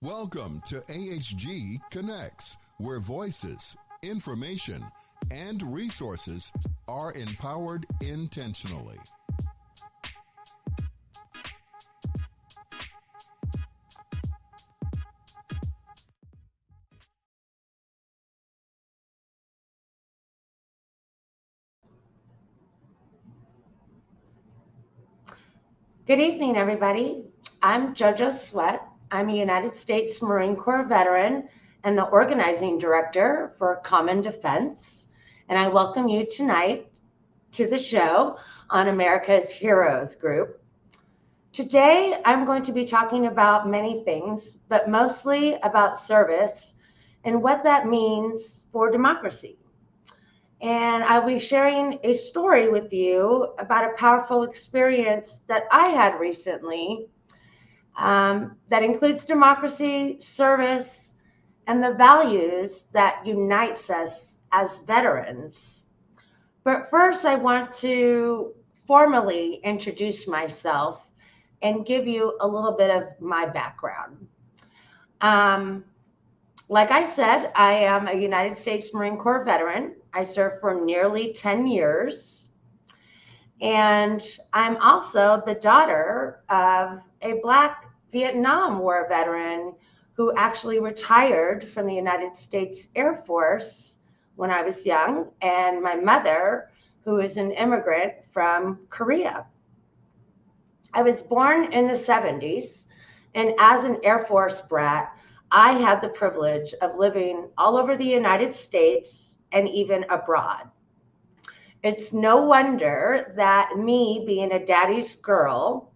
Welcome to AHG Connects, where voices, information, and resources are empowered intentionally. Good evening, everybody. I'm Jojo Sweatt. I'm a United States Marine Corps veteran and the organizing director for Common Defense. And I welcome you tonight to the show on America's Heroes Group. Today, I'm going to be talking about many things, but mostly about service and what that means for democracy. And I'll be sharing a story with you about a powerful experience that I had recently that includes democracy, service, and the values that unites us as veterans. But first, I want to formally introduce myself and give you a little bit of my background. Like I said, I am a United States Marine Corps veteran. I served for nearly 10 years. And I'm also the daughter of a Black Vietnam War veteran who actually retired from the United States Air Force when I was young, and my mother, who is an immigrant from Korea. I was born in the 70s, and as an Air Force brat, I had the privilege of living all over the United States and even abroad. It's no wonder that me being a daddy's girl,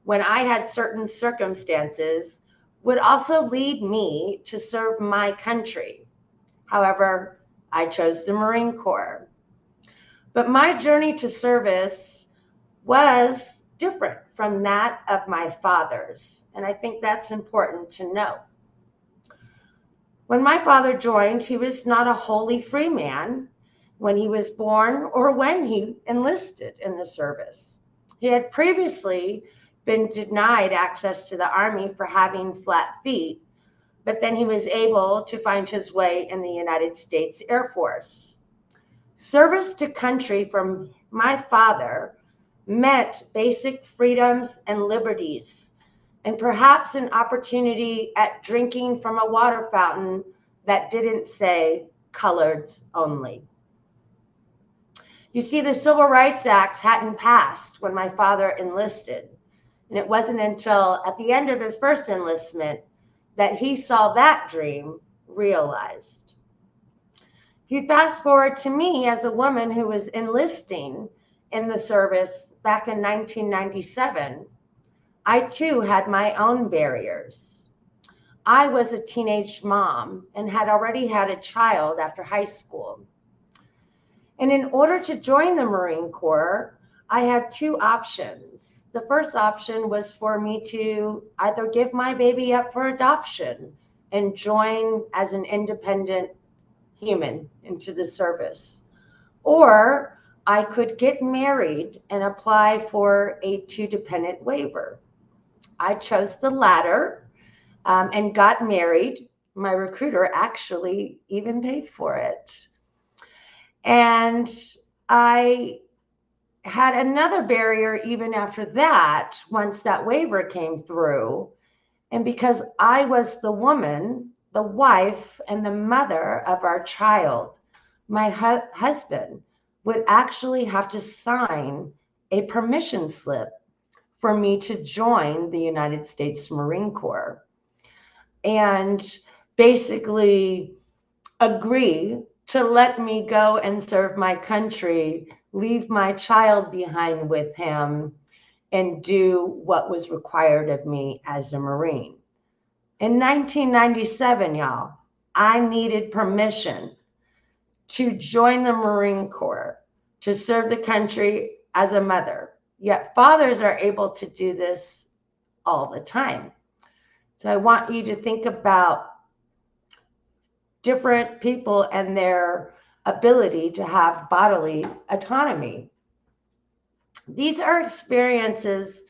when I had certain circumstances, would also lead me to serve my country. However, I chose the Marine Corps. But my journey to service was different from that of my father's, and I think that's important to know. When my father joined, he was not a wholly free man when he was born or when he enlisted in the service. He had previously been denied access to the Army for having flat feet, but then he was able to find his way in the United States Air Force. Service to country from my father meant basic freedoms and liberties, and perhaps an opportunity at drinking from a water fountain that didn't say coloreds only. You see, the Civil Rights Act hadn't passed when my father enlisted, and it wasn't until at the end of his first enlistment that he saw that dream realized. If you fast forward to me as a woman who was enlisting in the service back in 1997, I too had my own barriers. I was a teenage mom and had already had a child after high school. And in order to join the Marine Corps, I had two options. The first option was for me to either give my baby up for adoption and join as an independent human into the service, or I could get married and apply for a two-dependent waiver. I chose the latter and got married. My recruiter actually even paid for it. And I had another barrier even after that, once that waiver came through. And because I was the woman, the wife, and the mother of our child, my husband would actually have to sign a permission slip for me to join the United States Marine Corps and basically agree to let me go and serve my country, leave my child behind with him, and do what was required of me as a Marine. In 1997, y'all, I needed permission to join the Marine Corps, to serve the country as a mother. Yet fathers are able to do this all the time. So I want you to think about different people and their ability to have bodily autonomy. These experiences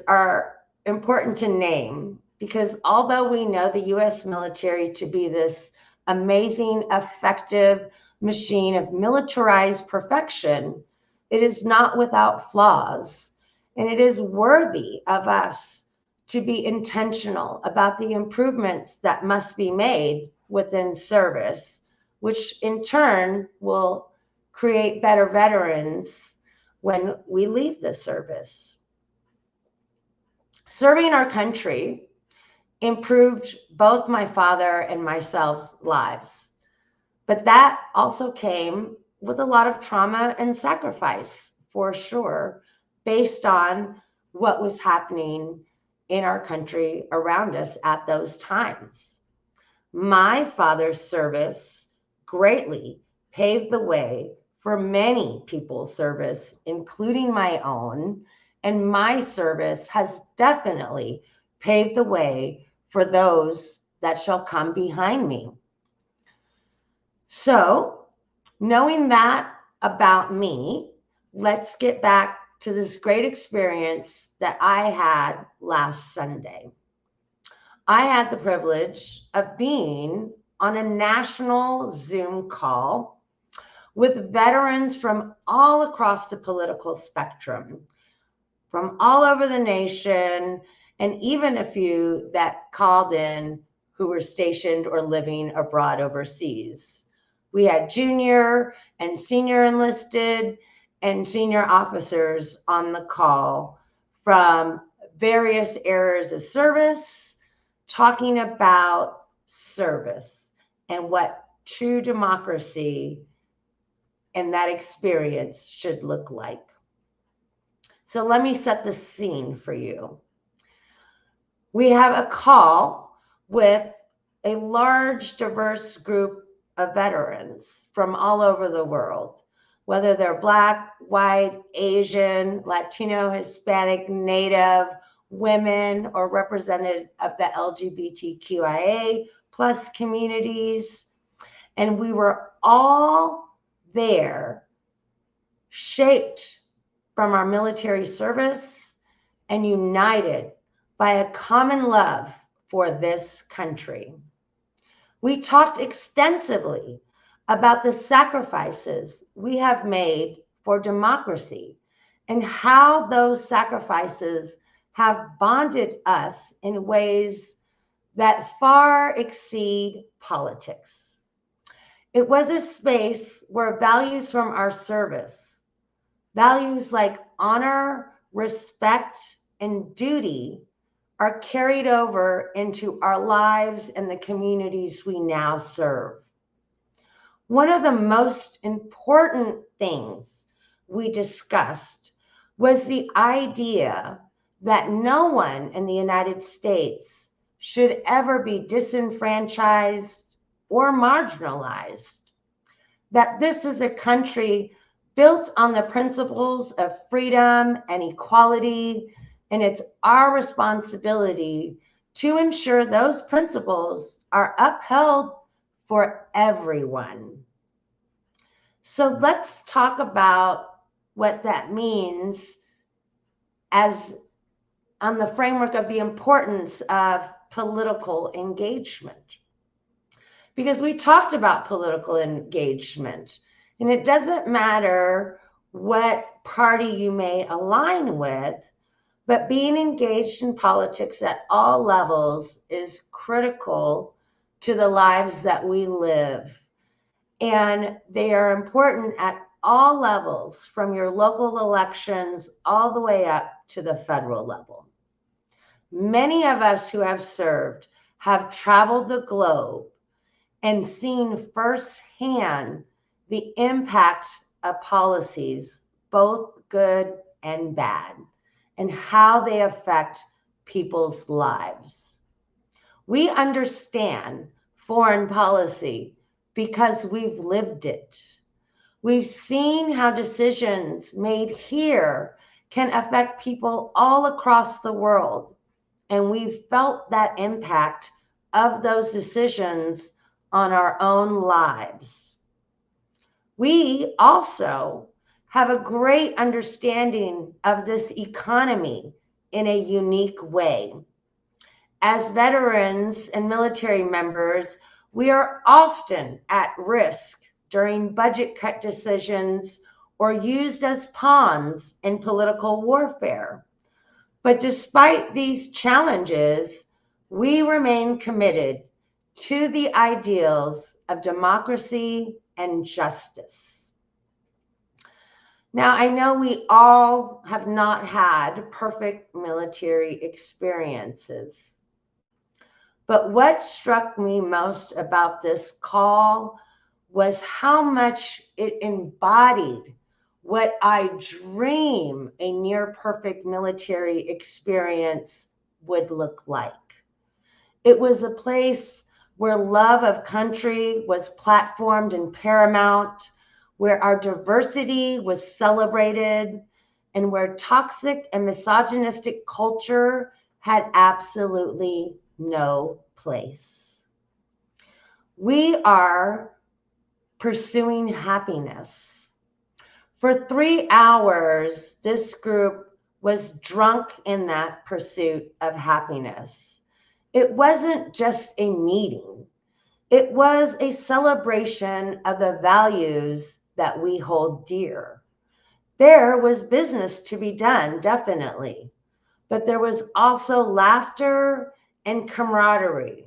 are important to name because although we know the U.S. military to be this amazing, effective machine of militarized perfection, it is not without flaws, and it is worthy of us to be intentional about the improvements that must be made within service, which in turn will create better veterans when we leave the service. Serving our country improved both my father and myself's lives, but that also came with a lot of trauma and sacrifice, for sure, based on what was happening in our country around us at those times. My father's service greatly paved the way for many people's service, including my own, and my service has definitely paved the way for those that shall come behind me. So, knowing that about me, let's get back to this great experience that I had last Sunday. I had the privilege of being on a national Zoom call with veterans from all across the political spectrum, from all over the nation, and even a few that called in who were stationed or living abroad overseas. We had junior and senior enlisted and senior officers on the call from various eras of service, talking about service and what true democracy and that experience should look like. So let me set the scene for you. We have a call with a large, diverse group of veterans from all over the world, whether they're Black, white, Asian, Latino, Hispanic, Native, women, or representative of the LGBTQIA plus communities. And we were all there, shaped from our military service and united by a common love for this country. We talked extensively about the sacrifices we have made for democracy and how those sacrifices have bonded us in ways that far exceed politics. It was a space where values from our service, values like honor, respect, and duty, are carried over into our lives and the communities we now serve. One of the most important things we discussed was the idea that no one in the United States should ever be disenfranchised or marginalized, that this is a country built on the principles of freedom and equality, and it's our responsibility to ensure those principles are upheld for everyone. So let's talk about what that means as on the framework of the importance of political engagement. Because we talked about political engagement, and it doesn't matter what party you may align with, but being engaged in politics at all levels is critical to the lives that we live. And they are important at all levels, from your local elections all the way up to the federal level. Many of us who have served have traveled the globe and seen firsthand the impact of policies, both good and bad, and how they affect people's lives. We understand foreign policy because we've lived it. We've seen how decisions made here can affect people all across the world, and we've felt that impact of those decisions on our own lives. We also have a great understanding of this economy in a unique way. As veterans and military members, we are often at risk during budget cut decisions or used as pawns in political warfare. But despite these challenges, we remain committed to the ideals of democracy and justice. Now, I know we all have not had perfect military experiences, but what struck me most about this call was how much it embodied what I dream a near perfect military experience would look like. It was a place where love of country was platformed and paramount, where our diversity was celebrated, and where toxic and misogynistic culture had absolutely no place. We are pursuing happiness. For 3 hours, this group was drunk in that pursuit of happiness. It wasn't just a meeting. It was a celebration of the values that we hold dear. There was business to be done, definitely, but there was also laughter and camaraderie,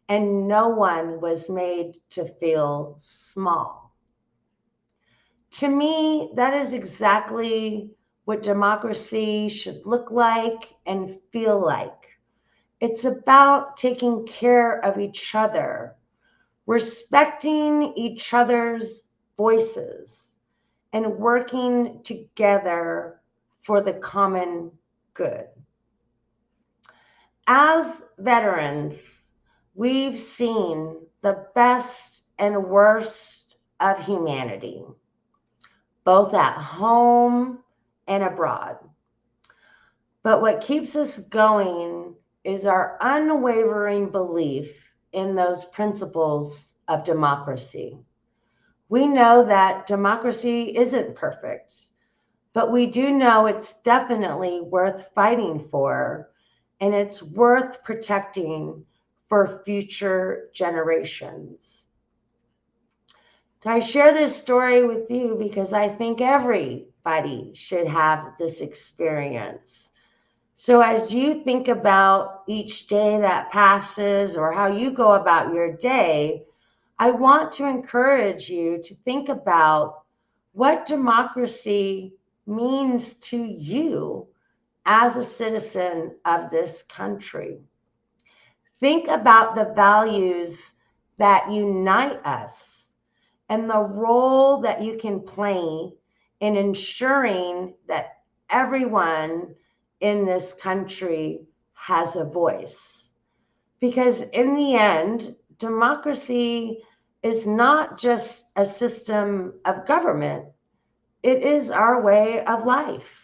and no one was made to feel small. To me, that is exactly what democracy should look like and feel like. It's about taking care of each other, respecting each other's voices, and working together for the common good. As veterans, we've seen the best and worst of humanity, both at home and abroad. But what keeps us going is our unwavering belief in those principles of democracy. We know that democracy isn't perfect, but we do know it's definitely worth fighting for, and it's worth protecting for future generations. I share this story with you because I think everybody should have this experience. So as you think about each day that passes or how you go about your day, I want to encourage you to think about what democracy means to you as a citizen of this country. Think about the values that unite us and the role that you can play in ensuring that everyone in this country has a voice. Because in the end, democracy is not just a system of government, it is our way of life.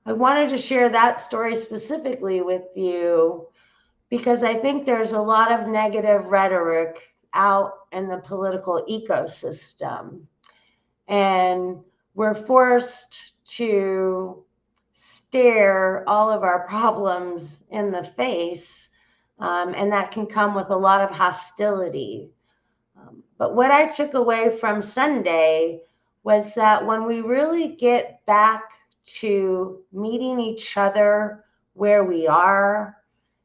I wanted to share that story specifically with you because I think there's a lot of negative rhetoric out in the political ecosystem. And we're forced to stare all of our problems in the face, and that can come with a lot of hostility. But what I took away from Sunday was that when we really get back to meeting each other where we are,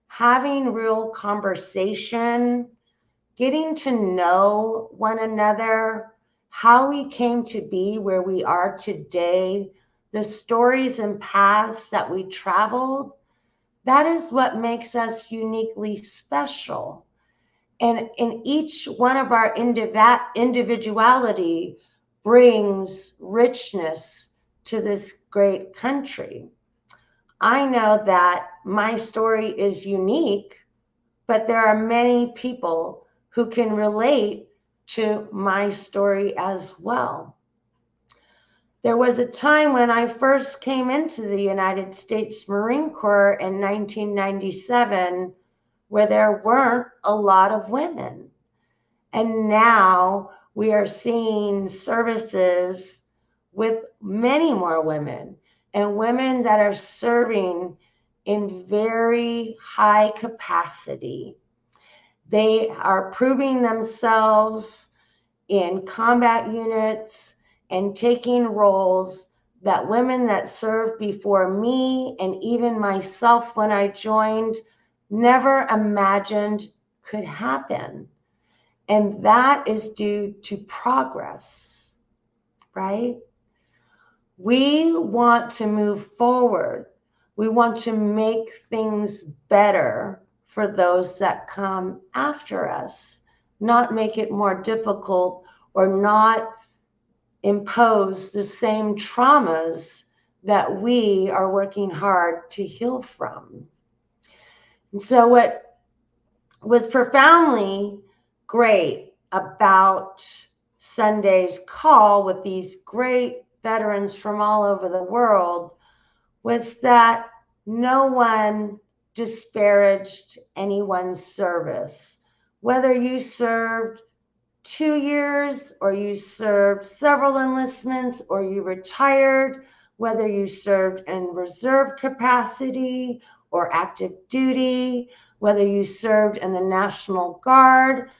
having real conversation, getting to know one another, how we came to be where we are today, the stories and paths that we traveled, that is what makes us uniquely special. And in each one of our individuality brings richness to this great country. I know that my story is unique, but there are many people who can relate to my story as well. There was a time when I first came into the United States Marine Corps in 1997 where there weren't a lot of women. And now we are seeing services with many more women and women that are serving in very high capacity. They are proving themselves in combat units and taking roles that women that served before me and even myself when I joined never imagined could happen. And that is due to progress, right? We want to move forward. We want to make things better for those that come after us, not make it more difficult or not impose the same traumas that we are working hard to heal from. And so what was profoundly great about Sunday's call with these great veterans from all over the world was that no one disparaged anyone's service. Whether you served 2 years or you served several enlistments or you retired, whether you served in reserve capacity or active duty, whether you served in the National Guard,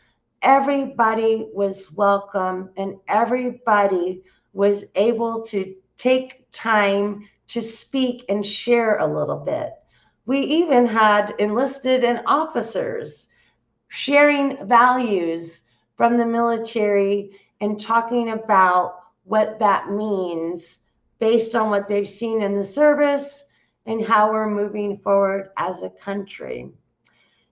everybody was welcome and everybody was able to take time to speak and share a little bit. We even had enlisted and officers sharing values from the military and talking about what that means based on what they've seen in the service and how we're moving forward as a country.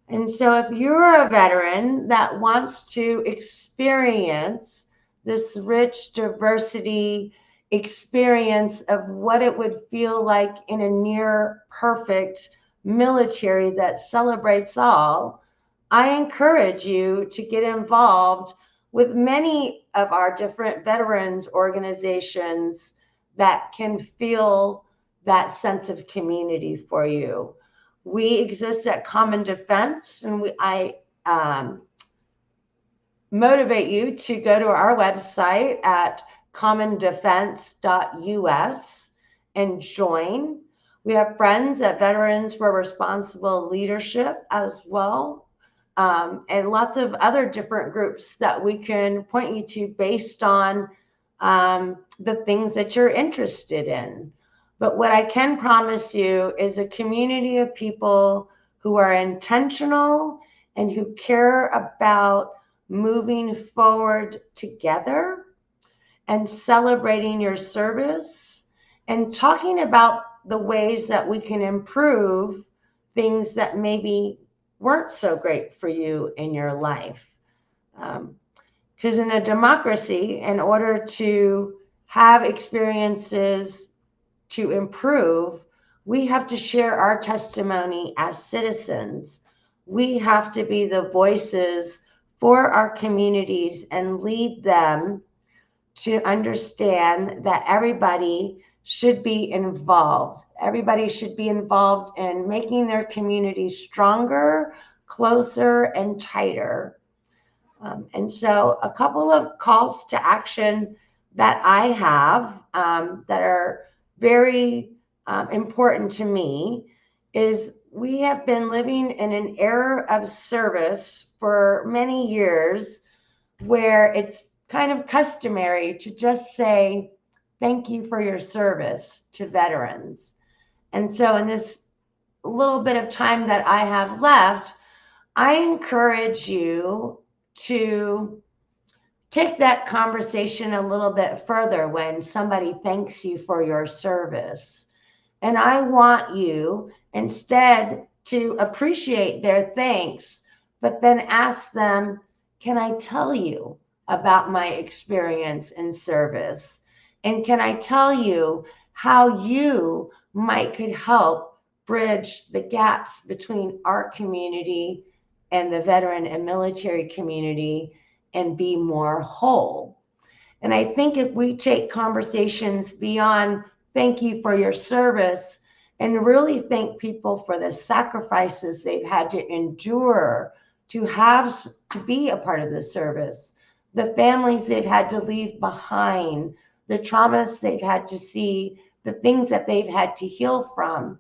And so if you're a veteran that wants to experience this rich diversity experience of what it would feel like in a near perfect military that celebrates all, I encourage you to get involved with many of our different veterans organizations that can feel that sense of community for you. We exist at Common Defense, and I motivate you to go to our website at commondefense.us and join. We have friends at Veterans for Responsible Leadership as well, and lots of other different groups that we can point you to based on the things that you're interested in. But what I can promise you is a community of people who are intentional and who care about moving forward together and celebrating your service and talking about the ways that we can improve things that maybe weren't so great for you in your life. Because in a democracy, in order to have experiences to improve, we have to share our testimony as citizens. We have to be the voices for our communities and lead them to understand that everybody should be involved. Everybody should be involved in making their communities stronger, closer, and tighter. And so a couple of calls to action that I have that are very important to me is we have been living in an era of service for many years where it's kind of customary to just say, thank you for your service to veterans. And so in this little bit of time that I have left, I encourage you to take that conversation a little bit further when somebody thanks you for your service. And I want you instead to appreciate their thanks, but then ask them, can I tell you about my experience in service? And can I tell you how you could help bridge the gaps between our community and the veteran and military community and be more whole? And I think if we take conversations beyond thank you for your service and really thank people for the sacrifices they've had to endure to be a part of the service, the families they've had to leave behind, the traumas they've had to see, the things that they've had to heal from.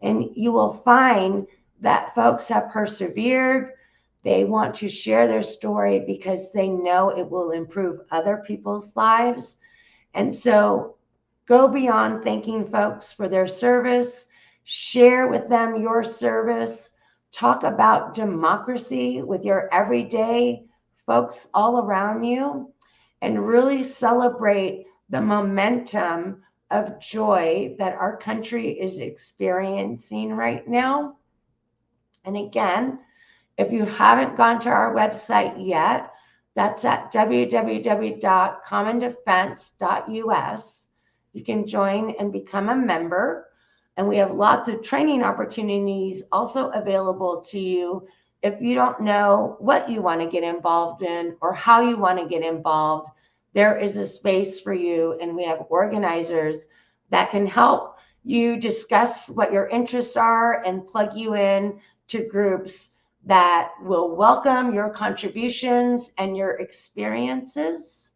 And you will find that folks have persevered. They want to share their story because they know it will improve other people's lives. And so go beyond thanking folks for their service. Share with them your service. Talk about democracy with your everyday folks all around you, and really celebrate the momentum of joy that our country is experiencing right now. And again, if you haven't gone to our website yet, that's at www.commondefense.us. You can join and become a member. And we have lots of training opportunities also available to you if you don't know what you want to get involved in or how you want to get involved. There is a space for you, and we have organizers that can help you discuss what your interests are and plug you in to groups that will welcome your contributions and your experiences.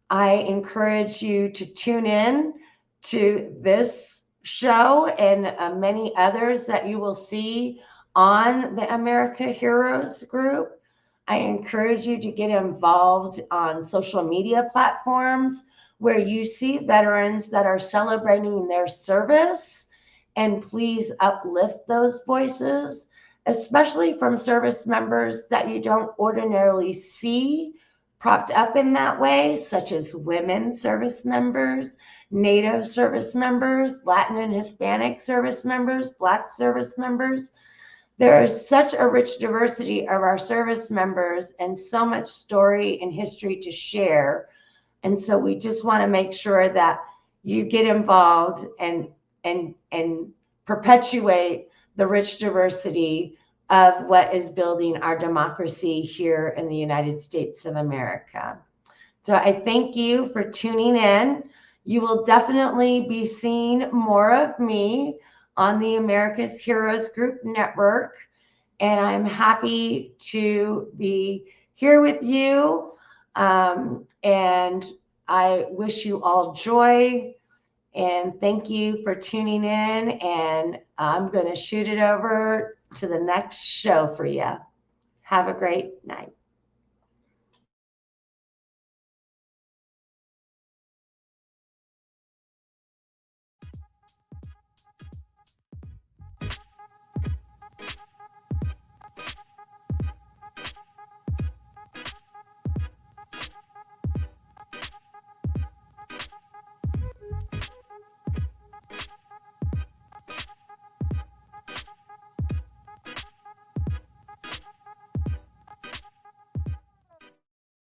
I encourage you to tune in to this show and many others that you will see on the America Heroes group. I encourage you to get involved on social media platforms where you see veterans that are celebrating their service, and please uplift those voices, especially from service members that you don't ordinarily see propped up in that way, such as women service members, Native service members, Latin and Hispanic service members, Black service members. There is such a rich diversity of our service members and so much story and history to share. And so we just want to make sure that you get involved and perpetuate the rich diversity of what is building our democracy here in the United States of America. So I thank you for tuning in. You will definitely be seeing more of me on the America's Heroes Group Network. And I'm happy to be here with you. And I wish you all joy. And thank you for tuning in. And I'm going to shoot it over to the next show for you. Have a great night.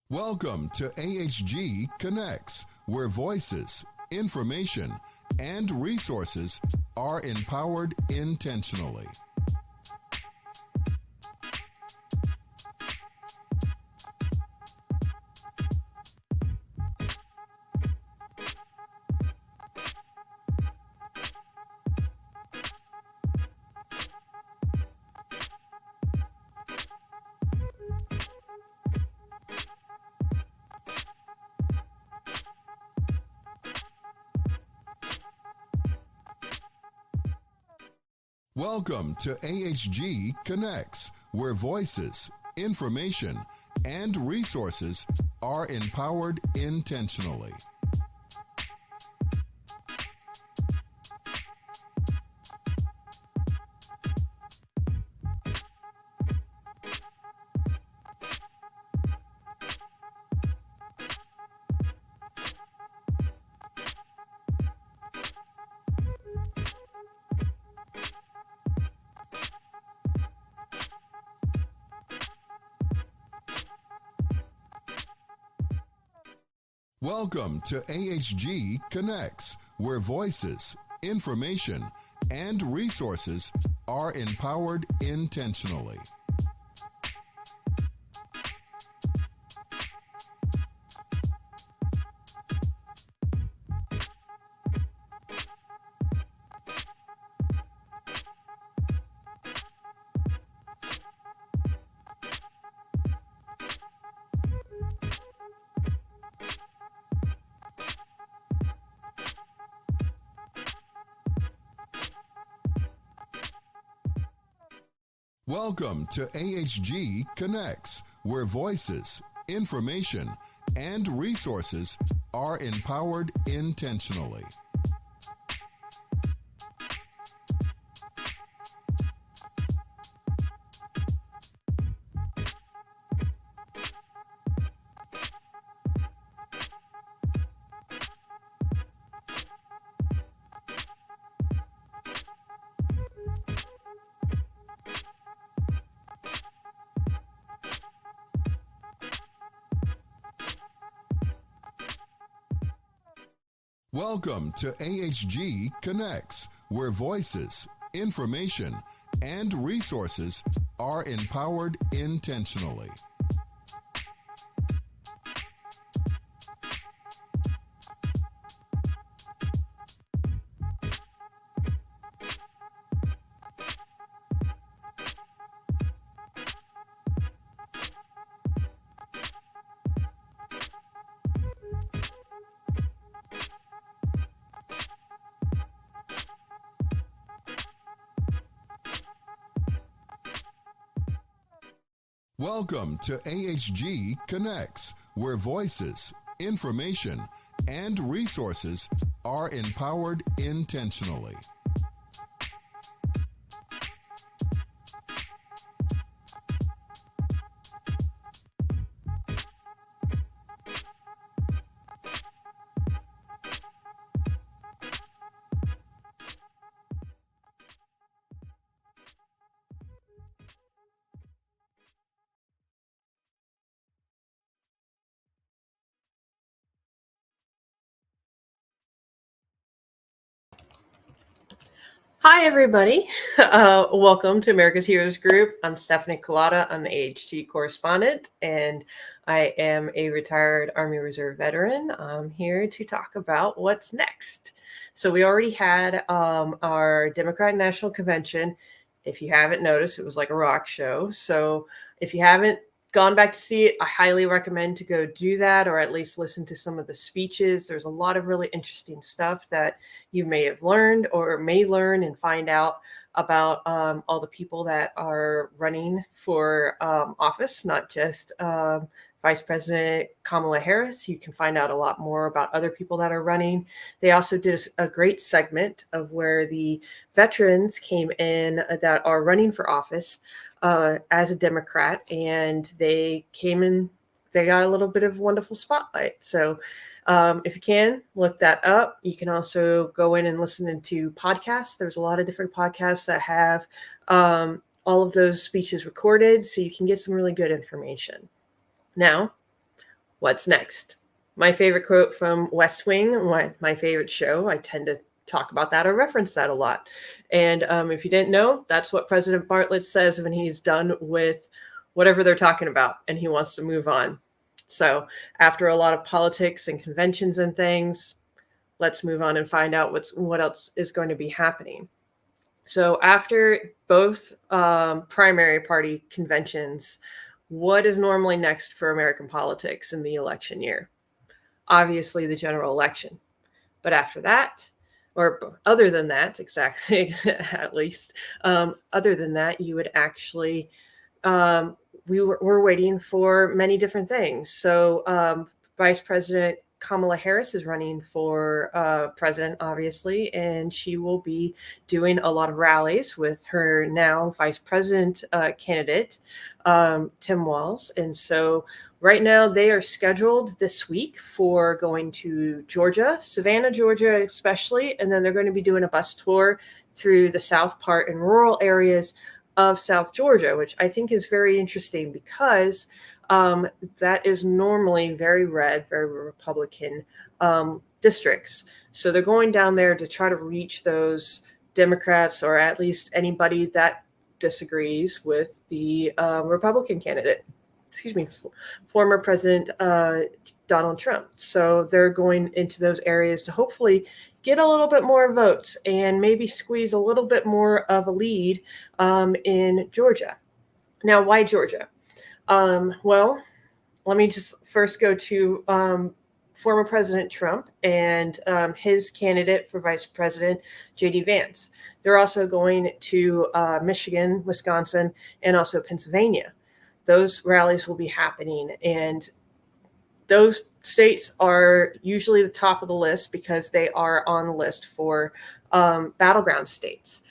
Welcome to AHG Connects, where voices, information, and resources are empowered intentionally. Welcome to AHG Connects, where voices, information, and resources are empowered intentionally. Welcome to AHG Connects, where voices, information, and resources are empowered intentionally. Welcome to AHG Connects, where voices, information, and resources are empowered intentionally. Welcome to AHG Connects, where voices, information, and resources are empowered intentionally. Welcome to AHG Connects, where voices, information, and resources are empowered intentionally. Hi, everybody. Welcome to America's Heroes Group. I'm Stephanie Kalota. I'm the AHG Correspondent, and I am a retired Army Reserve veteran. I'm here to talk about what's next. So we already had our Democratic National Convention. If you haven't noticed, it was like a rock show. So if you haven't gone back to see it, I highly recommend to go do that, or at least listen to some of the speeches. There's a lot of really interesting stuff that you may have learned or may learn and find out about all the people that are running for office, not just Vice President Kamala Harris. You can find out a lot more about other people that are running. They also did a great segment of where the veterans came in that are running for office as a Democrat, and they came in, they got a little bit of wonderful spotlight. So if you can, look that up. You can also go in and listen to podcasts. There's a lot of different podcasts that have all of those speeches recorded, so you can get some really good information. Now, what's next? My favorite quote from West Wing, my favorite show, I tend to talk about that or reference that a lot. And if you didn't know, that's what President Bartlett says when he's done with whatever they're talking about and he wants to move on. So after a lot of politics and conventions and things, let's move on and find out what else is going to be happening. So after both primary party conventions, what is normally next for American politics in the election year? Obviously, the general election. But after that, or other than that, exactly, at least, other than that, you would actually, we're waiting for many different things. So Vice President Kamala Harris is running for president, obviously, and she will be doing a lot of rallies with her now vice president candidate, Tim Walz. And so right now they are scheduled this week for going to Georgia, Savannah, Georgia, especially, and then they're going to be doing a bus tour through the south part and rural areas of South Georgia, which I think is very interesting because that is normally very red, very Republican districts. So they're going down there to try to reach those Democrats or at least anybody that disagrees with the Republican candidate, former President Donald Trump. So they're going into those areas to hopefully get a little bit more votes and maybe squeeze a little bit more of a lead in Georgia. Now, why Georgia? Well, let me just first go to former President Trump and his candidate for vice president, J.D. Vance. They're also going to Michigan, Wisconsin, and also Pennsylvania. Those rallies will be happening, and those states are usually the top of the list because they are on the list for battleground states.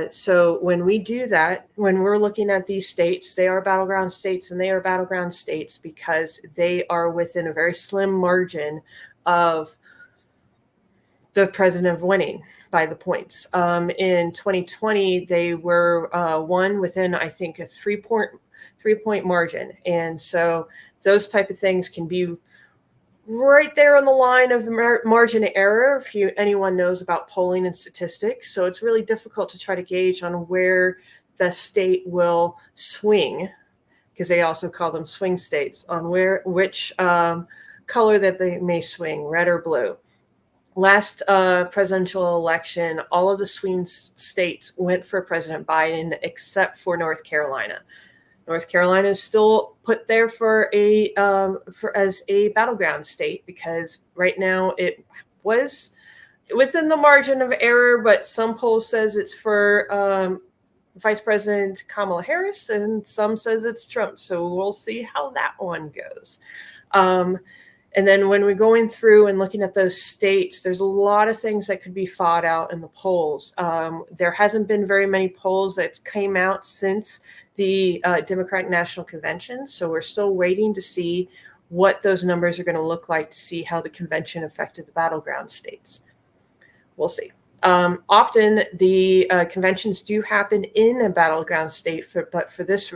So when we do that, when we're looking at these states, they are battleground states, and they are battleground states because they are within a very slim margin of the president of winning by the points. In 2020, they were won within, I think, a three-point margin. And so those type of things can be right there on the line of the margin of error if anyone knows about polling and statistics. So it's really difficult to try to gauge on where the state will swing, because they also call them swing states, on which color that they may swing, red or blue. Last presidential election, all of the swing states went for President Biden except for North Carolina. North Carolina is still put there as a battleground state because right now it was within the margin of error, but some polls says it's for Vice President Kamala Harris and some says it's Trump. So we'll see how that one goes. And then when we're going through and looking at those states, there's a lot of things that could be fought out in the polls. There hasn't been very many polls that came out since the Democratic National Convention. So we're still waiting to see what those numbers are going to look like to see how the convention affected the battleground states. We'll see. Often the conventions do happen in a battleground state, but for this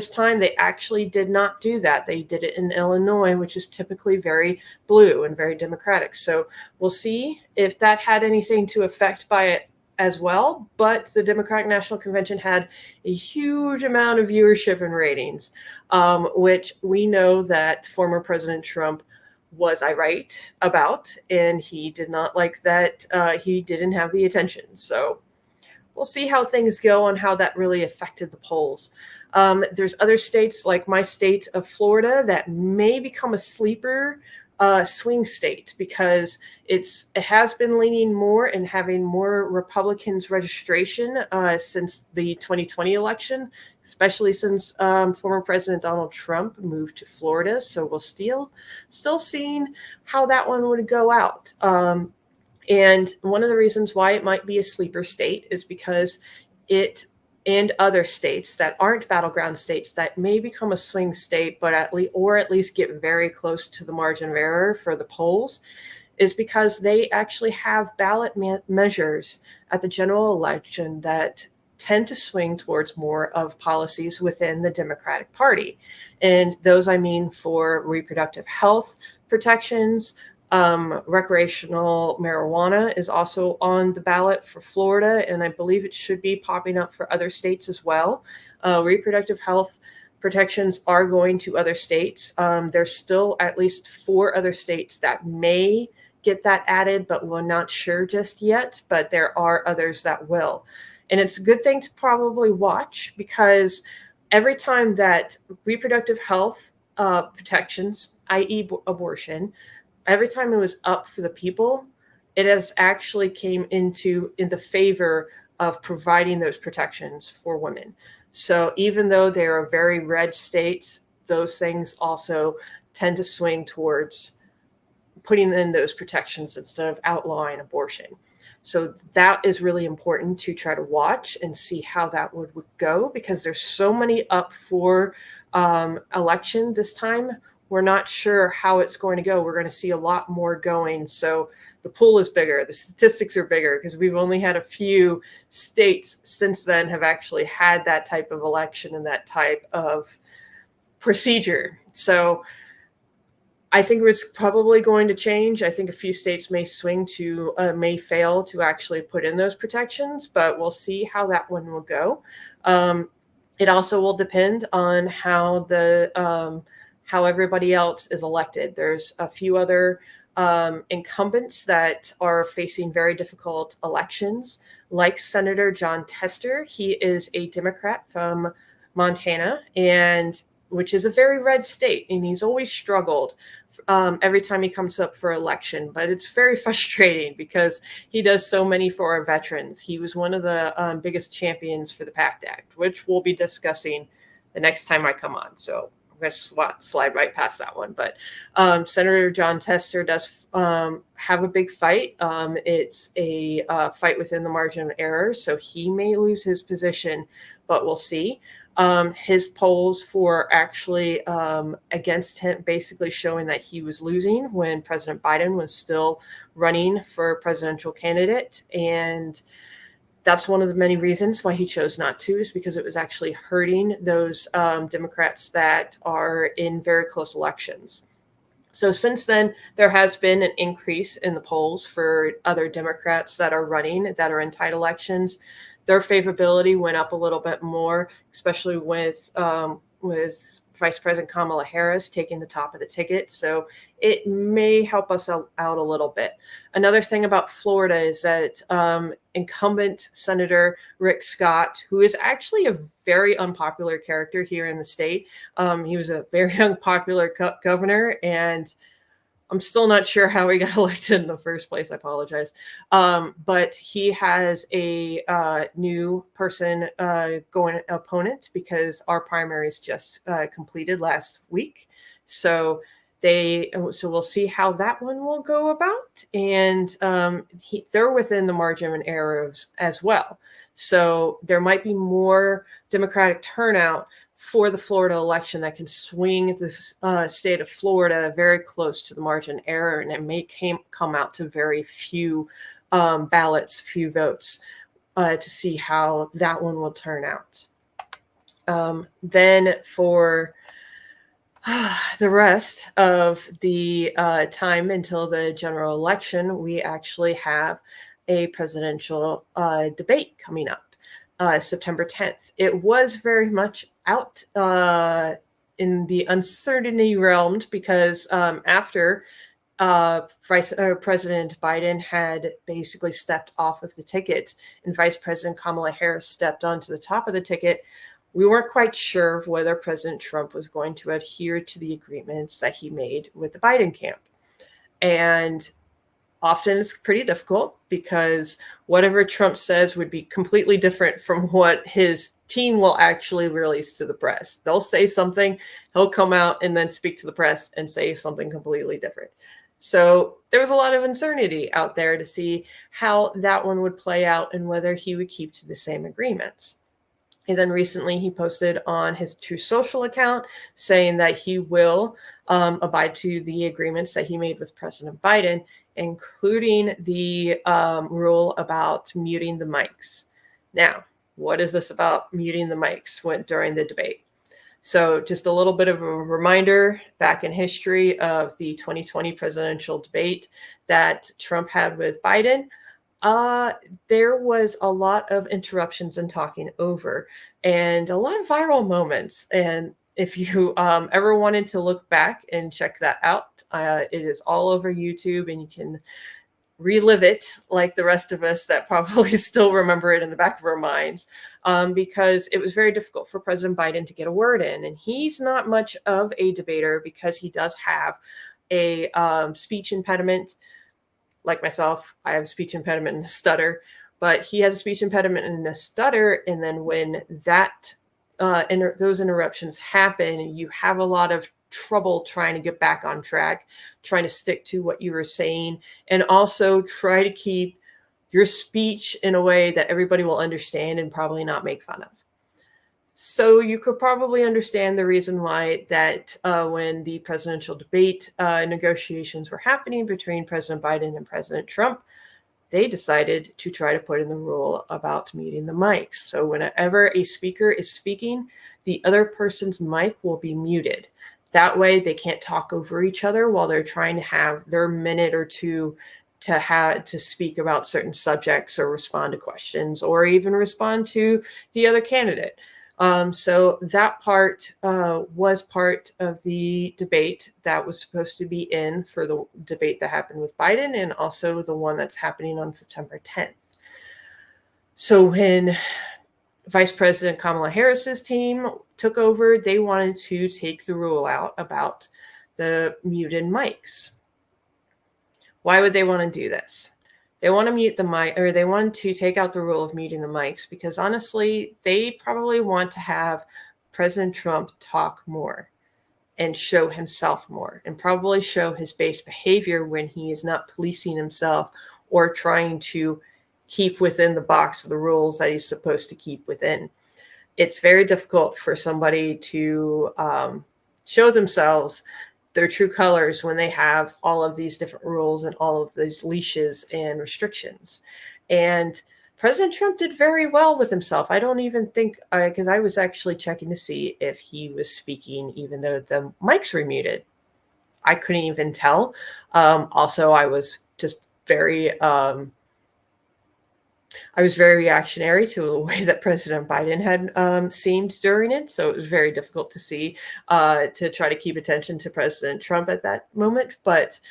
time, they actually did not do that. They did it in Illinois, which is typically very blue and very Democratic. So we'll see if that had anything to affect by it as well. But the Democratic National Convention had a huge amount of viewership and ratings, which we know that former President Trump was irate about, and he did not like that he didn't have the attention. So we'll see how things go on how that really affected the polls. There's other states like my state of Florida that may become a sleeper swing state because it has been leaning more and having more Republicans registration since the 2020 election, especially since former President Donald Trump moved to Florida. So we'll still seeing how that one would go out. And one of the reasons why it might be a sleeper state is because it and other states that aren't battleground states that may become a swing state, but at least get very close to the margin of error for the polls, is because they actually have ballot measures at the general election that tend to swing towards more of policies within the Democratic Party. And those I mean for reproductive health protections. Recreational marijuana is also on the ballot for Florida, and I believe it should be popping up for other states as well. Reproductive health protections are going to other states. There's still at least 4 other states that may get that added, but we're not sure just yet, but there are others that will. And it's a good thing to probably watch because every time that reproductive health protections, i.e. abortion, every time it was up for the people, it has actually came in the favor of providing those protections for women. So even though they are very red states, those things also tend to swing towards putting in those protections instead of outlawing abortion. So that is really important to try to watch and see how that would go because there's so many up for election this time. We're not sure how it's going to go. We're going to see a lot more going. So the pool is bigger. The statistics are bigger because we've only had a few states since then have actually had that type of election and that type of procedure. So I think it's probably going to change. I think a few states may may fail to actually put in those protections, but we'll see how that one will go. It also will depend on how how everybody else is elected. There's a few other incumbents that are facing very difficult elections, like Senator Jon Tester. He is a Democrat from Montana, and which is a very red state, and he's always struggled every time he comes up for election. But it's very frustrating because he does so many for our veterans. He was one of the biggest champions for the PACT Act, which we'll be discussing the next time I come on. So I'm going to slide right past that one. But Senator Jon Tester does have a big fight. It's a fight within the margin of error, so he may lose his position, but we'll see. His polls for actually against him, basically showing that he was losing when President Biden was still running for presidential candidate. And that's one of the many reasons why he chose not to, is because it was actually hurting those Democrats that are in very close elections. So since then, there has been an increase in the polls for other Democrats that are running, that are in tight elections. Their favorability went up a little bit more, especially with Vice President Kamala Harris taking the top of the ticket. So it may help us out a little bit. Another thing about Florida is that incumbent Senator Rick Scott, who is actually a very unpopular character here in the state, he was a very unpopular governor, and I'm still not sure how he got elected in the first place. I apologize. But he has a new person going opponent because our primaries just completed last week. So we'll see how that one will go about. And they're within the margin of error as well. So there might be more Democratic turnout for the Florida election that can swing the state of Florida very close to the margin of error, and it may come out to very few ballots, few votes, to see how that one will turn out. Then for the rest of the time until the general election, we actually have a presidential debate coming up. September 10th. It was very much out in the uncertainty realm because after President Biden had basically stepped off of the ticket and Vice President Kamala Harris stepped onto the top of the ticket, we weren't quite sure of whether President Trump was going to adhere to the agreements that he made with the Biden camp. And often it's pretty difficult because whatever Trump says would be completely different from what his team will actually release to the press. They'll say something, he'll come out and then speak to the press and say something completely different. So there was a lot of uncertainty out there to see how that one would play out and whether he would keep to the same agreements. And then recently he posted on his True Social account saying that he will abide to the agreements that he made with President Biden, including the rule about muting the mics. Now, what is this about muting the mics during the debate? So just a little bit of a reminder back in history of the 2020 presidential debate that Trump had with Biden. There was a lot of interruptions and talking over and a lot of viral moments. And if you ever wanted to look back and check that out, it is all over YouTube and you can relive it like the rest of us that probably still remember it in the back of our minds, because it was very difficult for President Biden to get a word in. And he's not much of a debater because he does have a speech impediment. Like myself, I have a speech impediment and a stutter, but he has a speech impediment and a stutter. And then when those interruptions happen, you have a lot of trouble trying to get back on track, trying to stick to what you were saying, and also try to keep your speech in a way that everybody will understand and probably not make fun of. So you could probably understand the reason why that when the presidential debate negotiations were happening between President Biden and President Trump, they decided to try to put in the rule about muting the mics. So whenever a speaker is speaking, the other person's mic will be muted. That way they can't talk over each other while they're trying to have their minute or two to speak about certain subjects or respond to questions or even respond to the other candidate. So that part was part of the debate that was supposed to be in for the debate that happened with Biden and also the one that's happening on September 10th. So when Vice President Kamala Harris's team took over, they wanted to take the rule out about the muted mics. Why would they want to do this? They want to mute the mic, or they want to take out the rule of muting the mics because honestly, they probably want to have President Trump talk more and show himself more and probably show his base behavior when he is not policing himself or trying to keep within the box of the rules that he's supposed to keep within. It's very difficult for somebody to show themselves their true colors when they have all of these different rules and all of these leashes and restrictions. And President Trump did very well with himself. I don't even think, because I was actually checking to see if he was speaking, even though the mics were muted. I couldn't even tell. Also, I was just very reactionary to the way that President Biden had seemed during it. So it was very difficult to see, to try to keep attention to President Trump at that moment. But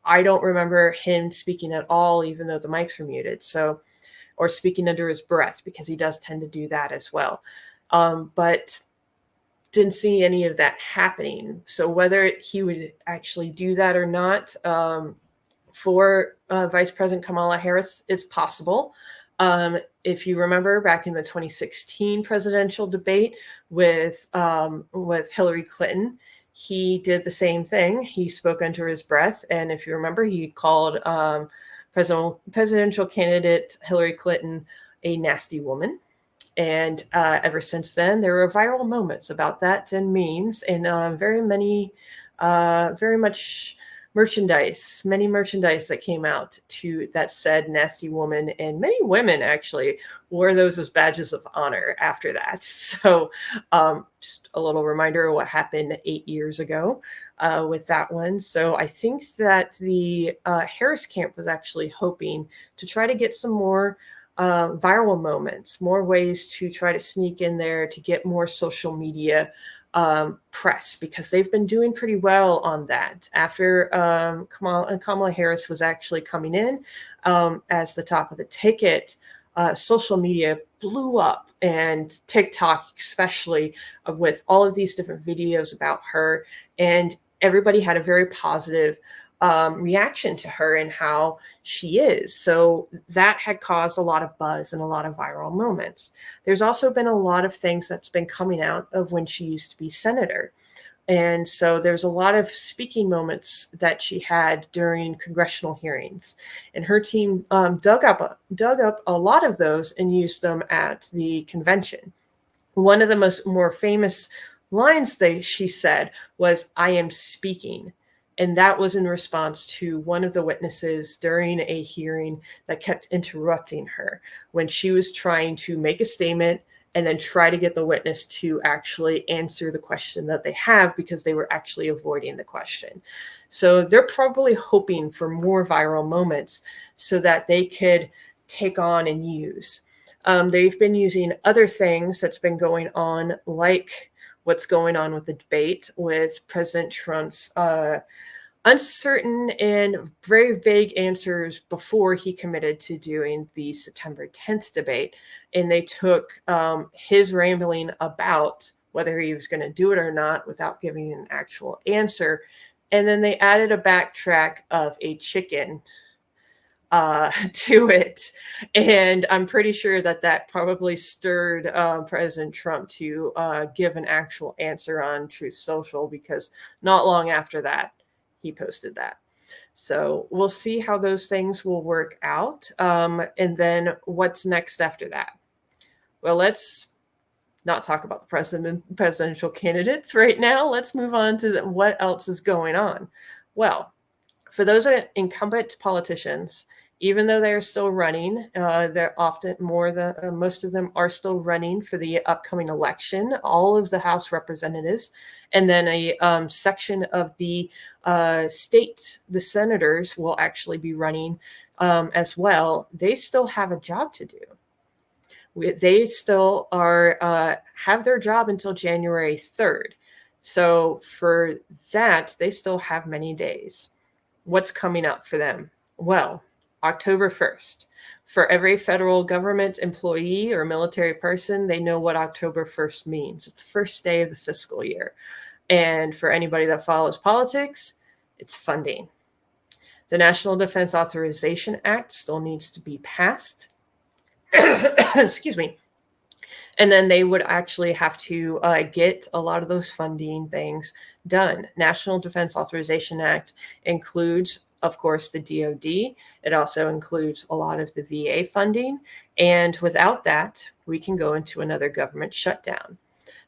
I don't remember him speaking at all, even though the mics were muted. So, or speaking under his breath, because he does tend to do that as well. But didn't see any of that happening. So whether he would actually do that or not, for Vice President Kamala Harris, it's possible. If you remember back in the 2016 presidential debate with Hillary Clinton, he did the same thing. He spoke under his breath. And if you remember, he called presidential candidate Hillary Clinton a nasty woman. And ever since then, there were viral moments about that and memes and very much many merchandise that came out that said nasty woman, and many women actually wore those as badges of honor after that. So just a little reminder of what happened 8 years ago with that one. So I think that the Harris camp was actually hoping to try to get some more viral moments, more ways to try to sneak in there to get more social media press, because they've been doing pretty well on that. After Kamala Harris was actually coming in as the top of the ticket, social media blew up, and TikTok especially, with all of these different videos about her, and everybody had a very positive reaction to her and how she is. So that had caused a lot of buzz and a lot of viral moments. There's also been a lot of things that's been coming out of when she used to be senator. And so there's a lot of speaking moments that she had during congressional hearings, and her team dug up a lot of those and used them at the convention. One of the more famous lines she said was, "I am speaking." And that was in response to one of the witnesses during a hearing that kept interrupting her when she was trying to make a statement and then try to get the witness to actually answer the question that they have, because they were actually avoiding the question. So they're probably hoping for more viral moments so that they could take on and use. They've been using other things that's been going on, like what's going on with the debate with President Trump's uncertain and very vague answers before he committed to doing the September 10th debate. And they took his rambling about whether he was going to do it or not without giving an actual answer. And then they added a backtrack of a chicken to it. And I'm pretty sure that probably stirred President Trump to give an actual answer on Truth Social, because not long after that, he posted that. So we'll see how those things will work out. And then what's next after that? Well, let's not talk about the presidential candidates right now. Let's move on to what else is going on. Well, for those incumbent politicians, even though they are still running, they're often most of them are still running for the upcoming election, all of the House representatives, and then a section of the state, the senators, will actually be running as well. They still have a job to do. They still have their job until January 3rd. So for that, they still have many days. What's coming up for them? Well, October 1st, For every federal government employee or military person, they know what October 1st means. It's the first day of the fiscal year. And for anybody that follows politics, it's funding. The National Defense Authorization Act still needs to be passed. Excuse me. And then they would actually have to get a lot of those funding things done. National Defense Authorization Act includes, of course, the DoD. It also includes a lot of the VA funding. And without that, we can go into another government shutdown.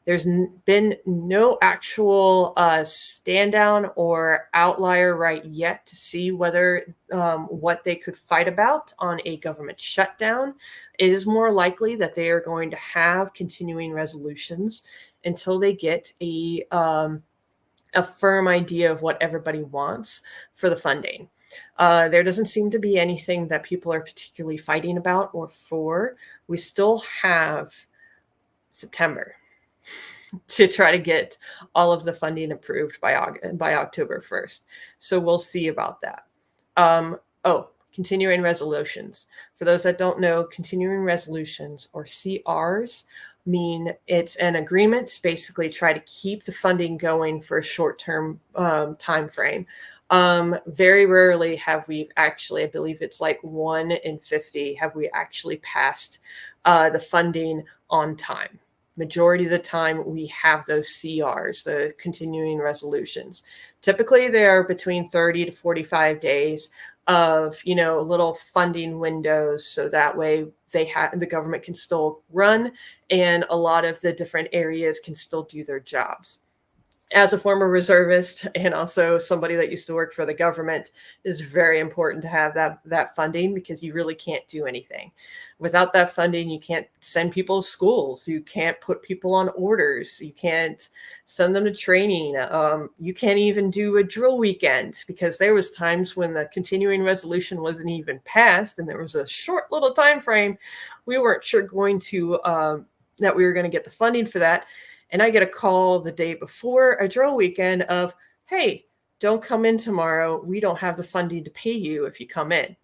There's been no actual stand down or outlier right yet to see whether what they could fight about on a government shutdown. It is more likely that they are going to have continuing resolutions until they get a firm idea of what everybody wants for the funding. There doesn't seem to be anything that people are particularly fighting about or for. We still have September to try to get all of the funding approved by October 1st. So we'll see about that. Continuing resolutions. For those that don't know, continuing resolutions or CRs mean it's an agreement to basically try to keep the funding going for a short-term time frame. Very rarely have we actually, I believe it's like 1 in 50, have we actually passed the funding on time. Majority of the time, we have those CRs, the continuing resolutions. Typically, they are between 30 to 45 days of, little funding windows. So that way the government can still run and a lot of the different areas can still do their jobs. As a former reservist and also somebody that used to work for the government, it's very important to have that funding because you really can't do anything. Without that funding, you can't send people to schools. You can't put people on orders. You can't send them to training. You can't even do a drill weekend because there was times when the continuing resolution wasn't even passed and there was a short little time frame. We weren't sure that we were going to get the funding for that. And I get a call the day before a drill weekend of, hey, don't come in tomorrow. We don't have the funding to pay you if you come in.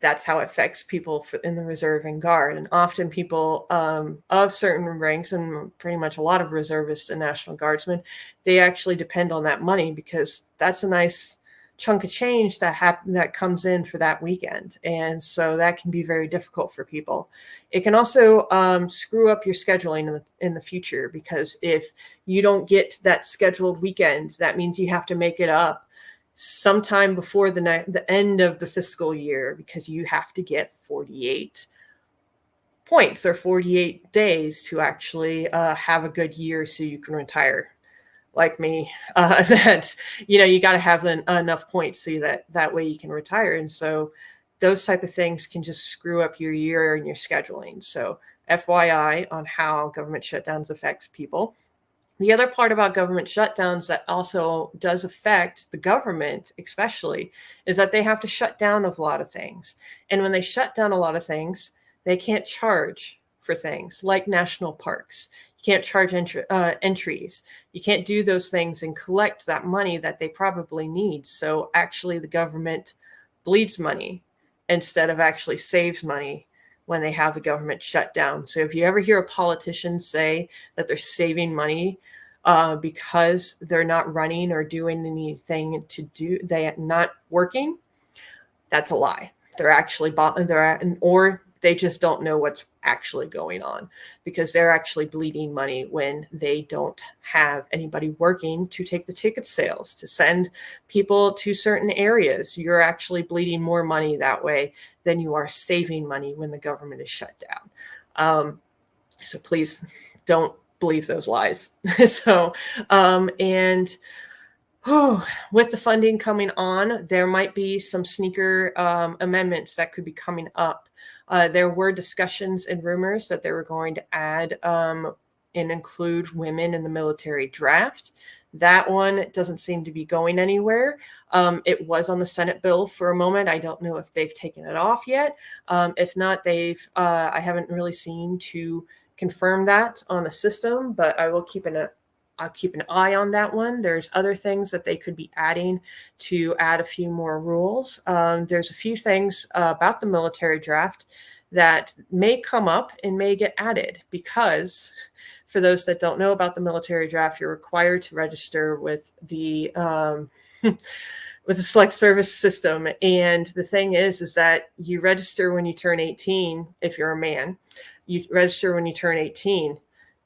That's how it affects people in the reserve and guard. And often people of certain ranks, and pretty much a lot of reservists and National Guardsmen, they actually depend on that money because that's a nice chunk of change that comes in for that weekend. And so that can be very difficult for people. It can also screw up your scheduling in the future because if you don't get that scheduled weekend, that means you have to make it up sometime before the end of the fiscal year because you have to get 48 points or 48 days to actually have a good year so you can retire. Like me, that, you got to have enough points so that way you can retire. And so those type of things can just screw up your year and your scheduling. So FYI on how government shutdowns affects people. The other part about government shutdowns that also does affect the government, especially, is that they have to shut down a lot of things. And when they shut down a lot of things, they can't charge for things like national parks. You can't charge entries. You can't do those things and collect that money that they probably need. So actually the government bleeds money instead of actually saves money when they have the government shut down. So if you ever hear a politician say that they're saving money because they're not running or doing anything they're not working, that's a lie. They're actually or they just don't know what's actually going on because they're actually bleeding money when they don't have anybody working to take the ticket sales, to send people to certain areas. You're actually bleeding more money that way than you are saving money when the government is shut down. So please don't believe those lies. With the funding coming on, there might be some sneaker amendments that could be coming up. There were discussions and rumors that they were going to add and include women in the military draft. That one doesn't seem to be going anywhere. It was on the Senate bill for a moment. I don't know if they've taken it off yet. If not, I haven't really seen to confirm that on the system, but I will keep an I'll keep an eye on that one. There's other things that they could be adding to add a few more rules. There's a few things about the military draft that may come up and may get added, because for those that don't know about the military draft, you're required to register with the with the select service system. And the thing is that you register when you turn 18. If you're a man, you register when you turn 18,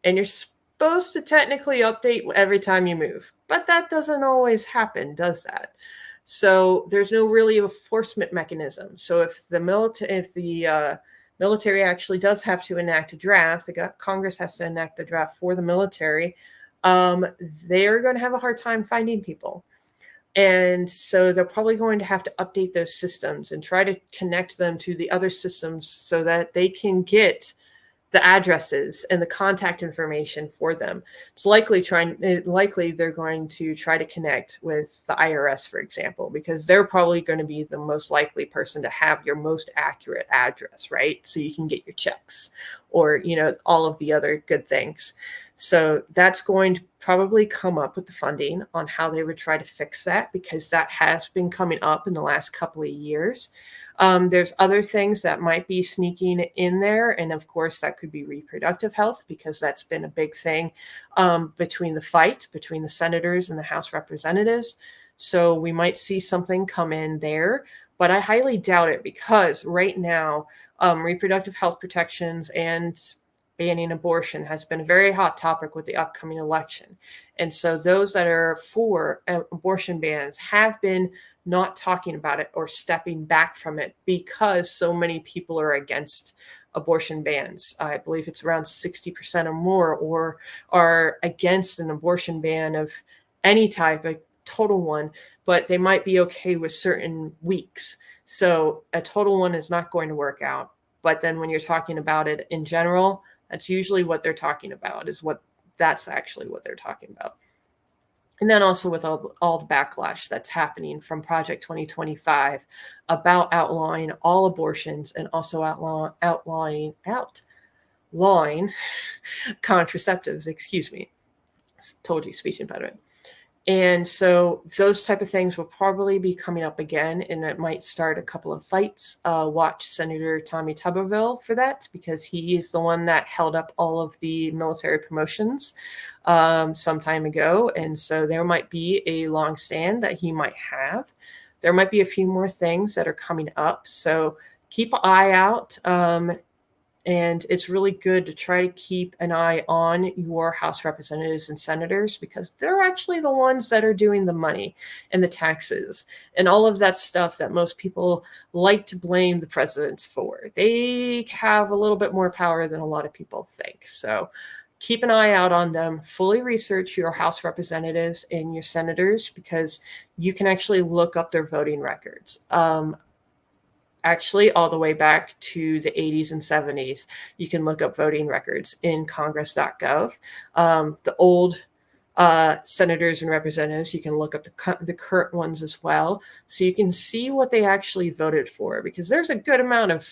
and you're supposed to technically update every time you move, but that doesn't always happen, does that? So there's no really enforcement mechanism. So if the military actually does have to enact a draft, Congress has to enact the draft for the military, they're going to have a hard time finding people. And so they're probably going to have to update those systems and try to connect them to the other systems so that they can get the addresses and the contact information for them. It's likely they're going to try to connect with the IRS, for example, because they're probably going to be the most likely person to have your most accurate address, right? So you can get your checks or, all of the other good things. So that's going to probably come up with the funding on how they would try to fix that, because that has been coming up in the last couple of years. There's other things that might be sneaking in there. And of course, that could be reproductive health, because that's been a big thing between the senators and the House representatives. So we might see something come in there, but I highly doubt it, because right now, reproductive health protections and banning abortion has been a very hot topic with the upcoming election. And so those that are for abortion bans have been not talking about it or stepping back from it, because so many people are against abortion bans. I believe it's around 60% or more, or are against an abortion ban of any type, a total one, but they might be okay with certain weeks. So a total one is not going to work out. But then when you're talking about it in general, that's usually what they're talking about, that's actually what they're talking about. And then also with all the backlash that's happening from Project 2025 about outlawing all abortions, and also outlawing contraceptives, excuse me. Told you, speech impediment. And so those type of things will probably be coming up again, and it might start a couple of fights. Watch Senator Tommy Tuberville for that, because he is the one that held up all of the military promotions some time ago. And so there might be a long stand that he might have. There might be a few more things that are coming up. So keep an eye out. And it's really good to try to keep an eye on your House representatives and senators, because they're actually the ones that are doing the money and the taxes and all of that stuff that most people like to blame the presidents for. They have a little bit more power than a lot of people think. So keep an eye out on them. Fully research your House representatives and your senators, because you can actually look up their voting records. Actually, all the way back to the 80s and 70s, you can look up voting records in congress.gov. The old senators and representatives, you can look up the current ones as well, so you can see what they actually voted for, because there's a good amount of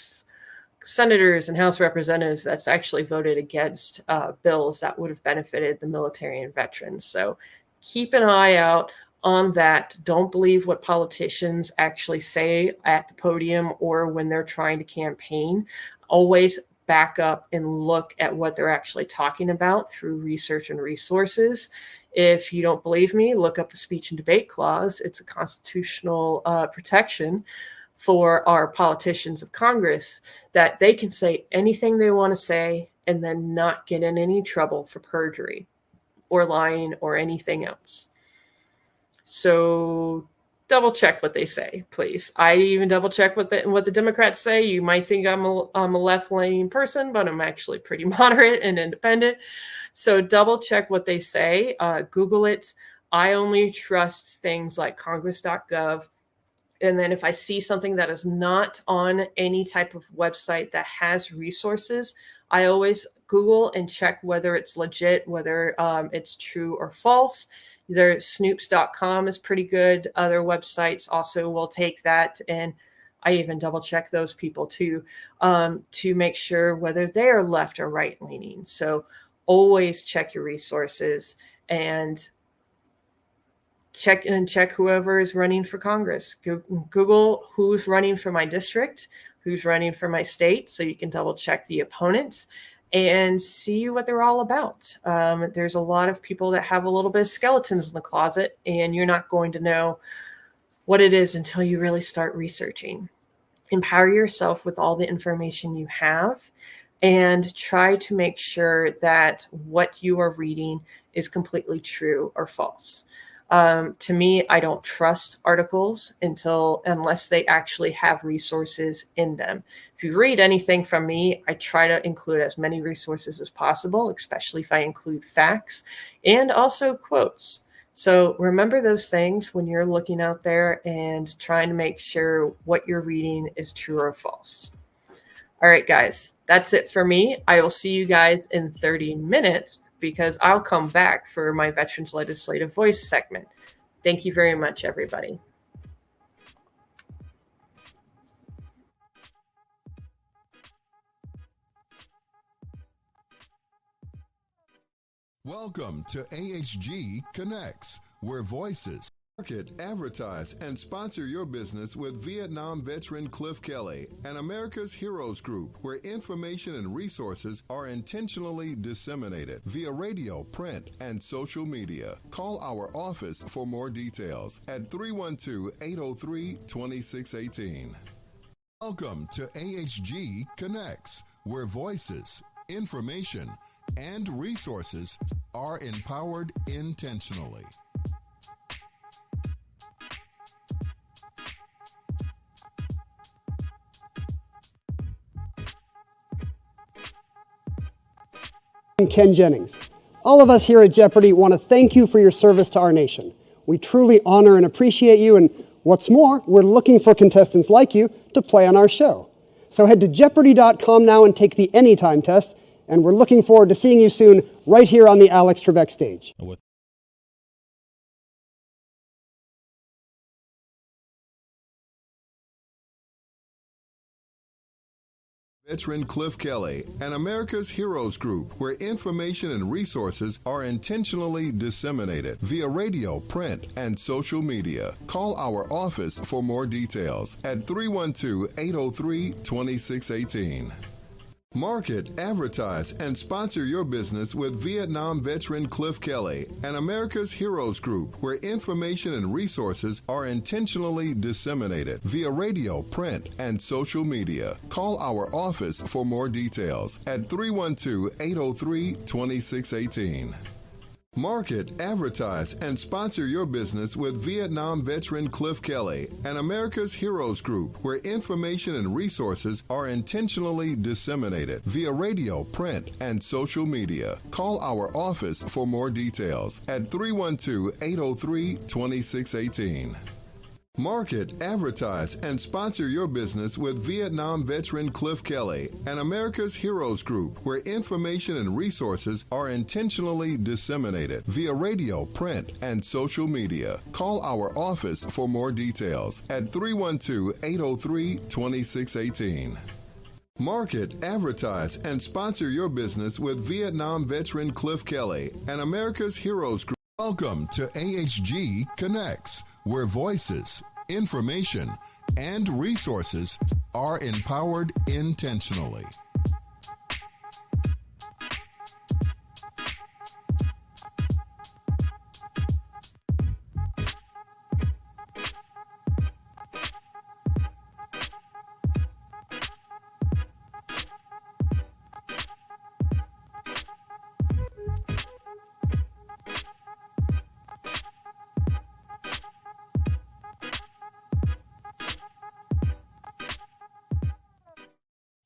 senators and House representatives that's actually voted against bills that would have benefited the military and veterans. So keep an eye out on that. Don't believe what politicians actually say at the podium or when they're trying to campaign. Always back up and look at what they're actually talking about through research and resources. If you don't believe me, look up the speech and debate clause. It's a constitutional protection for our politicians of Congress, that they can say anything they want to say and then not get in any trouble for perjury or lying or anything else. So double check what they say, please. I even double check what the Democrats say. You might think I'm a left-leaning person, but I'm actually pretty moderate and independent. So double check what they say. Google it. I only trust things like congress.gov. And then if I see something that is not on any type of website that has resources, I always Google and check whether it's legit, whether it's true or false. Either snoops.com is pretty good. Other websites also will take that. And I even double check those people too, to make sure whether they are left or right leaning. So always check your resources and check whoever is running for Congress. Google who's running for my district, who's running for my state, so you can double check the opponents and see what they're all about. There's a lot of people that have a little bit of skeletons in the closet, and you're not going to know what it is until you really start researching. Empower yourself with all the information you have, and try to make sure that what you are reading is completely true or false. To me, I don't trust articles unless they actually have resources in them. If you read anything from me, I try to include as many resources as possible, especially if I include facts and also quotes. So remember those things when you're looking out there and trying to make sure what you're reading is true or false. All right, guys, that's it for me. I will see you guys in 30 minutes because I'll come back for my Veterans Legislative Voice segment. Thank you very much, everybody. Welcome to AHG Connects, where voices market, advertise, and sponsor your business with Vietnam veteran Cliff Kelly and America's Heroes Group, where information and resources are intentionally disseminated via radio, print, and social media. Call our office for more details at 312-803-2618. Welcome to AHG Connects, where voices, information, and resources are empowered intentionally. Ken Jennings. All of us here at Jeopardy want to thank you for your service to our nation. We truly honor and appreciate you, and what's more, we're looking for contestants like you to play on our show. So head to Jeopardy.com now and take the Anytime test, and we're looking forward to seeing you soon right here on the Alex Trebek stage. Veteran Cliff Kelly and America's Heroes Group, where information and resources are intentionally disseminated via radio, print, and social media. Call our office for more details at 312-803-2618. Market, advertise, and sponsor your business with Vietnam veteran Cliff Kelly and America's Heroes Group, where information and resources are intentionally disseminated via radio, print, and social media. Call our office for more details at 312-803-2618. Market, advertise, and sponsor your business with Vietnam veteran Cliff Kelly and America's Heroes Group, where information and resources are intentionally disseminated via radio, print, and social media. Call our office for more details at 312-803-2618. Market, advertise, and sponsor your business with Vietnam veteran Cliff Kelly and America's Heroes Group, where information and resources are intentionally disseminated via radio, print, and social media. Call our office for more details at 312-803-2618. Market, advertise, and sponsor your business with Vietnam veteran Cliff Kelly and America's Heroes Group. Welcome to AHG Connects, where voices, information, and resources are empowered intentionally.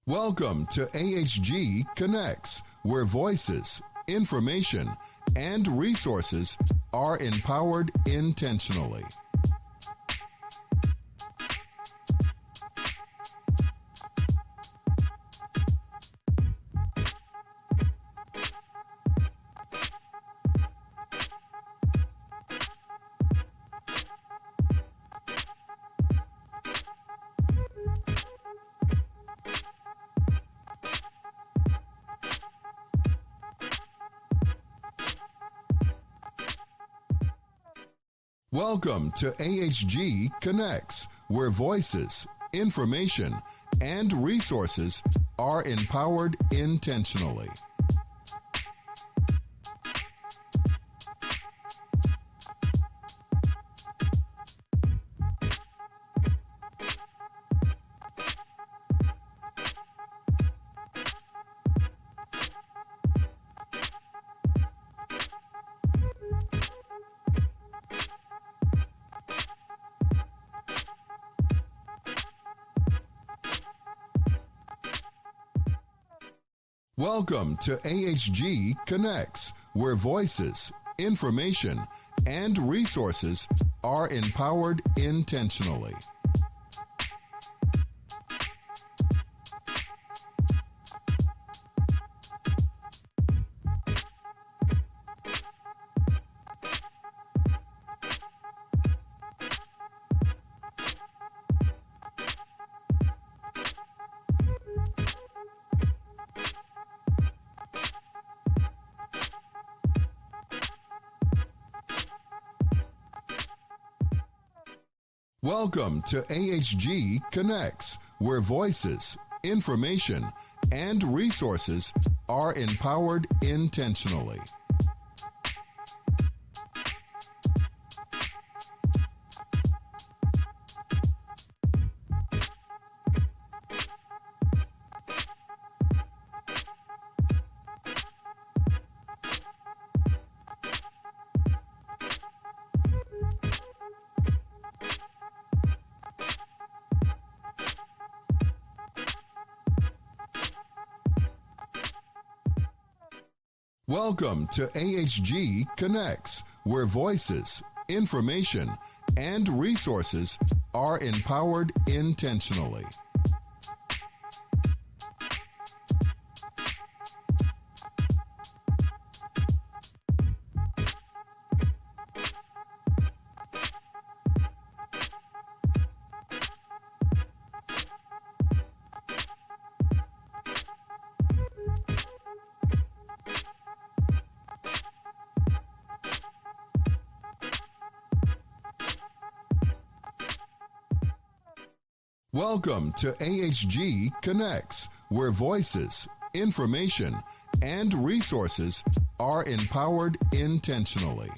Welcome to AHG Connects, where voices, information, and resources are empowered intentionally. Welcome to AHG Connects, where voices, information, and resources are empowered intentionally. Welcome to AHG Connects, where voices, information, and resources are empowered intentionally. Welcome to AHG Connects, where voices, information, and resources are empowered intentionally. Welcome to AHG Connects, where voices, information, and resources are empowered intentionally. Welcome to AHG Connects, where voices, information, and resources are empowered intentionally.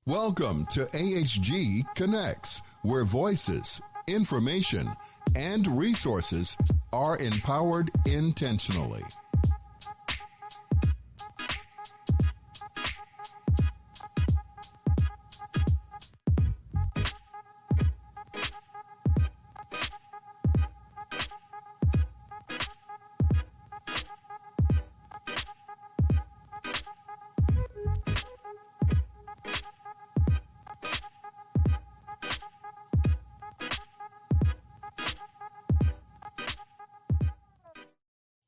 Welcome to AHG Connects, where voices, information, and resources are empowered intentionally.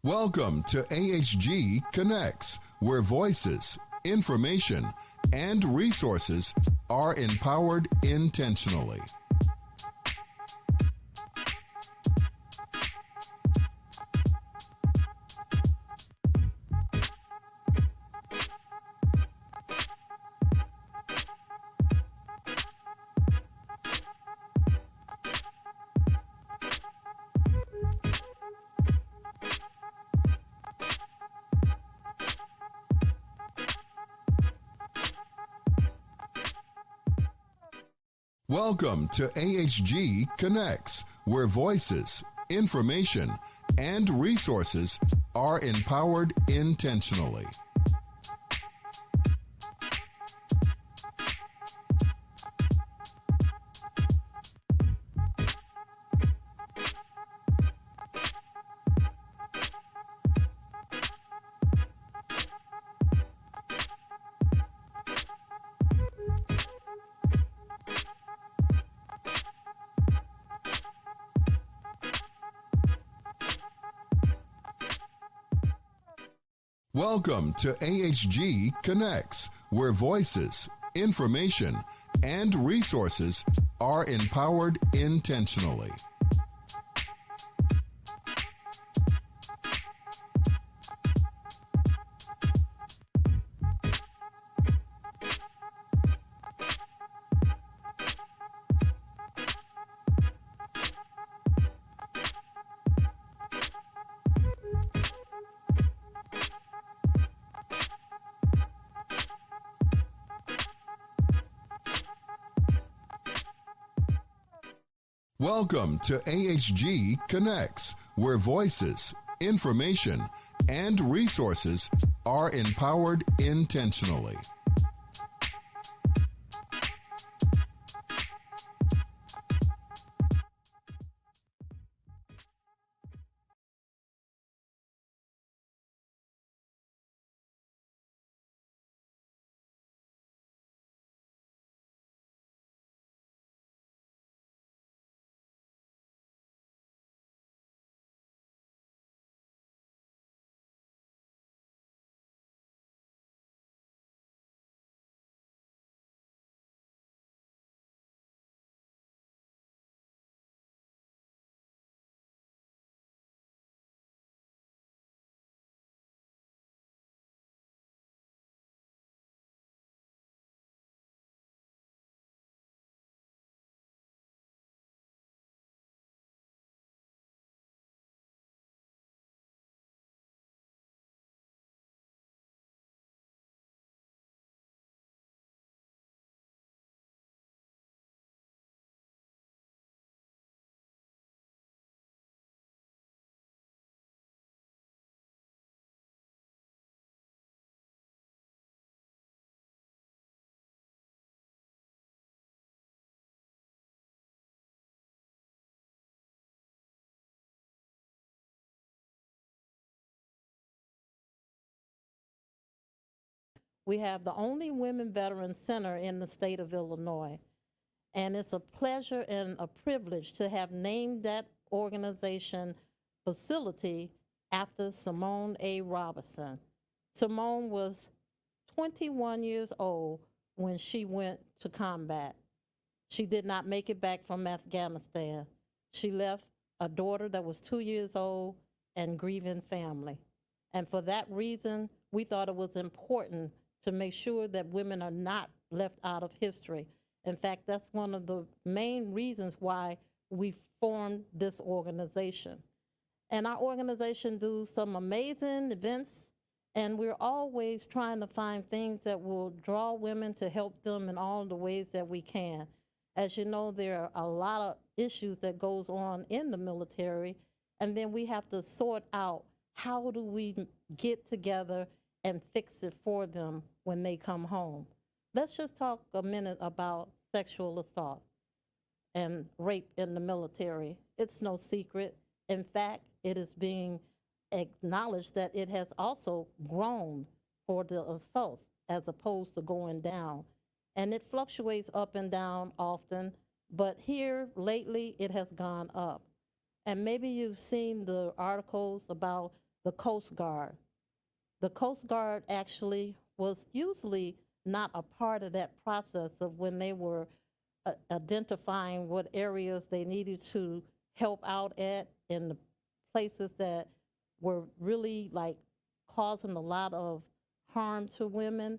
Welcome to AHG Connects, where voices, information, and resources are empowered intentionally. Welcome to AHG Connects, where voices, information, and resources are empowered intentionally. Welcome to AHG Connects, where voices, information, and resources are empowered intentionally. Welcome to AHG Connects, where voices, information, and resources are empowered intentionally. We have the only women veteran center in the state of Illinois. And it's a pleasure and a privilege to have named that organization facility after Simone A. Robinson. Simone was 21 years old when she went to combat. She did not make it back from Afghanistan. She left a daughter that was 2 years old and grieving family. And for that reason, we thought it was important to make sure that women are not left out of history. In fact, that's one of the main reasons why we formed this organization. And our organization does some amazing events, and we're always trying to find things that will draw women to help them in all the ways that we can. As you know, there are a lot of issues that goes on in the military, and then we have to sort out how do we get together and fix it for them when they come home. Let's just talk a minute about sexual assault and rape in the military. It's no secret. In fact, it is being acknowledged that it has also grown for the assaults as opposed to going down. And it fluctuates up and down often, but here lately it has gone up. And maybe you've seen the articles about the Coast Guard. The Coast Guard actually was usually not a part of that process of when they were identifying what areas they needed to help out at in the places that were really like causing a lot of harm to women.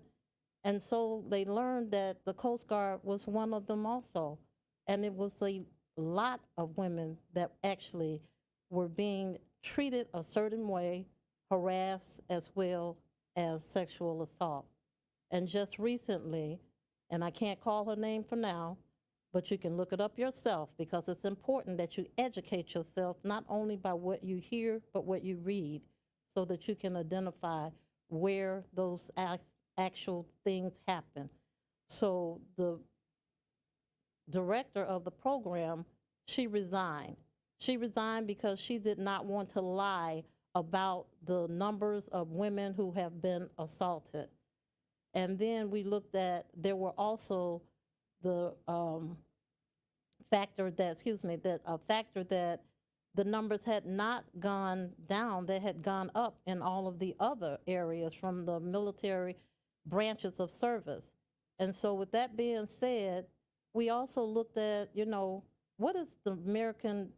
And so they learned that the Coast Guard was one of them also. And it was a lot of women that actually were being treated a certain way, harassed as well as sexual assault. And just recently, and I can't call her name for now, but you can look it up yourself because it's important that you educate yourself not only by what you hear, but what you read so that you can identify where those actual things happen. So the director of the program, she resigned. She resigned because she did not want to lie about the numbers of women who have been assaulted. And then we looked at, there were also the factor that the numbers had not gone down, they had gone up in all of the other areas from the military branches of service. And so with that being said, we also looked at, what is the American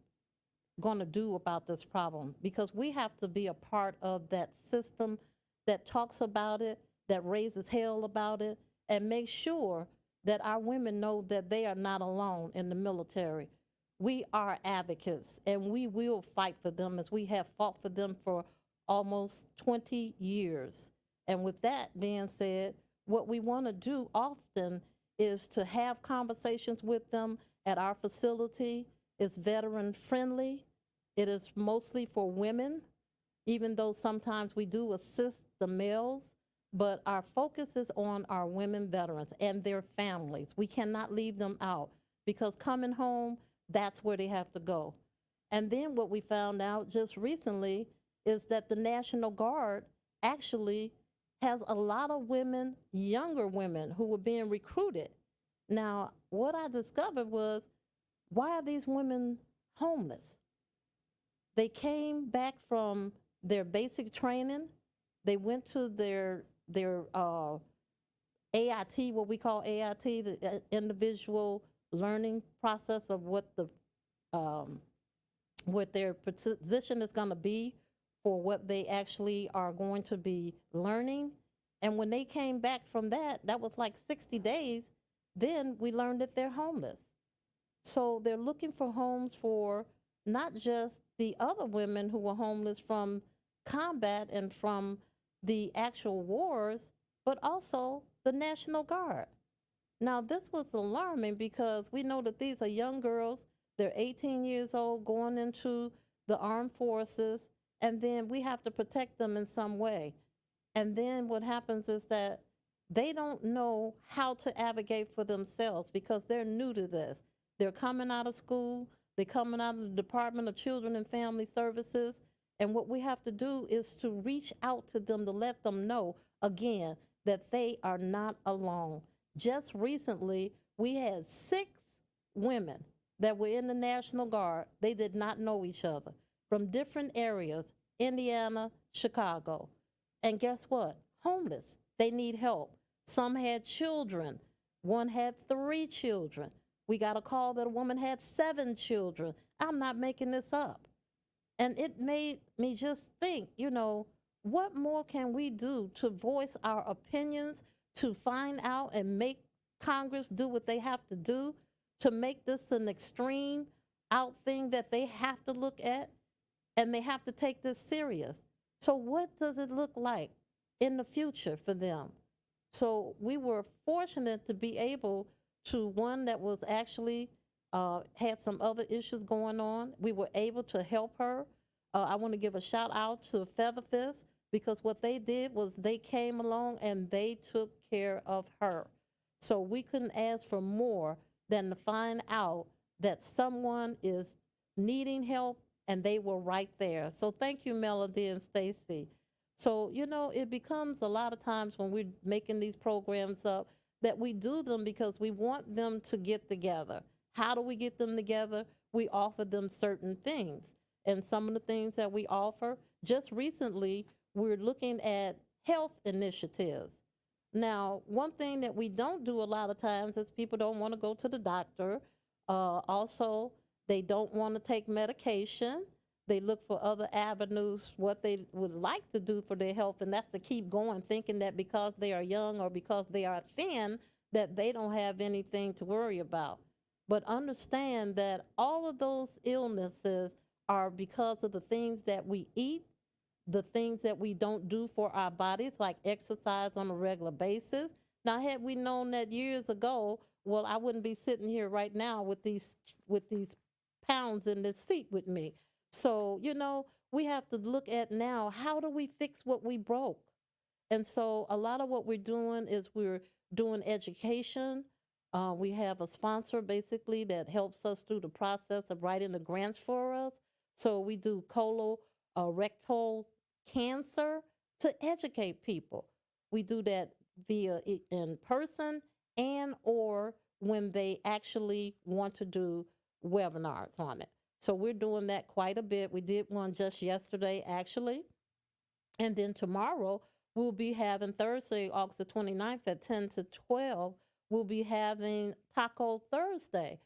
going to do about this problem? Because we have to be a part of that system that talks about it, that raises hell about it, and make sure that our women know that they are not alone in the military. We are advocates, and we will fight for them as we have fought for them for almost 20 years. And with that being said, what we want to do often is to have conversations with them at our facility. It's veteran friendly. It is mostly for women, even though sometimes we do assist the males, but our focus is on our women veterans and their families. We cannot leave them out, because coming home, that's where they have to go. And then what we found out just recently is that the National Guard actually has a lot of women, younger women, who were being recruited. Now, what I discovered was, why are these women homeless? They came back from their basic training. They went to their AIT, what we call AIT, the individual learning process of what their position is going to be for what they actually are going to be learning. And when they came back from that was like 60 days, then we learned that they're homeless. So they're looking for homes for not just the other women who were homeless from combat and from the actual wars, but also the National Guard. Now, this was alarming because we know that these are young girls. They're 18 years old going into the armed forces, and then we have to protect them in some way. And then what happens is that they don't know how to advocate for themselves because they're new to this. They're coming out of school. They're coming out of the Department of Children and Family Services. And what we have to do is to reach out to them to let them know, again, that they are not alone. Just recently, we had 6 women that were in the National Guard. They did not know each other from different areas, Indiana, Chicago. And guess what? Homeless. They need help. Some had children. One had 3 children. We got a call that a woman had 7 children. I'm not making this up. And it made me just think, what more can we do to voice our opinions, to find out and make Congress do what they have to do, to make this an extreme out thing that they have to look at, and they have to take this serious. So what does it look like in the future for them? So we were fortunate to be able to one that was actually had some other issues going on. We were able to help her. I want to give a shout out to Featherfist, because what they did was they came along and they took care of her. So we couldn't ask for more than to find out that someone is needing help, and they were right there. So thank you, Melody and Stacy. So, it becomes a lot of times when we're making these programs up that we do them because we want them to get together. How do we get them together? We offer them certain things. And some of the things that we offer, just recently, we're looking at health initiatives. Now, one thing that we don't do a lot of times is people don't want to go to the doctor. Also, they don't want to take medication. They look for other avenues, what they would like to do for their health, and that's to keep going, thinking that because they are young or because they are thin, that they don't have anything to worry about. But understand that all of those illnesses are because of the things that we eat, the things that we don't do for our bodies, like exercise on a regular basis. Now, had we known that years ago, well, I wouldn't be sitting here right now with these pounds in this seat with me. So, we have to look at now, how do we fix what we broke? And so a lot of what we're doing is we're doing education. We have a sponsor basically that helps us through the process of writing the grants for us. So we do colorectal cancer to educate people. We do that via in person and or when they actually want to do webinars on it. So we're doing that quite a bit. We did one just yesterday, actually. And then tomorrow, we'll be having Thursday, August the 29th at 10 to 12, we'll be having Taco Thursday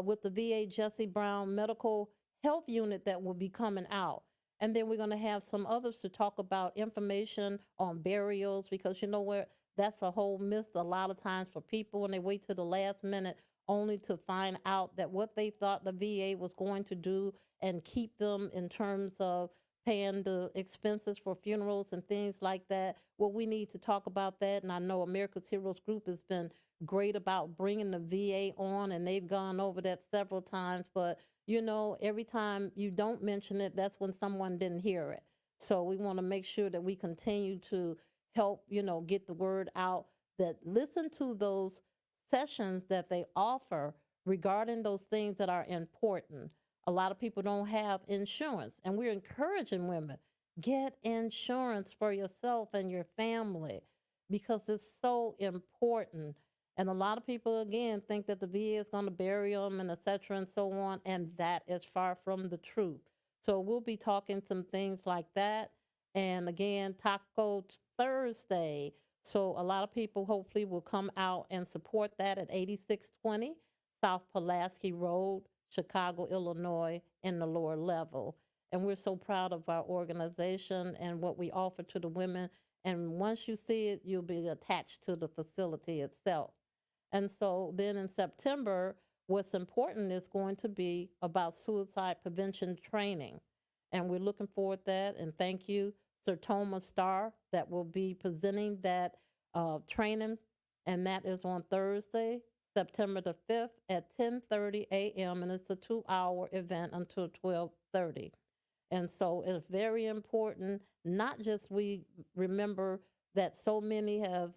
with the VA Jesse Brown Medical Health Unit that will be coming out. And then we're going to have some others to talk about information on burials, because you know where that's a whole myth a lot of times for people when they wait to the last minute only to find out that what they thought the VA was going to do and keep them in terms of paying the expenses for funerals and things like that. Well, we need to talk about that. And I know America's Heroes Group has been great about bringing the VA on, and they've gone over that several times. But, you know, every time you don't mention it, that's when someone didn't hear it. So we want to make sure that we continue to help, you know, get the word out, that listen to those sessions that they offer regarding those things that are important. A lot of people don't have insurance, and we're encouraging women, get insurance for yourself and your family, because it's so important. And a lot of people, again, think that the VA is going to bury them and et cetera and so on, and that is far from the truth. So we'll be talking some things like that. And again, Taco Thursday. So a lot of people hopefully will come out and support that at 8620 South Pulaski Road, Chicago, Illinois, in the lower level. And we're so proud of our organization and what we offer to the women. And once you see it, you'll be attached to the facility itself. And so then in September, what's important is going to be about suicide prevention training. And we're looking forward to that. And thank you, Sir Thomas Starr, that will be presenting that training. And that is on Thursday, September the 5th at 10:30 a.m. And it's a 2-hour event until 12:30. And so it's very important, not just we remember that so many have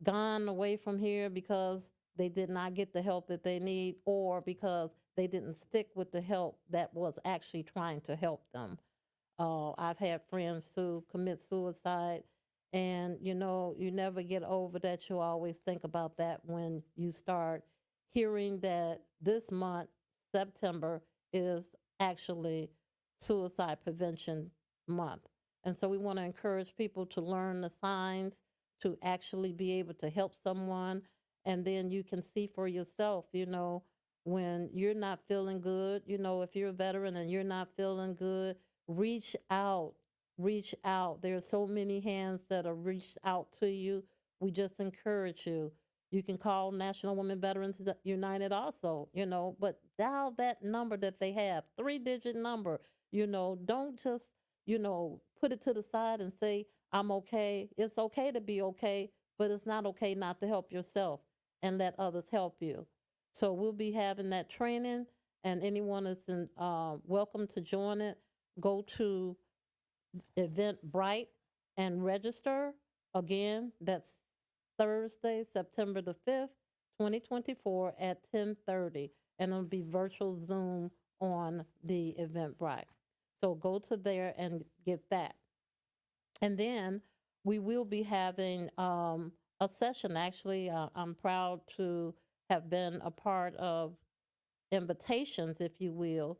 gone away from here because they did not get the help that they need, or because they didn't stick with the help that was actually trying to help them. I've had friends who commit suicide, and you know, you never get over that. You always think about that when you start hearing that this month, September, is actually Suicide Prevention Month. And so we want to encourage people to learn the signs, to actually be able to help someone. And then you can see for yourself, you know, when you're not feeling good, you know, if you're a veteran and you're not feeling good, reach out, reach out. There are so many hands that are reached out to you. We just encourage you. You can call National Women Veterans United also, you know, but dial that number that they have, 3-digit number, you know, don't just, you know, put it to the side and say, I'm okay. It's okay to be okay, but it's not okay not to help yourself and let others help you. So we'll be having that training, and anyone is welcome to join it. Go to Eventbrite and register. Again, that's Thursday, September the 5th, 2024 at 10:30, and it'll be virtual Zoom on the Eventbrite. So go to there and get that. And then we will be having a session. Actually, I'm proud to have been a part of invitations, if you will,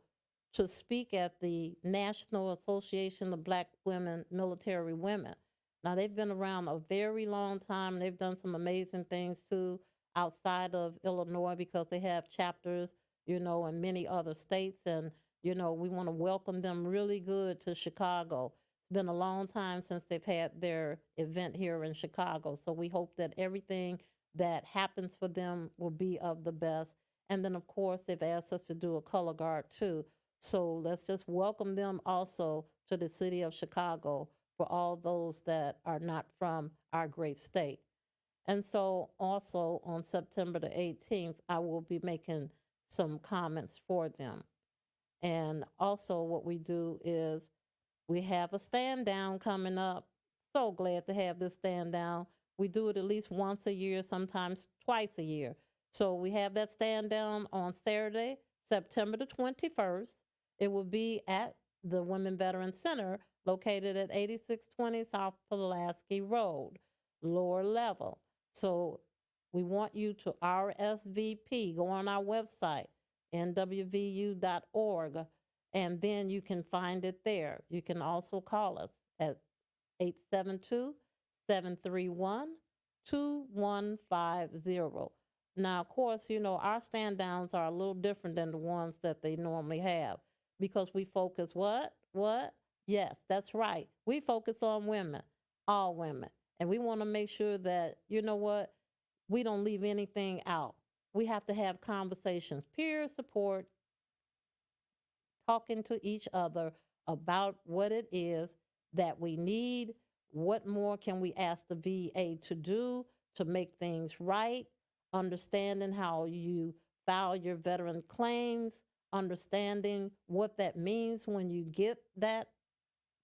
to speak at the National Association of Black Women, Military Women. Now, they've been around a very long time. They've done some amazing things, too, outside of Illinois, because they have chapters, you know, in many other states. And, you know, we want to welcome them really good to Chicago. It's been a long time since they've had their event here in Chicago. So we hope that everything that happens for them will be of the best. And then, of course, they've asked us to do a color guard, too. So let's just welcome them also to the city of Chicago for all those that are not from our great state. And so also on September the 18th, I will be making some comments for them. And also what we do is we have a stand down coming up. So glad to have this stand down. We do it at least once a year, sometimes twice a year. So we have that stand down on Saturday, September the 21st. It will be at the Women Veteran Center, located at 8620 South Pulaski Road, lower level. So we want you to RSVP. Go on our website, nwvu.org, and then you can find it there. You can also call us at 872-731-2150. Now, of course, our stand downs are a little different than the ones that they normally have because we focus what? Yes, that's right. We focus on women, all women. And we want to make sure that, we don't leave anything out. We have to have conversations, peer support, talking to each other about what it is that we need. What more can we ask the VA to do to make things right? Understanding how you file your veteran claims, understanding what that means when you get that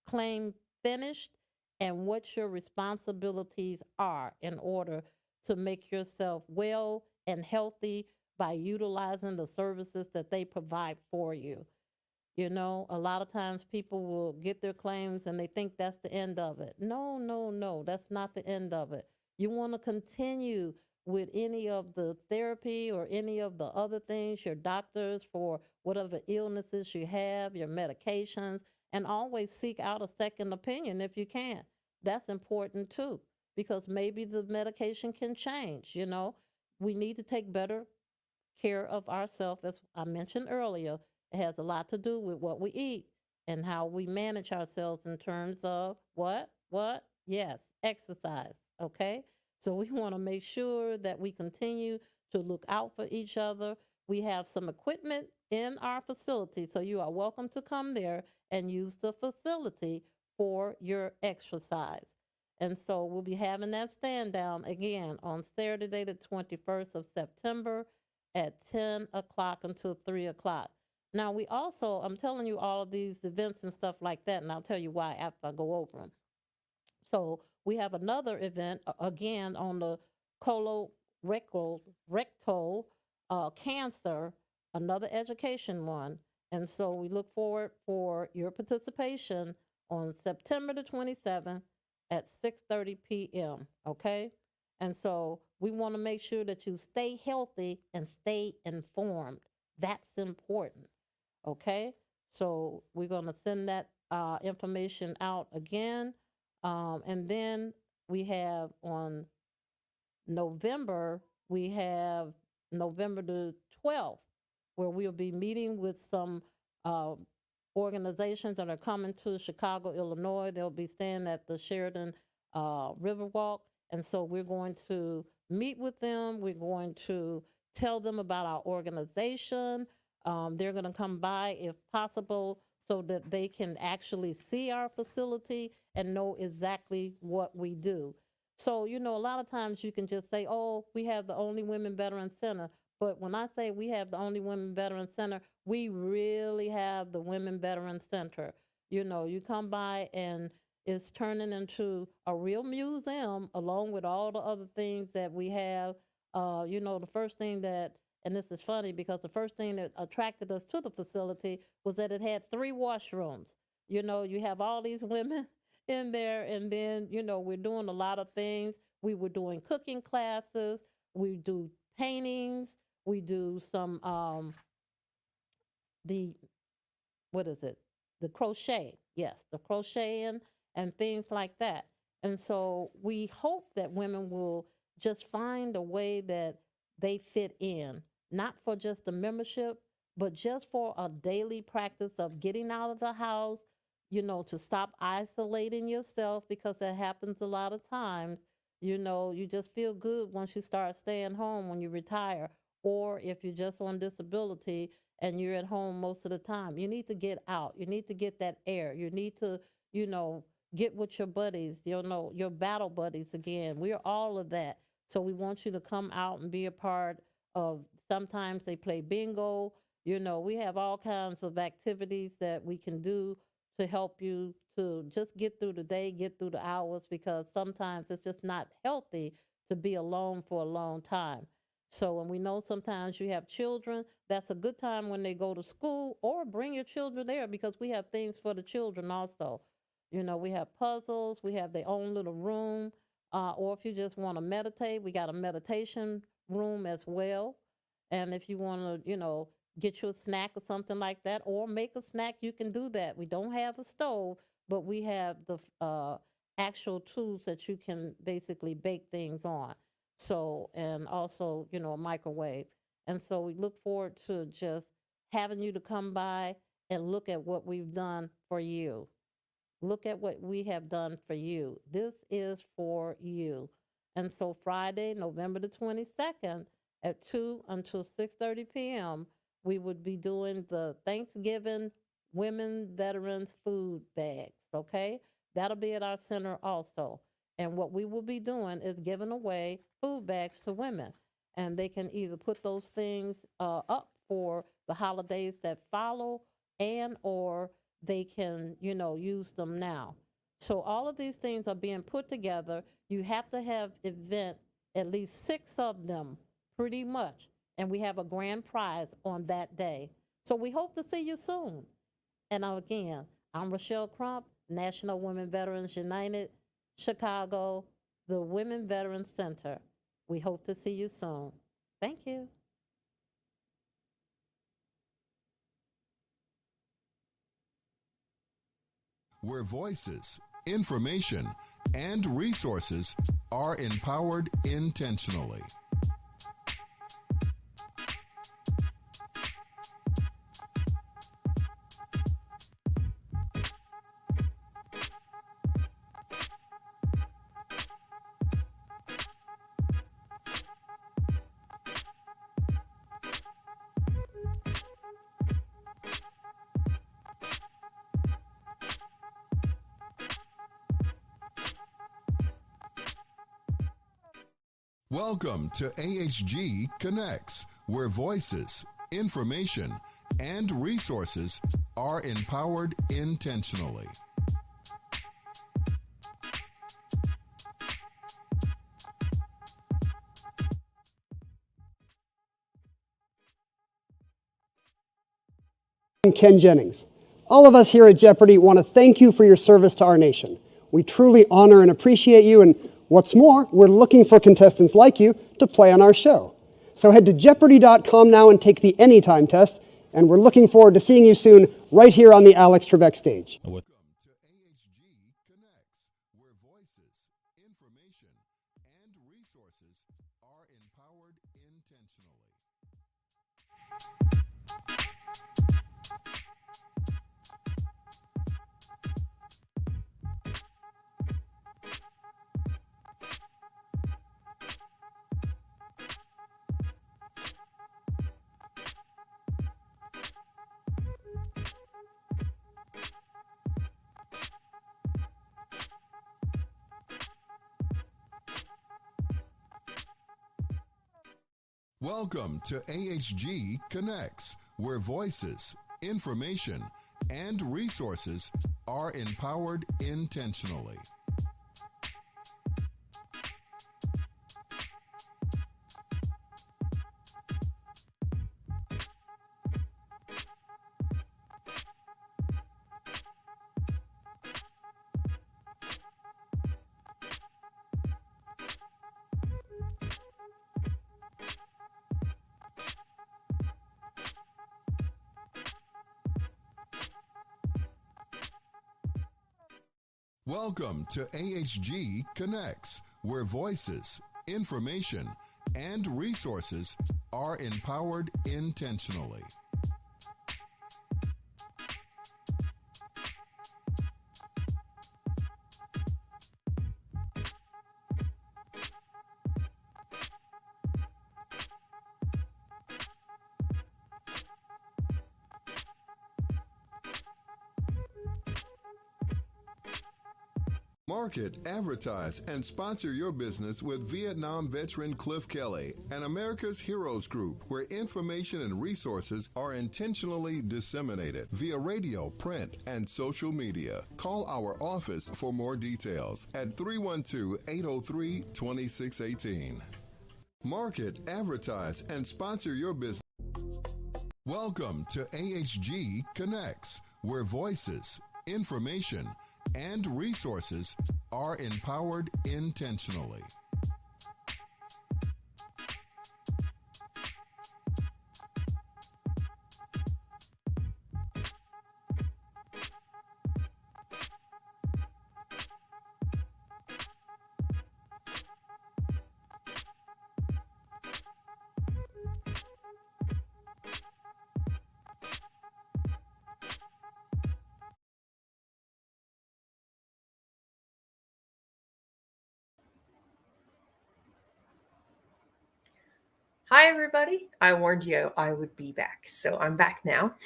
claim finished, and what your responsibilities are in order to make yourself well and healthy by utilizing the services that they provide for you. A lot of times people will get their claims and they think that's the end of it. No, that's not the end of it. You want to continue with any of the therapy or any of the other things, your doctors for whatever illnesses you have, your medications, and always seek out a second opinion if you can. That's important too, because maybe the medication can change. We need to take better care of ourselves. As I mentioned earlier, it has a lot to do with what we eat and how we manage ourselves in terms of what? Yes, exercise. Okay. So we want to make sure that we continue to look out for each other. We have some equipment in our facility, so you are welcome to come there and use the facility for your exercise. And so we'll be having that stand down again on Saturday, the 21st of September at 10 o'clock until 3 o'clock. Now, we also, I'm telling you all of these events and stuff like that, and I'll tell you why after I go over them. So we have another event, again, on the colorectal cancer, another education one. And so we look forward for your participation on September the 27th at 6:30 p.m., okay? And so we want to make sure that you stay healthy and stay informed. That's important, okay? So we're going to send that information out again. And then we have on November the 12th, where we'll be meeting with some organizations that are coming to Chicago, Illinois. They'll be staying at the Sheridan Riverwalk. And so we're going to meet with them. We're going to tell them about our organization. They're going to come by if possible so that they can actually see our facility and know exactly what we do. So, a lot of times you can just say, oh, we have the only women veteran center. But when I say we have the only women veteran center, we really have the women veteran center. You come by and it's turning into a real museum along with all the other things that we have. The first thing that, and this is funny because the first thing that attracted us to the facility was that it had 3 washrooms. You have all these women in there, and then, we're doing a lot of things. We were doing cooking classes. We do paintings. We do some, the crochet. Yes, the crocheting and things like that. And so we hope that women will just find a way that they fit in, not for just a membership, but just for a daily practice of getting out of the house, to stop isolating yourself, because that happens a lot of times. You just feel good once you start staying home when you retire, or if you're just on disability and you're at home most of the time. You need to get out. You need to get that air. You need to, get with your buddies, your battle buddies again. We're all of that. So we want you to come out and be a part of, sometimes they play bingo. We have all kinds of activities that we can do to help you to just get through the day, get through the hours, because sometimes it's just not healthy to be alone for a long time. So when we know sometimes you have children, that's a good time when they go to school, or bring your children there, because we have things for the children also. We have puzzles, we have their own little room, or if you just want to meditate, we got a meditation room as well. And if you want to, get you a snack or something like that, or make a snack. You can do that. We don't have a stove, but we have the actual tools that you can basically bake things on. So, and also, a microwave. And so we look forward to just having you to come by and look at what we've done for you. Look at what we have done for you. This is for you. And so Friday, November the 22nd at 2 until 6:30 p.m., we would be doing the Thanksgiving Women Veterans Food Bags, okay? That'll be at our center also. And what we will be doing is giving away food bags to women. And they can either put those things up for the holidays that follow, and or they can, use them now. So all of these things are being put together. You have to have at least 6 of them, pretty much. And we have a grand prize on that day. So we hope to see you soon. And again, I'm Rochelle Crump, National Women Veterans United, Chicago, the Women Veterans Center. We hope to see you soon. Thank you. Where voices, information, and resources are empowered intentionally. Welcome to AHG Connects, where voices, information, and resources are empowered intentionally. Ken Jennings. All of us here at Jeopardy want to thank you for your service to our nation. We truly honor and appreciate you, and what's more, we're looking for contestants like you to play on our show. So head to Jeopardy.com now and take the Anytime test, and we're looking forward to seeing you soon right here on the Alex Trebek stage. Welcome to AHG Connects, where voices, information, and resources are empowered intentionally. Welcome to AHG Connects, where voices, information, and resources are empowered intentionally. Welcome to AHG Connects, where voices, information, and resources are empowered intentionally. Market, advertise, and sponsor your business with Vietnam veteran Cliff Kelly and America's Heroes Group, where information and resources are intentionally disseminated via radio, print, and social media. Call our office for more details at 312-803-2618. Market, advertise, and sponsor your business. Welcome to AHG Connects, where voices, information, and resources are empowered intentionally. Hi, everybody. I warned you I would be back, so I'm back now.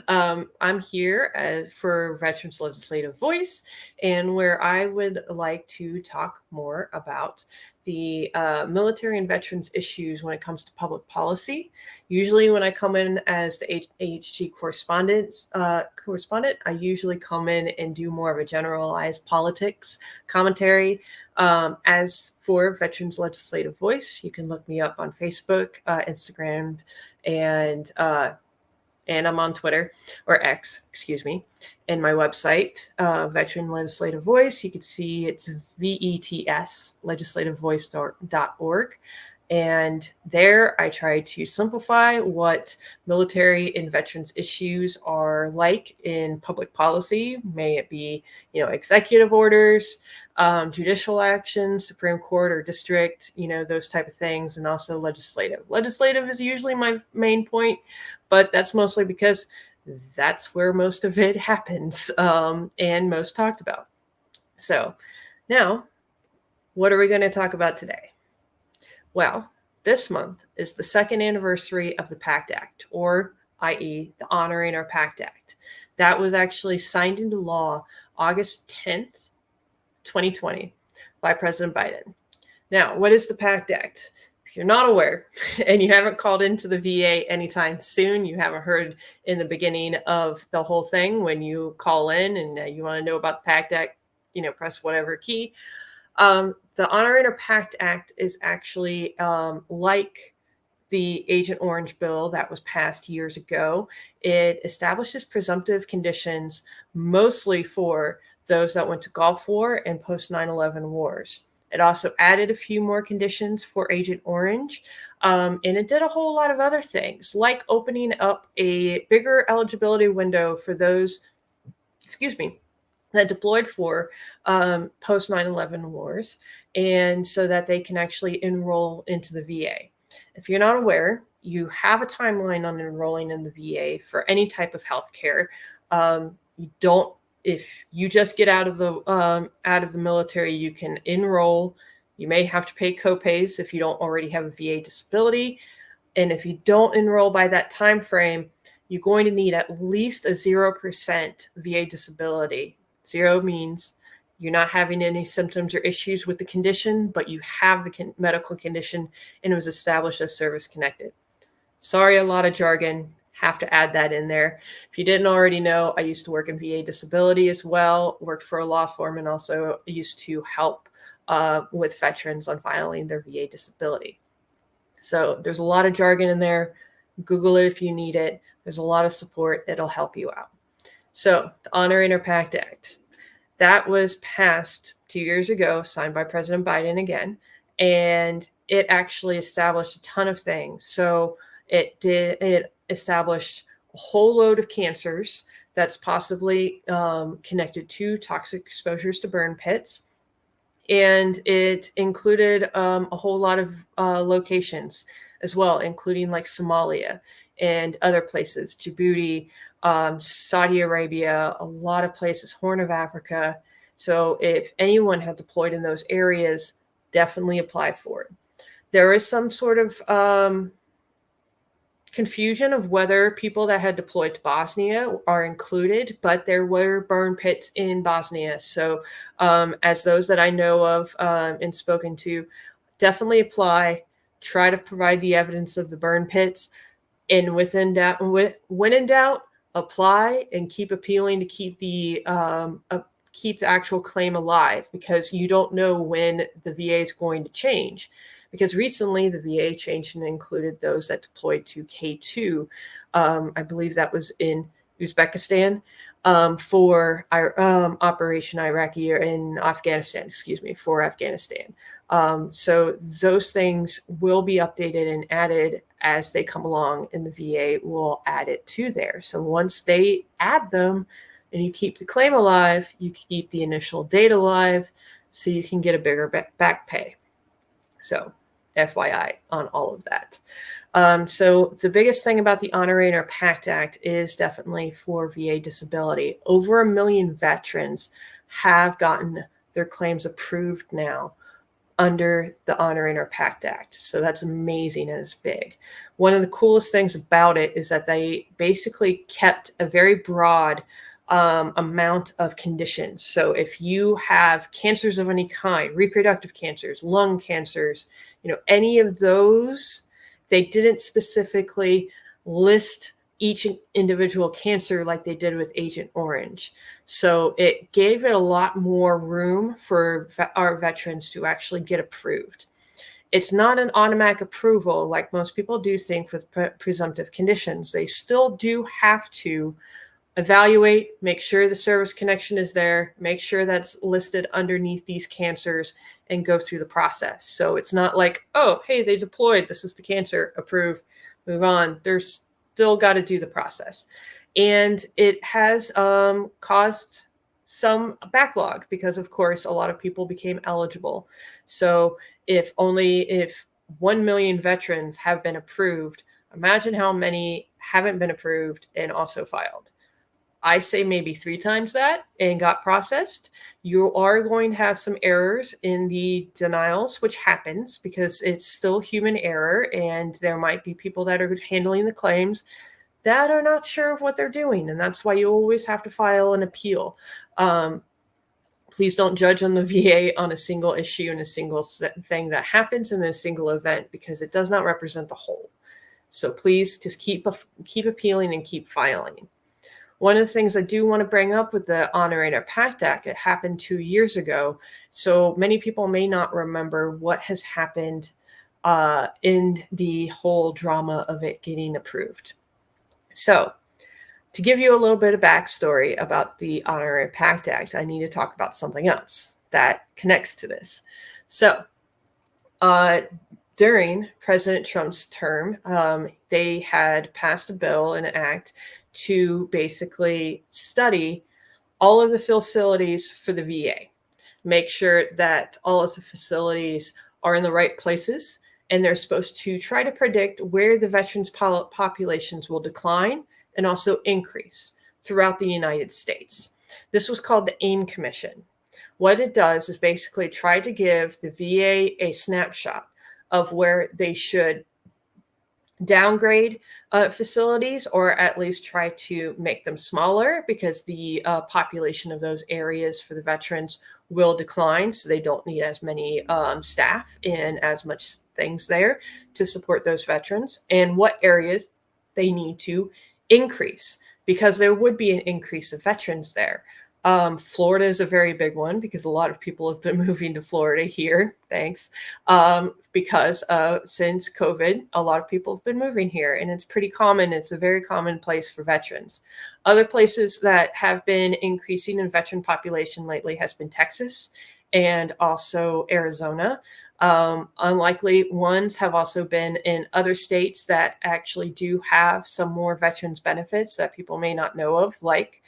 I'm here for Veterans Legislative Voice, and where I would like to talk more about the military and veterans issues when it comes to public policy. Usually when I come in as the AHG correspondent, I usually come in and do more of a generalized politics commentary. As for Veterans Legislative Voice, you can look me up on Facebook, Instagram, and I'm on Twitter, or X, excuse me, and my website, Veteran Legislative Voice. You can see it's VETS, legislativevoice.org. And there I try to simplify what military and veterans issues are like in public policy. May it be, executive orders, judicial action, Supreme Court or district, those type of things, and also legislative. Legislative is usually my main point, but that's mostly because that's where most of it happens and most talked about. So now, what are we going to talk about today? Well, this month is the second anniversary of the PACT Act, or i.e. the Honoring Our PACT Act. That was actually signed into law August 10th, 2020 by President Biden. Now, what is the PACT Act? If you're not aware and you haven't called into the VA anytime soon, you haven't heard in the beginning of the whole thing when you call in and you want to know about the PACT Act, press whatever key. The Honoring Our PACT Act is actually like the Agent Orange bill that was passed years ago. It establishes presumptive conditions mostly for those that went to Gulf War and post 9/11 wars. It also added a few more conditions for Agent Orange, and it did a whole lot of other things, like opening up a bigger eligibility window for those, that deployed for post 9/11 wars, and so that they can actually enroll into the VA. If you're not aware, you have a timeline on enrolling in the VA for any type of health care. If you just get out of the military, you can enroll. You may have to pay copays if you don't already have a VA disability. And if you don't enroll by that time frame, you're going to need at least a 0% VA disability. 0 means you're not having any symptoms or issues with the condition, but you have the medical condition and it was established as service-connected. Sorry, a lot of jargon. Have to add that in there. If you didn't already know, I used to work in VA disability as well, worked for a law firm, and also used to help with veterans on filing their VA disability. So there's a lot of jargon in there. Google it if you need it. There's a lot of support. It'll help you out. So the Honoring Our PACT Act, that was passed 2 years ago, signed by President Biden again, and it actually established a ton of things. So it established a whole load of cancers that's possibly connected to toxic exposures to burn pits. And it included a whole lot of locations as well, including like Somalia and other places, Djibouti, Saudi Arabia, a lot of places, Horn of Africa. So if anyone had deployed in those areas, definitely apply for it. There is some sort of confusion of whether people that had deployed to Bosnia are included, but there were burn pits in Bosnia. So as those that I know of and spoken to, definitely apply, try to provide the evidence of the burn pits, and when in doubt, apply and keep appealing to keep the actual claim alive, because you don't know when the VA is going to change. Because recently the VA changed and included those that deployed to K2. I believe that was in Uzbekistan for Operation Iraqi, or in Afghanistan, for Afghanistan. So those things will be updated and added as they come along, and the VA will add it to there. So once they add them and you keep the claim alive, you keep the initial date alive, so you can get a bigger back pay. So FYI on all of that. So the biggest thing about the Honoring Our PACT Act is definitely for VA disability. Over 1 million veterans have gotten their claims approved now under the Honoring Our Pact Act. So that's amazing and it's big. One of the coolest things about it is that they basically kept a very broad amount of conditions. So if you have cancers of any kind, reproductive cancers, lung cancers, any of those, they didn't specifically list each individual cancer like they did with Agent Orange. So it gave it a lot more room for our veterans to actually get approved. It's not an automatic approval like most people do think with presumptive conditions. They still do have to evaluate, make sure the service connection is there, make sure that's listed underneath these cancers, and go through the process. So it's not like, oh, hey, they deployed, this is the cancer, approve, move on. There's still got to do the process. And it has caused some backlog because, of course, a lot of people became eligible. So if 1 million veterans have been approved, imagine how many haven't been approved and also filed. I say maybe 3 times that and got processed. You are going to have some errors in the denials, which happens because it's still human error. And there might be people that are handling the claims that are not sure of what they're doing. And that's why you always have to file an appeal. Please don't judge on the VA on a single issue and a single thing that happens in a single event, because it does not represent the whole. So please just keep appealing and keep filing. One of the things I do want to bring up with the Honoring Our Pact Act, it happened 2 years ago. So many people may not remember what has happened in the whole drama of it getting approved. So to give you a little bit of backstory about the Honoring Our Pact Act, I need to talk about something else that connects to this. So during President Trump's term, they had passed a bill, an act, to basically study all of the facilities for the VA, make sure that all of the facilities are in the right places, and they're supposed to try to predict where the veterans populations will decline and also increase throughout the United States. This was called the AIM Commission. What it does is basically try to give the VA a snapshot of where they should downgrade facilities, or at least try to make them smaller, because the population of those areas for the veterans will decline. So they don't need as many staff and as much things there to support those veterans, and what areas they need to increase, because there would be an increase of veterans there. Florida is a very big one because a lot of people have been moving to Florida here. Thanks. Because since COVID, a lot of people have been moving here, and it's pretty common. It's a very common place for veterans. Other places that have been increasing in veteran population lately has been Texas and also Arizona. Unlikely ones have also been in other states that actually do have some more veterans benefits that people may not know of, like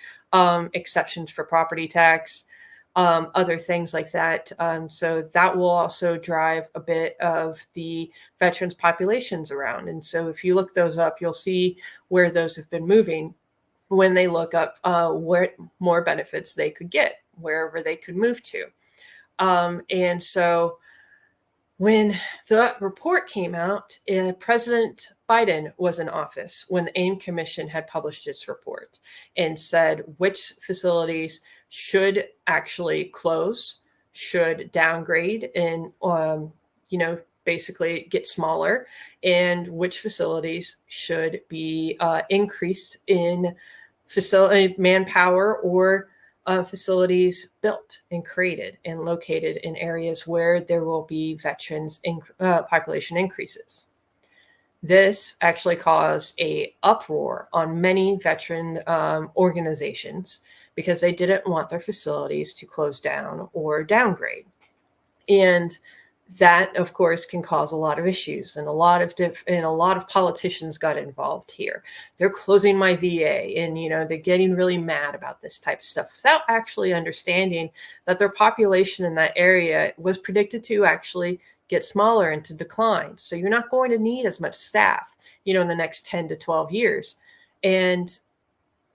exceptions for property tax, other things like that. So that will also drive a bit of the veterans populations around. And so if you look those up, you'll see where those have been moving when they look up where more benefits they could get, wherever they could move to. And so when the report came out, President Biden was in office when the AIM Commission had published its report and said which facilities should actually close, should downgrade, and basically get smaller, and which facilities should be increased in facility manpower or facilities built and created and located in areas where there will be veterans population increases. This actually caused an uproar on many veteran organizations because they didn't want their facilities to close down or downgrade. And that, of course, can cause a lot of issues, and a lot of politicians got involved here. They're closing my VA, and they're getting really mad about this type of stuff without actually understanding that their population in that area was predicted to actually get smaller and to decline. So you're not going to need as much staff, in the next 10 to 12 years, and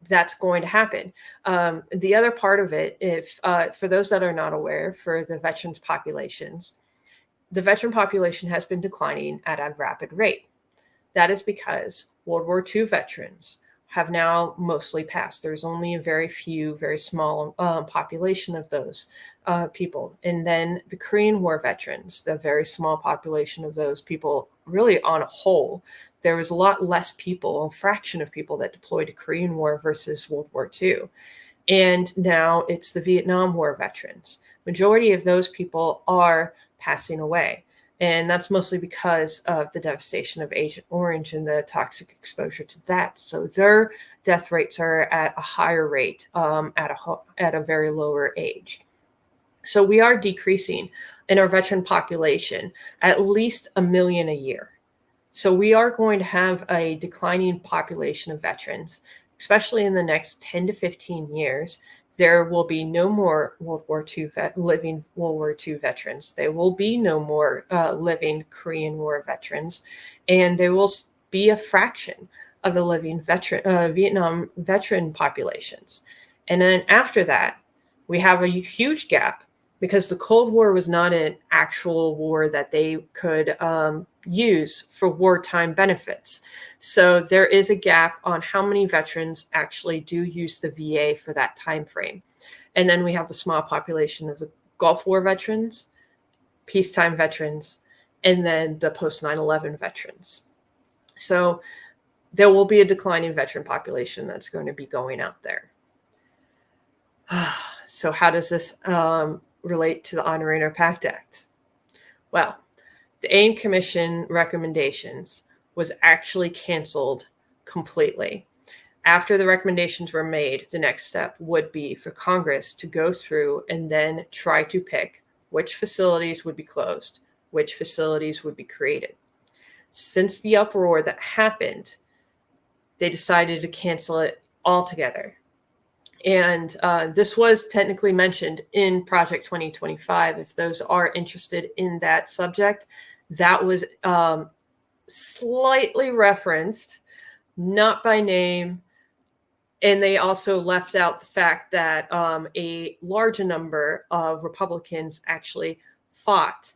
that's going to happen. The other part of it, if for those that are not aware, for the veterans populations, the veteran population has been declining at a rapid rate. That is because World War II veterans have now mostly passed. There's only a very few, very small population of those people. And then the Korean War veterans, the very small population of those people, really on a whole, there was a lot less people, a fraction of people that deployed to Korean War versus World War II. And now it's the Vietnam War veterans. Majority of those people are passing away. And that's mostly because of the devastation of Agent Orange and the toxic exposure to that. So their death rates are at a higher rate at a very lower age. So we are decreasing in our veteran population at least 1 million a year. So we are going to have a declining population of veterans, especially in the next 10 to 15 years. There will be no more living World War II veterans. There will be no more living Korean War veterans, and there will be a fraction of the living Vietnam veteran populations. And then after that, we have a huge gap because the Cold War was not an actual war that they could use for wartime benefits. So there is a gap on how many veterans actually do use the VA for that time frame. And then we have the small population of the Gulf War veterans, peacetime veterans, and then the post 9/11 veterans. So there will be a declining veteran population that's going to be going out there. So how does this relate to the Honoring Our Pact Act? Well, the AIM Commission recommendations was actually canceled completely. After the recommendations were made, the next step would be for Congress to go through and then try to pick which facilities would be closed, which facilities would be created. Since the uproar that happened, they decided to cancel it altogether. And this was technically mentioned in Project 2025. If those are interested in that subject, that was slightly referenced, not by name. And they also left out the fact that a large number of Republicans actually fought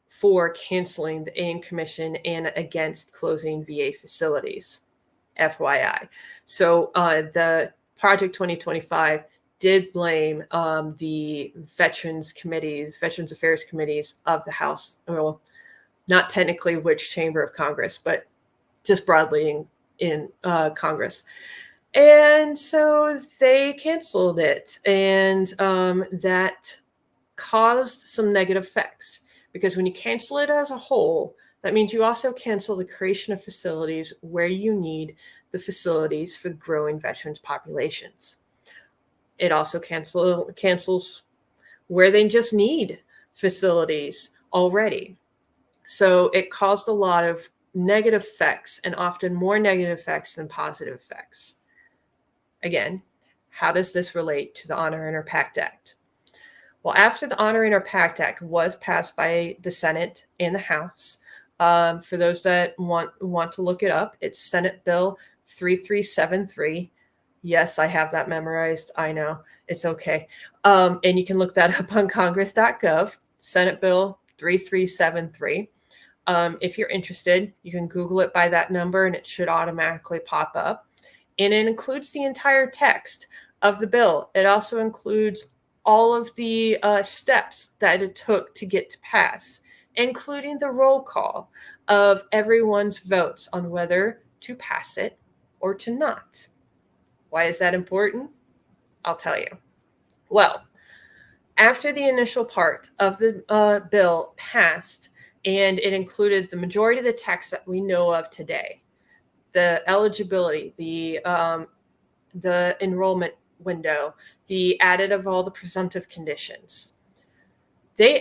for canceling the AIM Commission and against closing VA facilities, FYI. So the Project 2025 did blame the Veterans Affairs Committees of the House, well, not technically which chamber of Congress, but just broadly in Congress. And so they canceled it, and that caused some negative effects, because when you cancel it as a whole, that means you also cancel the creation of facilities where you need the facilities for growing veterans populations. It also cancels where they just need facilities already. So it caused a lot of negative effects, and often more negative effects than positive effects. Again, how does this relate to the Honoring Our Pact Act? Well, after the Honoring Our Pact Act was passed by the Senate and the House, for those that want to look it up, it's Senate Bill 3373. Yes, I have that memorized. I know. It's okay. And you can look that up on congress.gov, Senate Bill 3373. If you're interested, you can Google it by that number and it should automatically pop up. And it includes the entire text of the bill. It also includes all of the steps that it took to get to pass, including the roll call of everyone's votes on whether to pass it or to not. Why is that important? I'll tell you. Well, after the initial part of the bill passed, and it included the majority of the text that we know of today, the eligibility, the enrollment window, the added of all the presumptive conditions. The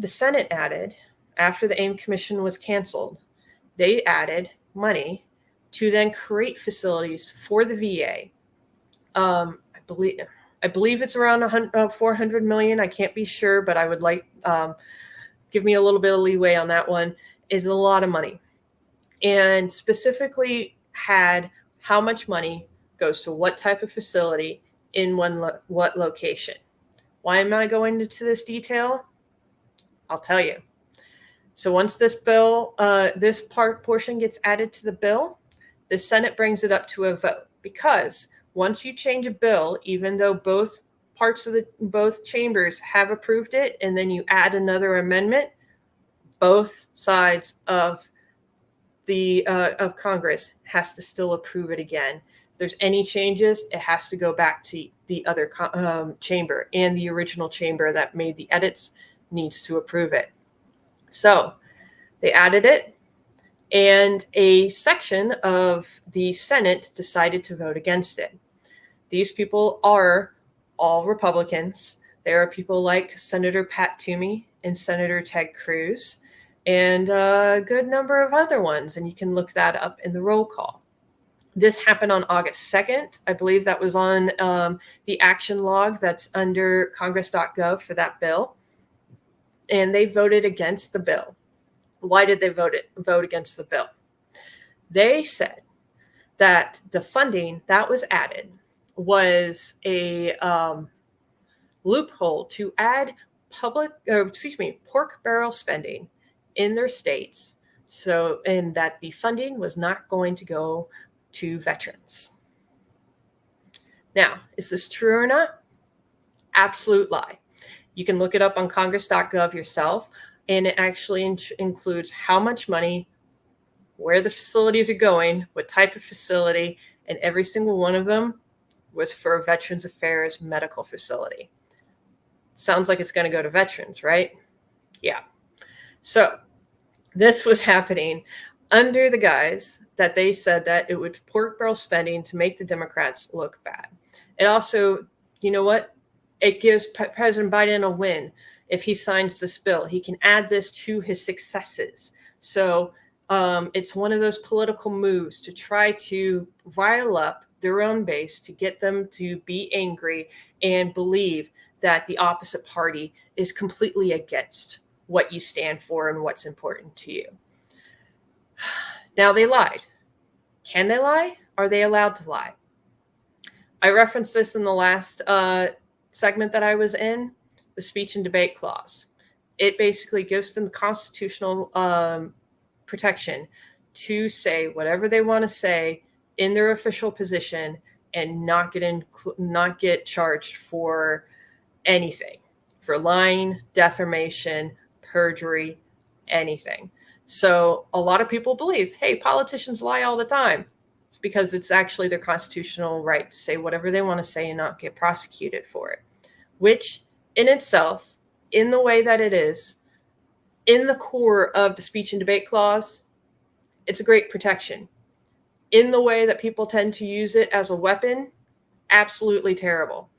Senate added, after the AIM Commission was canceled, they added money to then create facilities for the VA. I believe it's around 400 million. I can't be sure, but I would like, give me a little bit of leeway on that one. Is a lot of money. And specifically had how much money goes to what type of facility in what location. Why am I going into this detail? I'll tell you. So once this bill, this portion gets added to the bill, the Senate brings it up to a vote, because once you change a bill, even though both chambers have approved it, and then you add another amendment, both sides of the of Congress has to still approve it again. If there's any changes, it has to go back to the other chamber, and the original chamber that made the edits needs to approve it. So they added it, and a section of the Senate decided to vote against it. These people are all Republicans. There are people like Senator Pat Toomey and Senator Ted Cruz, and a good number of other ones, and you can look that up in the roll call. This happened on August 2nd. I believe that was on the action log that's under congress.gov for that bill, and they voted against the bill. Why did they vote against the bill? They said that the funding that was added was a loophole to add pork barrel spending in their states, and that the funding was not going to go to veterans. Now, is this true or not? Absolute lie. You can look it up on congress.gov yourself, and it actually includes how much money, where the facilities are going, what type of facility, and every single one of them was for a Veterans Affairs medical facility. Sounds like it's going to go to veterans, right? Yeah. So this was happening under the guise that they said that it would pork barrel spending to make the Democrats look bad. It also, you know what? It gives President Biden a win. If he signs this bill, he can add this to his successes. So it's one of those political moves to try to rile up their own base, to get them to be angry and believe that the opposite party is completely against what you stand for and what's important to you. Now, they lied. Can they lie? Are they allowed to lie? I referenced this in the last segment that I was in, the speech and debate clause. It basically gives them constitutional protection to say whatever they want to say in their official position and not get charged for anything, for lying, defamation, perjury, anything. So a lot of people believe, hey, politicians lie all the time. It's because it's actually their constitutional right to say whatever they want to say and not get prosecuted for it, which in itself, in the way that it is, in the core of the speech and debate clause, it's a great protection. In the way that people tend to use it as a weapon, absolutely terrible.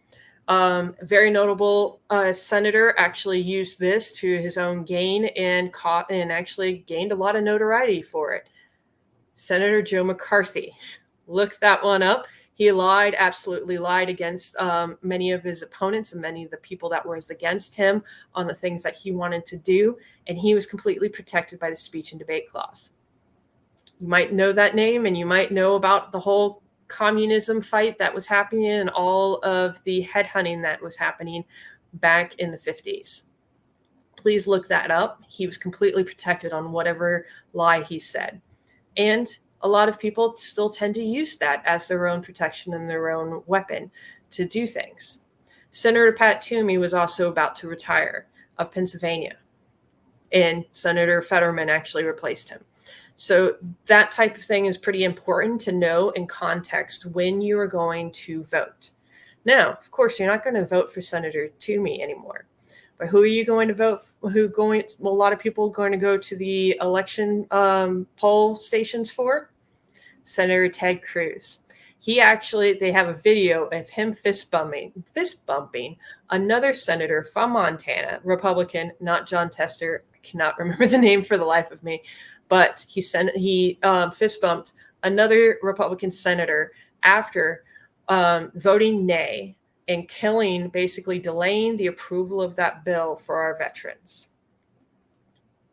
Very notable senator actually used this to his own gain and actually gained a lot of notoriety for it. Senator Joe McCarthy. Look that one up. He absolutely lied against many of his opponents and many of the people that were against him on the things that he wanted to do, and he was completely protected by the speech and debate clause. You might know that name, and you might know about the whole communism fight that was happening and all of the headhunting that was happening back in the 50s. Please look that up. He was completely protected on whatever lie he said. And a lot of people still tend to use that as their own protection and their own weapon to do things. Senator Pat Toomey was also about to retire of Pennsylvania, and Senator Fetterman actually replaced him. So that type of thing is pretty important to know in context when you are going to vote. Now, of course, you're not going to vote for Senator Toomey anymore. But who are you going to vote for? A lot of people are going to go to the election poll stations for? Senator Ted Cruz. They have a video of him fist bumping another senator from Montana, Republican, not John Tester. I cannot remember the name for the life of me. But he fist bumped another Republican senator after voting nay and basically delaying the approval of that bill for our veterans.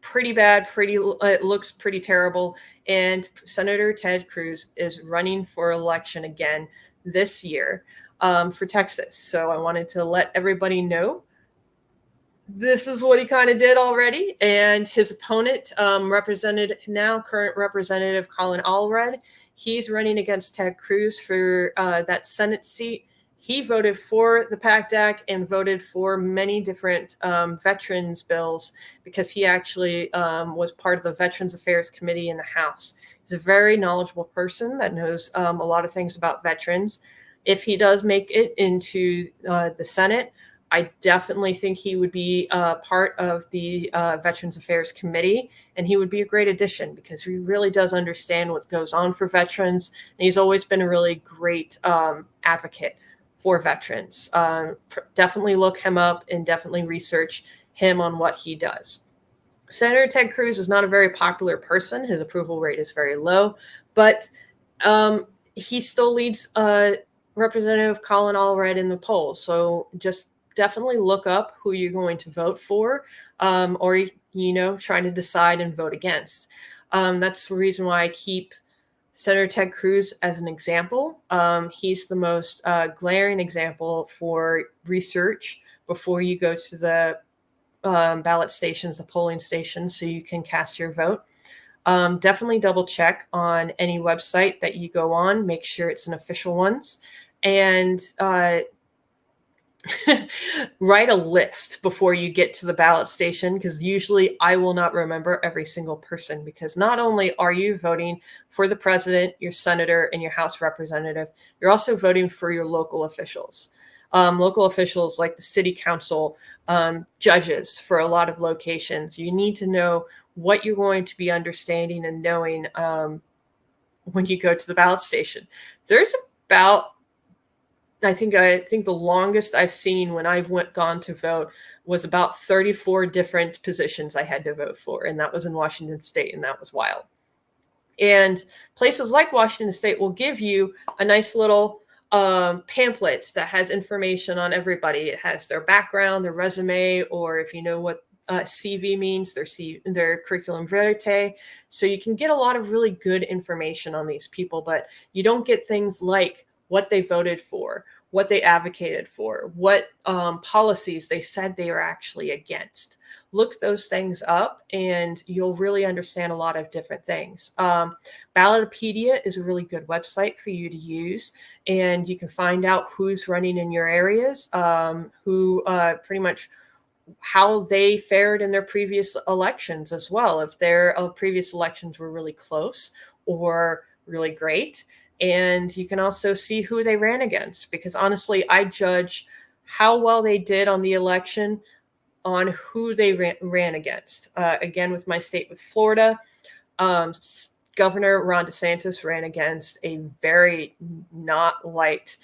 Pretty bad, it looks pretty terrible. And Senator Ted Cruz is running for election again this year for Texas. So I wanted to let everybody know this is what he kind of did already. And his opponent, current Representative Colin Allred, he's running against Ted Cruz for that Senate seat. He voted for the PACT Act and voted for many different veterans bills because he actually was part of the Veterans Affairs Committee in the House. He's a very knowledgeable person that knows a lot of things about veterans. If he does make it into the Senate, I definitely think he would be part of the Veterans Affairs Committee, and he would be a great addition because he really does understand what goes on for veterans. And he's always been a really great advocate for veterans. Definitely look him up and definitely research him on what he does. Senator Ted Cruz is not a very popular person. His approval rate is very low, but he still leads Representative Colin Allred in the polls. So just definitely look up who you're going to vote for, or, trying to decide and vote against. That's the reason why I keep Senator Ted Cruz as an example. He's the most glaring example for research before you go to the ballot stations, the polling stations, so you can cast your vote. Definitely double check on any website that you go on. Make sure it's an official ones. And write a list before you get to the ballot station, because usually I will not remember every single person, because not only are you voting for the president, your senator, and your House representative, you're also voting for your local officials. Local officials like the city council, judges for a lot of locations. You need to know what you're going to be understanding and knowing when you go to the ballot station. There's about I think the longest I've seen when I've gone to vote was about 34 different positions I had to vote for. And that was in Washington State, and that was wild. And places like Washington State will give you a nice little pamphlet that has information on everybody. It has their background, their resume, or if you know what CV means, their curriculum vitae. So you can get a lot of really good information on these people, but you don't get things like what they voted for, what they advocated for, what policies they said they are actually against. Look those things up and you'll really understand a lot of different things. Ballotopedia is a really good website for you to use, and you can find out who's running in your areas, who pretty much how they fared in their previous elections as well, if their previous elections were really close or really great. And you can also see who they ran against, because honestly, I judge how well they did on the election on who they ran against. Again, with my state, with Florida, Governor Ron DeSantis ran against a very not liked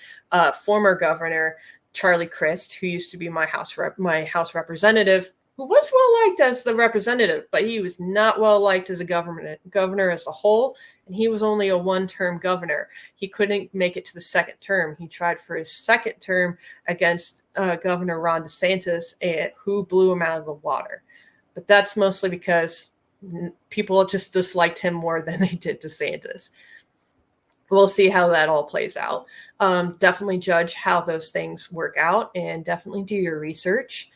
former governor, Charlie Crist, who used to be my House representative, who was well liked as the representative, but he was not well liked as a governor as a whole. And he was only a one-term governor. He couldn't make it to the second term. He tried for his second term against Governor Ron DeSantis, who blew him out of the water. But that's mostly because people just disliked him more than they did DeSantis. We'll see how that all plays out. Definitely judge how those things work out, and definitely do your research.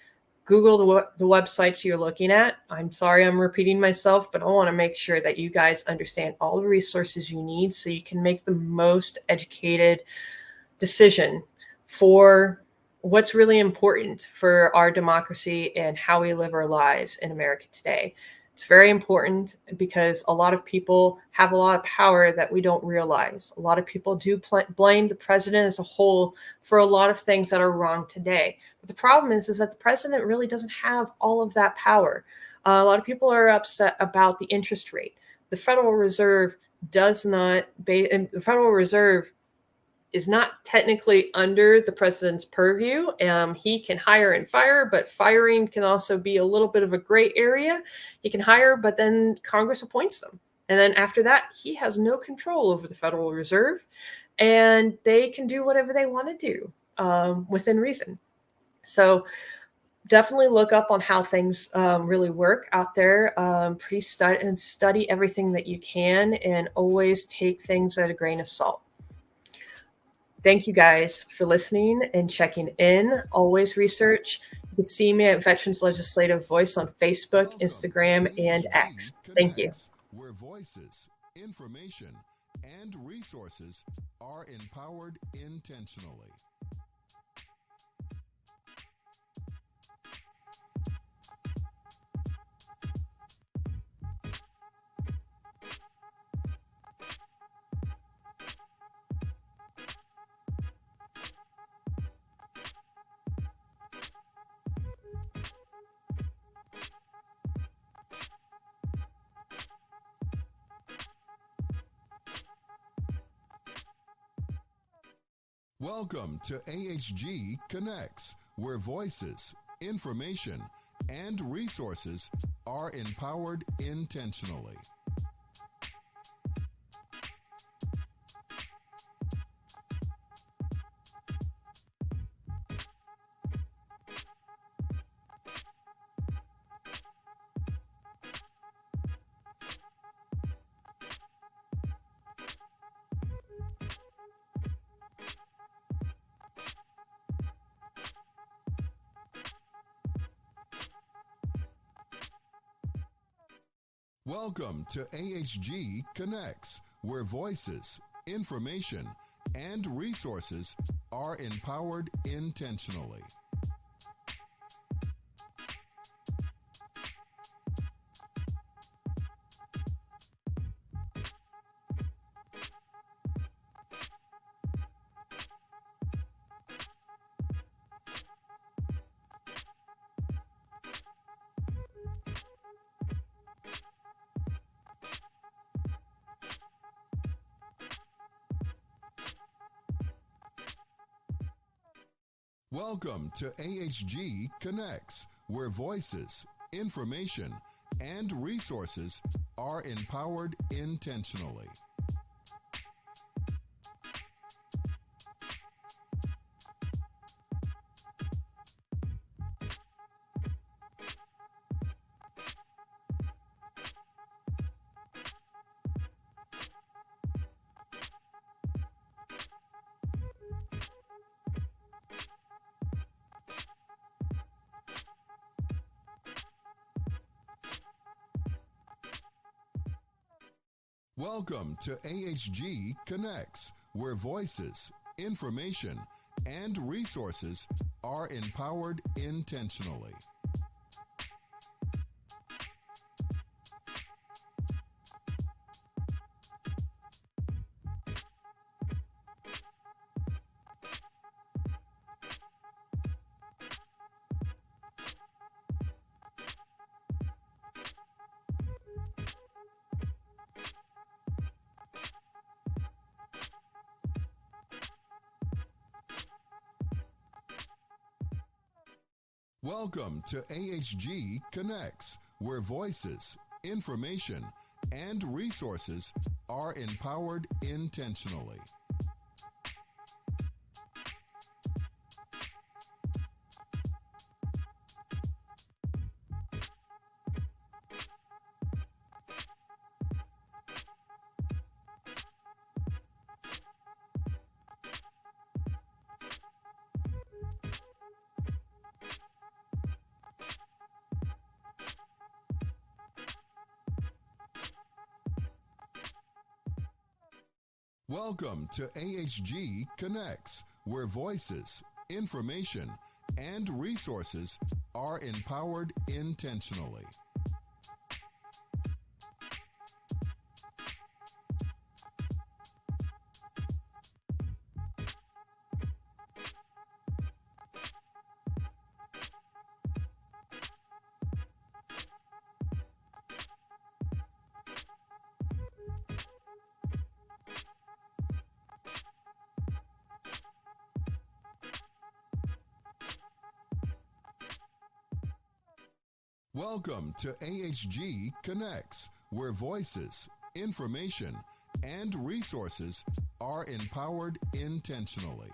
Google the websites you're looking at. I'm sorry I'm repeating myself, but I want to make sure that you guys understand all the resources you need so you can make the most educated decision for what's really important for our democracy and how we live our lives in America today. It's very important because a lot of people have a lot of power that we don't realize. A lot of people do blame the president as a whole for a lot of things that are wrong today. But the problem is that the president really doesn't have all of that power. A lot of people are upset about the interest rate. The Federal Reserve the Federal Reserve is not technically under the president's purview. He can hire and fire, but firing can also be a little bit of a gray area. He can hire, but then Congress appoints them. And then after that, he has no control over the Federal Reserve, and they can do whatever they want to do within reason. So definitely look up on how things really work out there. Study everything that you can, and always take things at a grain of salt. Thank you guys for listening and checking in. Always research. You can see me at Veterans Legislative Voice on Facebook, Instagram, and X. Thank you. Where voices, information, and resources are empowered intentionally. Welcome to AHG Connects, where voices, information, and resources are empowered intentionally. Welcome to AHG Connects, where voices, information, and resources are empowered intentionally. Welcome to AHG Connects, where voices, information, and resources are empowered intentionally. Welcome to AHG Connects, where voices, information, and resources are empowered intentionally. Welcome to AHG Connects, where voices, information, and resources are empowered intentionally. Welcome to AHG Connects, where voices, information, and resources are empowered intentionally. Welcome to AHG Connects, where voices, information, and resources are empowered intentionally.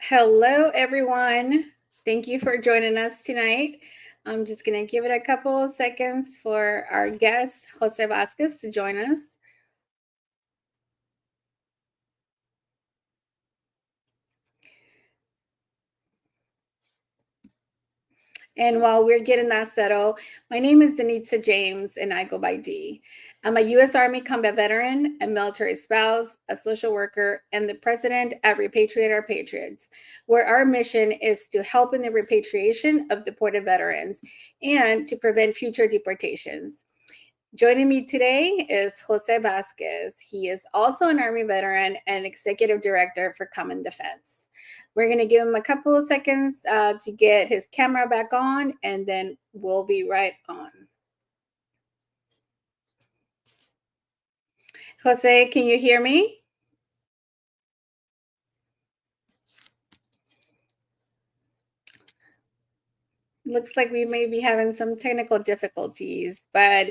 Hello, everyone. Thank you for joining us tonight. I'm just going to give it a couple of seconds for our guest, Jose Vasquez, to join us. And while we're getting that settled, my name is Denitza James, and I go by D. I'm a U.S. Army combat veteran, a military spouse, a social worker, and the president at Repatriate Our Patriots, where our mission is to help in the repatriation of deported veterans and to prevent future deportations. Joining me today is Jose Vasquez. He is also an Army veteran and executive director for Common Defense. We're going to give him a couple of seconds to get his camera back on, and then we'll be right on. Jose, can you hear me? Looks like we may be having some technical difficulties, but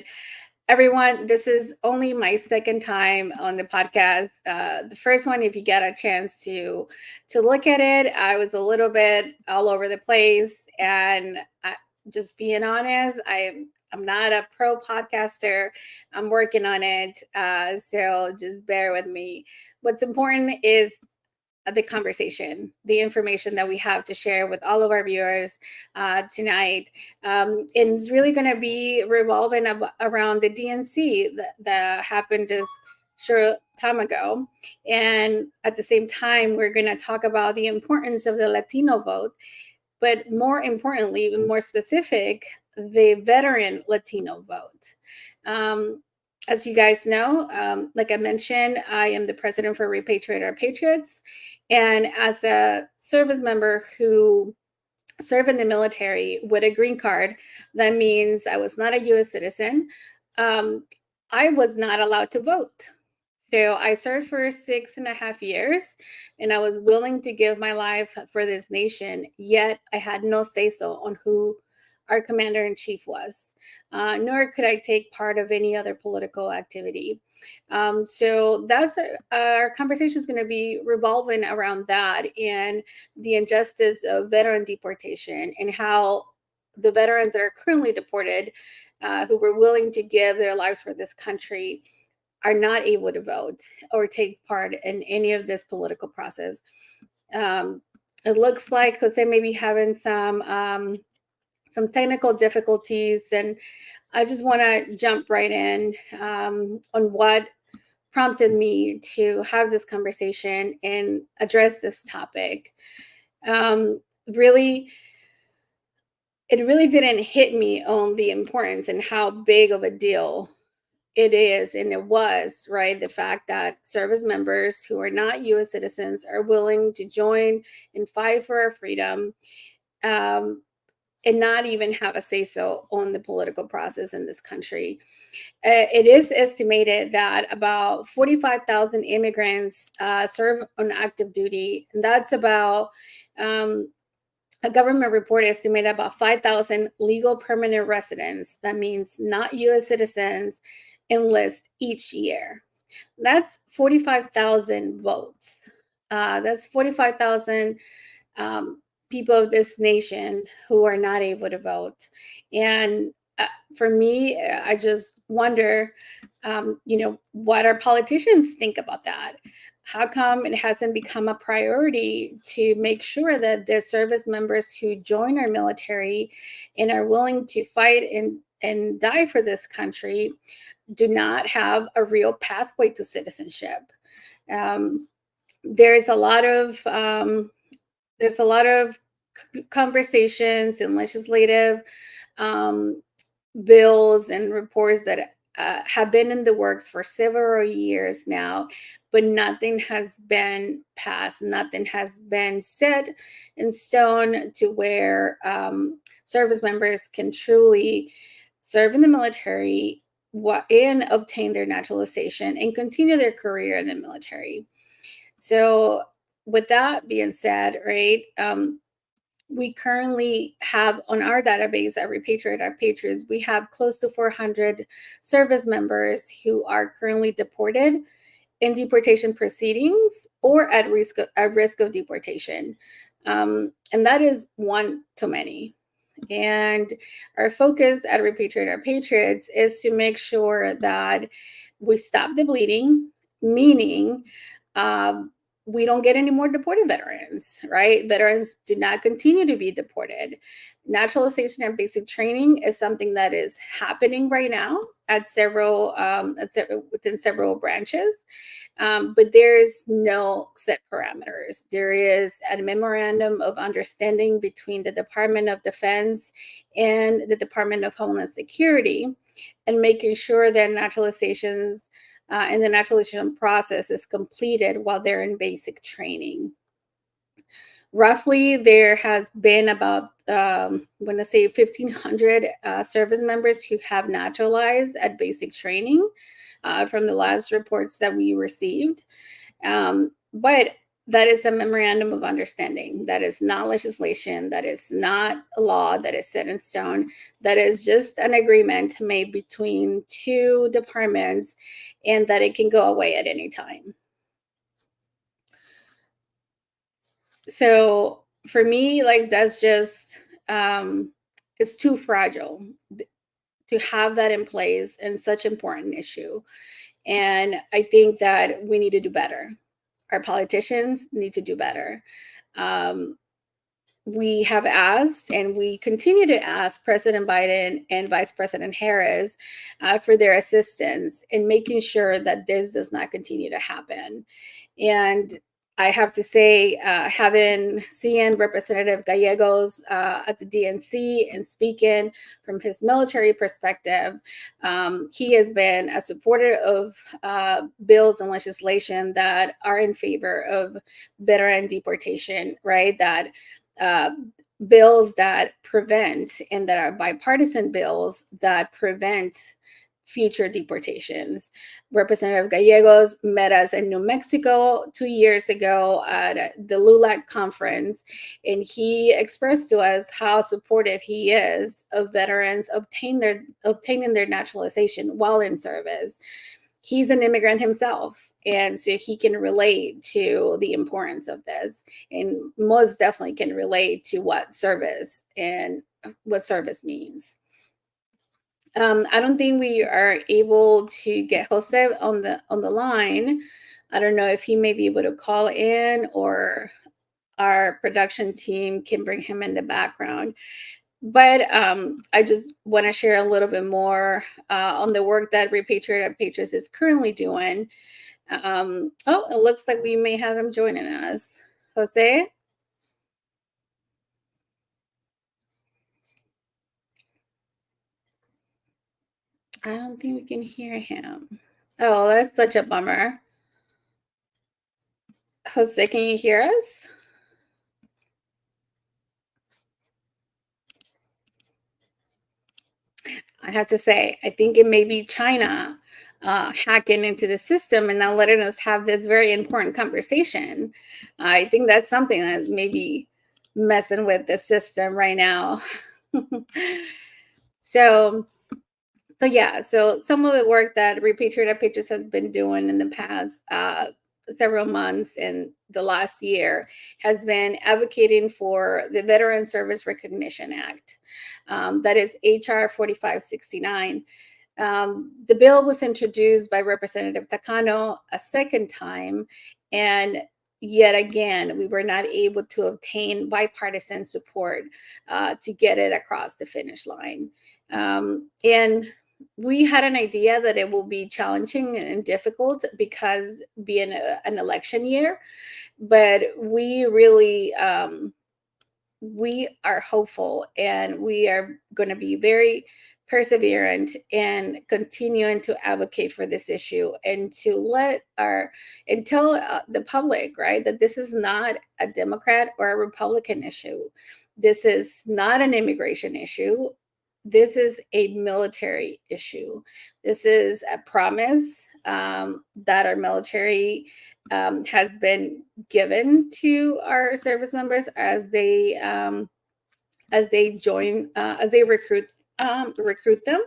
everyone, this is only my second time on the podcast. The first one, if you get a chance to look at it, I was a little bit all over the place, and just being honest, I'm not a pro podcaster. I'm working on it, so just bear with me. What's important is the conversation, the information that we have to share with all of our viewers tonight. It's really going to be revolving around the DNC that happened just short time ago. And at the same time, we're going to talk about the importance of the Latino vote, but more importantly, even more specific, the veteran Latino vote. As you guys know, like I mentioned, I am the president for Repatriate Our Patriots. And as a service member who served in the military with a green card, that means I was not a U.S. citizen. I was not allowed to vote. So I served for 6.5 years, and I was willing to give my life for this nation, yet I had no say-so on who our commander-in-chief was, nor could I take part of any other political activity. So that's our conversation is going to be revolving around that and the injustice of veteran deportation and how the veterans that are currently deported, who were willing to give their lives for this country, are not able to vote or take part in any of this political process. It looks like Jose may be having some technical difficulties, and I just want to jump right in on what prompted me to have this conversation and address this topic. Really, it really didn't hit me on the importance and how big of a deal it is, and it was, right? The fact that service members who are not U.S. citizens are willing to join and fight for our freedom, and not even have a say-so on the political process in this country. It is estimated that about 45,000 immigrants serve on active duty, and that's about a government report estimated about 5,000 legal permanent residents, that means not U.S. citizens, enlist each year. That's 45,000 votes. That's 45,000 people of this nation who are not able to vote. And for me, I just wonder, what our politicians think about that. How come it hasn't become a priority to make sure that the service members who join our military and are willing to fight and die for this country do not have a real pathway to citizenship? There's a lot of conversations and legislative bills and reports that have been in the works for several years now, but nothing has been passed. Nothing has been set in stone to where service members can truly serve in the military and obtain their naturalization and continue their career in the military. So with that being said, right, we currently have on our database at Repatriate Our Patriots, we have close to 400 service members who are currently deported in deportation proceedings or at risk of deportation. And that is one too many. And our focus at Repatriate Our Patriots is to make sure that we stop the bleeding, meaning we don't get any more deported veterans, right? Veterans do not continue to be deported. Naturalization and basic training is something that is happening right now at within several branches, but there's no set parameters. There is a memorandum of understanding between the Department of Defense and the Department of Homeland Security, and making sure that naturalizations and the naturalization process is completed while they're in basic training. Roughly, there has been about, I'm going to say 1,500 service members who have naturalized at basic training from the last reports that we received. But that is a memorandum of understanding. That is not legislation. That is not a law that is set in stone. That is just an agreement made between two departments, and that it can go away at any time. So for me, like, that's just, it's too fragile to have that in place in such an important issue. And I think that we need to do better. Our politicians need to do better. We have asked, and we continue to ask President Biden and Vice President Harris for their assistance in making sure that this does not continue to happen. And I have to say, having seen Representative Gallegos at the DNC and speaking from his military perspective, he has been a supporter of bills and legislation that are in favor of veteran deportation, right? That bills that prevent, and that are bipartisan bills that prevent future deportations. Representative Gallegos met us in New Mexico 2 years ago at the LULAC conference, and he expressed to us how supportive he is of veterans obtaining their naturalization while in service. He's an immigrant himself, and so he can relate to the importance of this, and most definitely can relate to what service means. I don't think we are able to get Jose on the line. I don't know if he may be able to call in, or our production team can bring him in the background. But I just want to share a little bit more on the work that Repatriate Our Patriots is currently doing. Oh, it looks like we may have him joining us. Jose? I don't think we can hear him. Oh, that's such a bummer. Jose, can you hear us? I have to say, I think it may be China hacking into the system and not letting us have this very important conversation. I think that's something that may be messing with the system right now. So yeah, so some of the work that Repatriate Our Patriots has been doing in the past several months and the last year has been advocating for the Veteran Service Recognition Act. That is HR 4569. The bill was introduced by Representative Takano a second time, and yet again, we were not able to obtain bipartisan support to get it across the finish line. And we had an idea that it will be challenging and difficult because being an election year, but we really, we are hopeful, and we are going to be very perseverant and continuing to advocate for this issue, and to tell the public, right, that this is not a Democrat or a Republican issue. This is not an immigration issue. This is a military issue. This is a promise that our military has been given to our service members as they recruit them,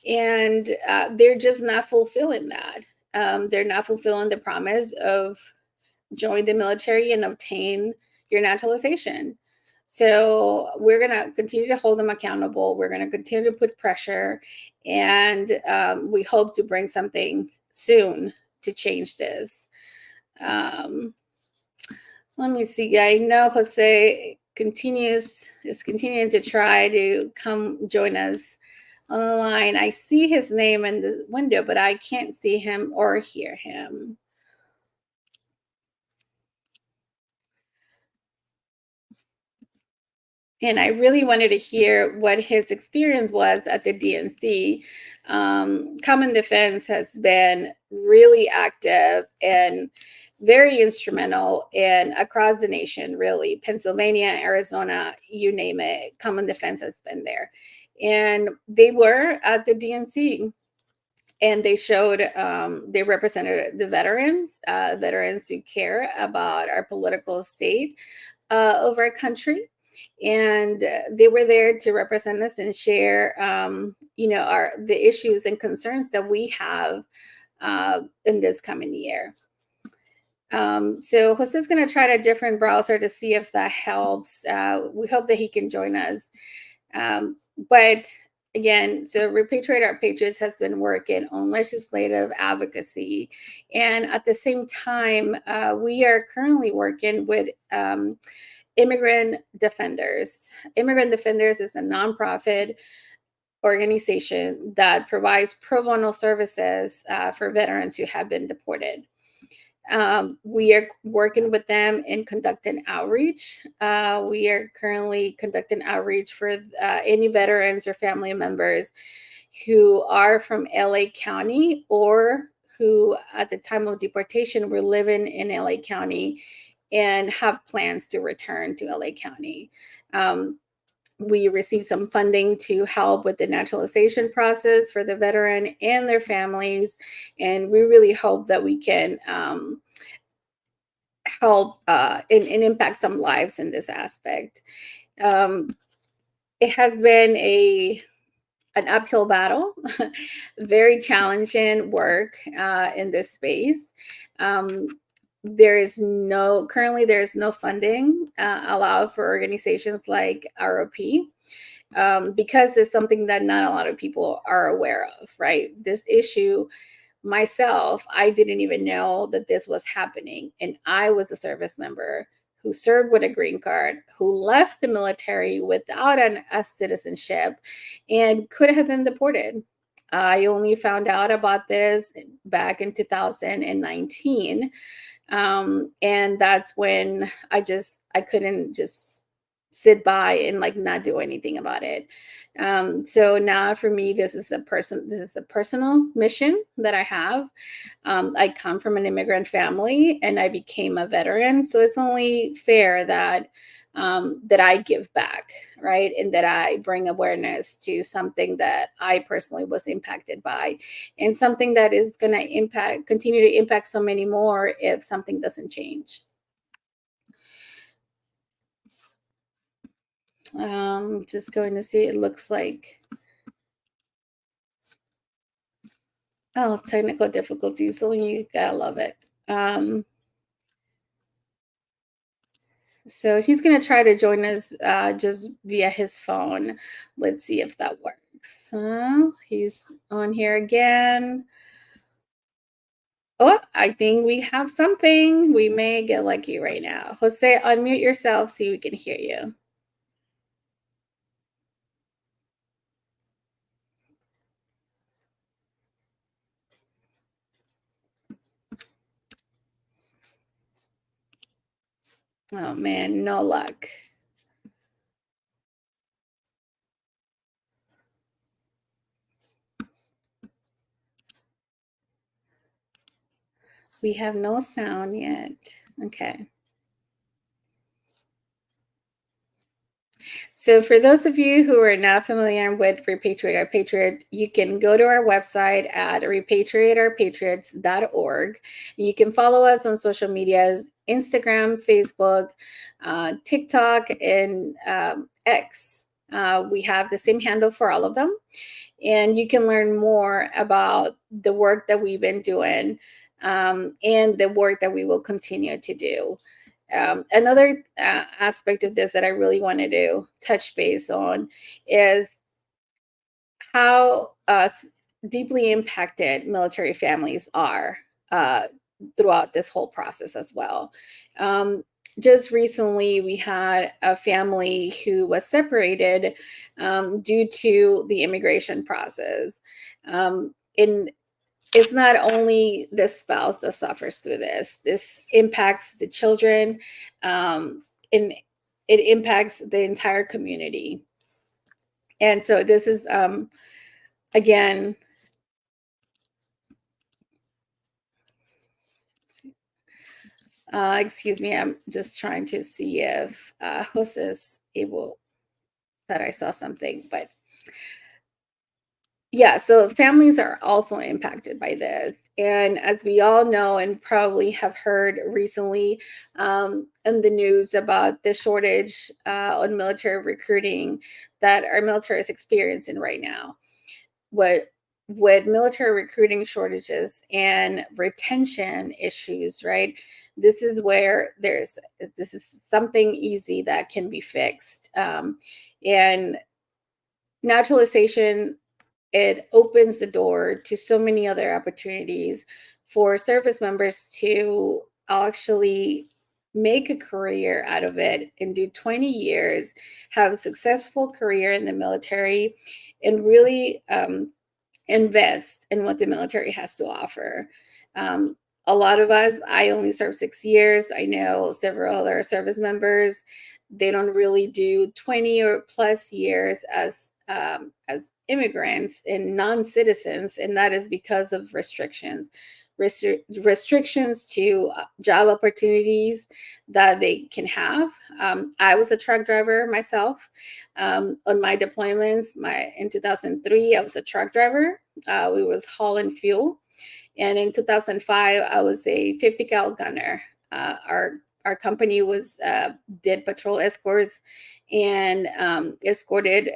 and they're just not fulfilling that. they're not fulfilling the promise of join the military and obtain your naturalization. So we're going to continue to hold them accountable. We're going to continue to put pressure, and we hope to bring something soon to change this. Let me see. I know Jose is continuing to try to come join us on the line. I see his name in the window, but I can't see him or hear him. And I really wanted to hear what his experience was at the DNC. Common Defense has been really active and very instrumental and across the nation, really. Pennsylvania, Arizona, you name it, Common Defense has been there. And they were at the DNC, and they showed, they represented the veterans, veterans who care about our political state of our country. And they were there to represent us and share, the issues and concerns that we have in this coming year. So Jose's going to try a different browser to see if that helps. We hope that he can join us. But again, so Repatriate Our Patriots has been working on legislative advocacy. And at the same time, we are currently working with Immigrant Defenders. Immigrant Defenders is a nonprofit organization that provides pro bono services for veterans who have been deported. We are working with them in conducting outreach. We are currently conducting outreach for any veterans or family members who are from LA County or who at the time of deportation were living in LA County and have plans to return to LA County. We received some funding to help with the naturalization process for the veteran and their families. And we really hope that we can help and impact some lives in this aspect. It has been an uphill battle, very challenging work in this space. Currently there's no funding allowed for organizations like ROP because it's something that not a lot of people are aware of, right? This issue, myself, I didn't even know that this was happening. And I was a service member who served with a green card, who left the military without a citizenship and could have been deported. I only found out about this back in 2019. And that's when I couldn't just sit by and not do anything about it. So now for me, this is a personal mission that I have. I come from an immigrant family and I became a veteran. So it's only fair that I give back, right? And that I bring awareness to something that I personally was impacted by, and something that is going to continue to impact so many more if something doesn't change. Just going to see, it looks like, technical difficulties. So you gotta love it. So he's going to try to join us just via his phone. Let's see if that works. He's on here again. Oh, I think we have something. We may get lucky right now. Jose, unmute yourself so we can hear you. Oh man, no luck. We have no sound yet. Okay. So for those of you who are not familiar with Repatriate Our Patriot, you can go to our website at repatriateourpatriots.org. You can follow us on social medias, Instagram, Facebook, TikTok, and X. We have the same handle for all of them. And you can learn more about the work that we've been doing and the work that we will continue to do. Another aspect of this that I really wanted to touch base on is how deeply impacted military families are throughout this whole process as well. Just recently, we had a family who was separated due to the immigration process. And it's not only the spouse that suffers through this. This impacts the children, and it impacts the entire community. And so this is, again, excuse me, I'm just trying to see if Jose is able, that I saw something, but yeah, so families are also impacted by this. And as we all know, and probably have heard recently in the news about the shortage on military recruiting that our military is experiencing right now. With military recruiting shortages and retention issues, right? This is where this is something easy that can be fixed. And naturalization, it opens the door to so many other opportunities for service members to actually make a career out of it and do 20 years, have a successful career in the military, and really invest in what the military has to offer. A lot of us, I only served 6 years. I know several other service members, they don't really do 20 or plus years as immigrants and non-citizens, and that is because of restrictions to job opportunities that they can have. I was a truck driver myself. On my deployments, in 2003, I was a truck driver. We was hauling fuel. And in 2005, I was a 50 cal gunner. Our company did patrol escorts and escorted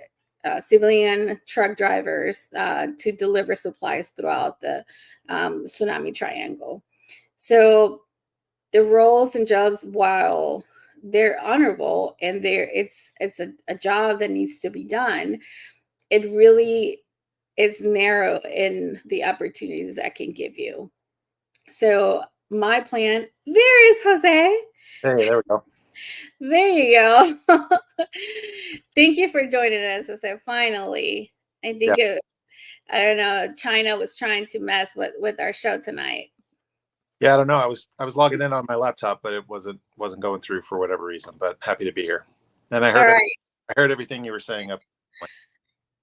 civilian truck drivers to deliver supplies throughout the Tsunami Triangle. So the roles and jobs, while they're honorable and it's a job that needs to be done, it really is narrow in the opportunities that can give you. So my plan, there is Jose. Hey, there we go. There you go. Thank you for joining us, Jose. Finally, I think I don't know, China was trying to mess with our show tonight. Yeah, I don't know. I was logging in on my laptop, but it wasn't going through for whatever reason. But happy to be here. And I heard everything you were saying up.